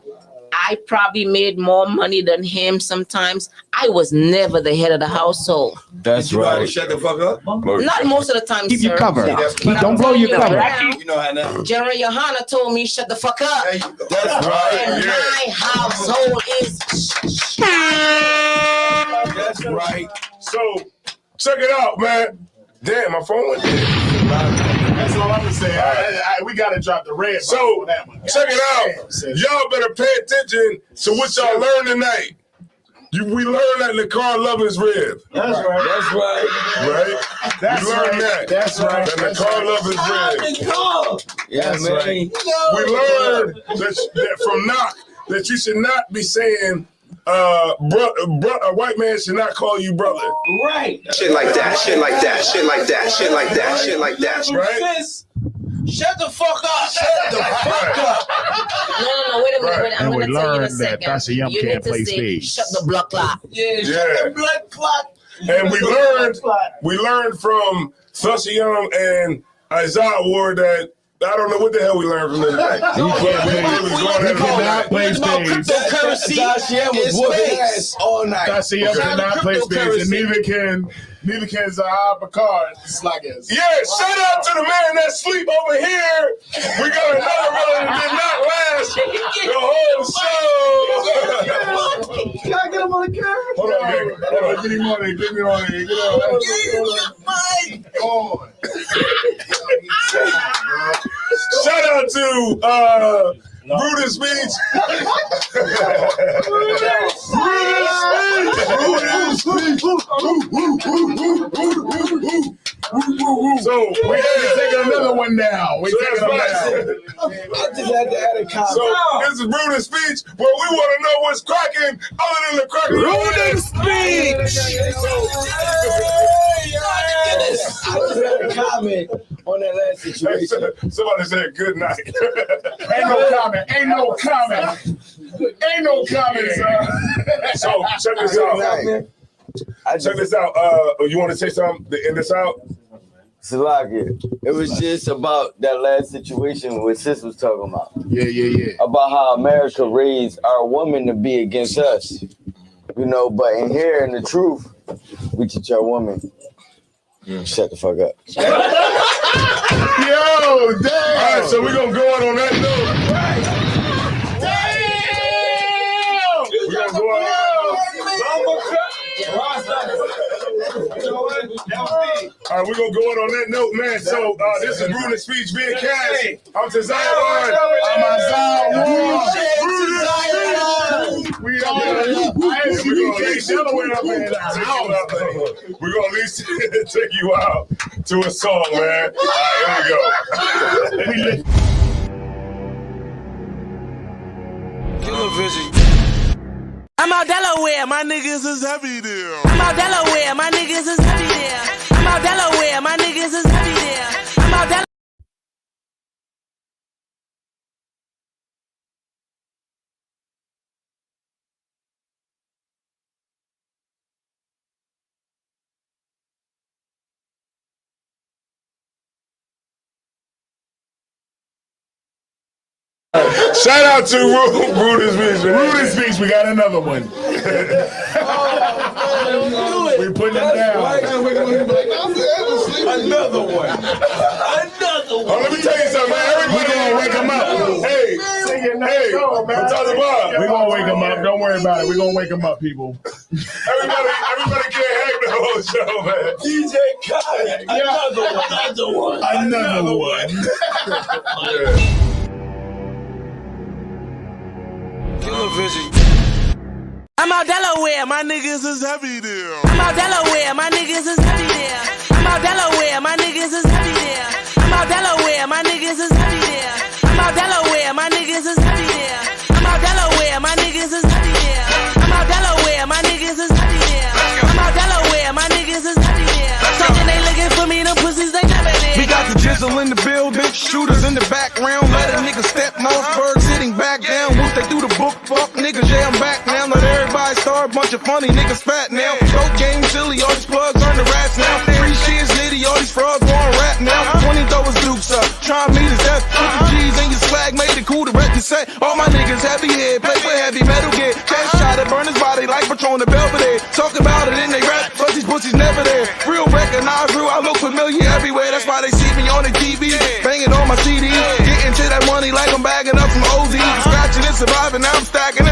S2: I probably made more money than him sometimes. I was never the head of the household.
S12: That's right.
S7: Shut the fuck up.
S2: Not most of the time,
S13: Keep
S2: sir.
S13: your cover.
S2: But
S13: Don't blow your cover.
S7: You know how now.
S2: General Yohana told me shut the fuck up.
S7: There you go.
S12: That's right.
S2: And my household is.
S12: That's right.
S4: So check it out, man. Damn, my phone went dead.
S1: That's all I'm gonna say. We gotta drop the red.
S4: So
S1: on that one.
S4: check it out. Y'all better pay attention to what y'all learn tonight. We learned that Nakar love his rib.
S10: That's right.
S12: That's right.
S4: Right?
S10: That's
S4: we learned
S10: right.
S4: that.
S10: That's right.
S4: That Nakar love his rib.
S12: Yeah,
S10: That's
S12: man.
S10: right.
S4: We learned that from Knock that you should not be saying a white man should not call you brother.
S10: Right.
S3: Shit like that, shit like that, shit like that, shit like that, shit like that.
S4: Right?
S11: Shut the fuck up.
S10: Shut the fuck up.
S2: No, wait a minute. I'm
S13: And we
S2: going to tell you in a
S13: learned that
S2: second.
S13: Tasha Yum
S2: You
S13: can't
S2: need to
S13: play
S2: say,
S13: stage.
S2: shut the blood clot.
S11: Yeah, shut
S4: Yeah.
S11: the blood clot.
S4: And we learned from Thusayum and Isaiah Ward that I don't know what the hell we learned from them.
S13: He cannot play stage.
S12: Tasha was whooping ass all night.
S10: Tasha cannot play stage, and neither can Zahar Bakar. Slackers.
S4: Yeah, shout out to the man that sleep over here. We got another brother that did not last the whole show.
S10: Can I get him on the camera? Hold on, get him on it. Get me on it. Get on.
S4: Shout out to Brutus Beach. So
S10: we taking another one now. We taking them down.
S12: I just had to add a comment.
S4: So this is Brutus Speech, where we want to know what's cracking other than the cracking.
S3: Brutus Speech.
S12: I just had a comment on that last situation.
S4: Somebody said good night.
S10: Ain't no comment. Ain't no comment. Ain't no comment, son.
S4: So check this out. Check this out. You want to say something to end this out?
S12: Salakia, it was just about that last situation what Sis was talking about.
S10: Yeah.
S12: About how America raised our women to be against us. You know, but in here, in the truth, we teach our women. Shut the fuck up.
S10: Yo, damn.
S4: All right, so we're going to go on that note.
S10: Damn.
S4: We're going to go on that note. All right, we're going to go on that note, man. So this is Brutus Speech being cast. I'm Tazaya Ward.
S10: I'm Isaiah Ward.
S4: We're going to at least take you out to a song, man. All right, here we go.
S8: I'm out Delaware, my niggas is heavy there. I'm out Delaware, my niggas is heavy there. I'm out Delaware, my niggas is heavy there. I'm out Delaware.
S4: Shout out to Brutus Beach.
S10: Brutus Beach, we got another one. We putting it down.
S12: Another one.
S4: Oh, let me tell you something, man. Everybody gonna wake them up. Hey,
S10: We're gonna wake them up. Don't worry about it. We're gonna wake them up, people.
S4: Everybody can't hang the whole show, man.
S12: DJ Khaled.
S10: Another one.
S8: I'm out Delaware, my niggas is heavy there. I'm out Delaware, my niggas is heavy there. I'm out Delaware, my niggas is heavy there. I'm out Delaware, my niggas is heavy there. I'm out Delaware, my niggas is heavy there. I'm out Delaware, my niggas is heavy there. I'm out Delaware, my niggas is heavy there. I'm out Delaware, my niggas is heavy there. Talking they looking for me, them pussies they never there.
S9: We got the jizzle in the building, shooters in the background. Let a nigga step Mossberg sitting back down. Once they do the book, fuck niggas, yeah, I'm back now. Let everybody start, bunch of funny niggas fat now. Coke game silly, all these plugs on the rats now. Free shit's nitty, all these frauds want rap now. 20 throw his dukes up, try me to death. Put the G's in your swag, made it cool to wreck the set. All my niggas heavy head, play for heavy metal get. Cash shot it, burn his body like Patron the Belvedere. Talk about it in they rap, but these pussies never there. Real recognize real, I look familiar everywhere. That's why they see me on the TV, banging on my CD. Getting to that money like I'm bagging up some OZs. Scratching and surviving, now I'm stacking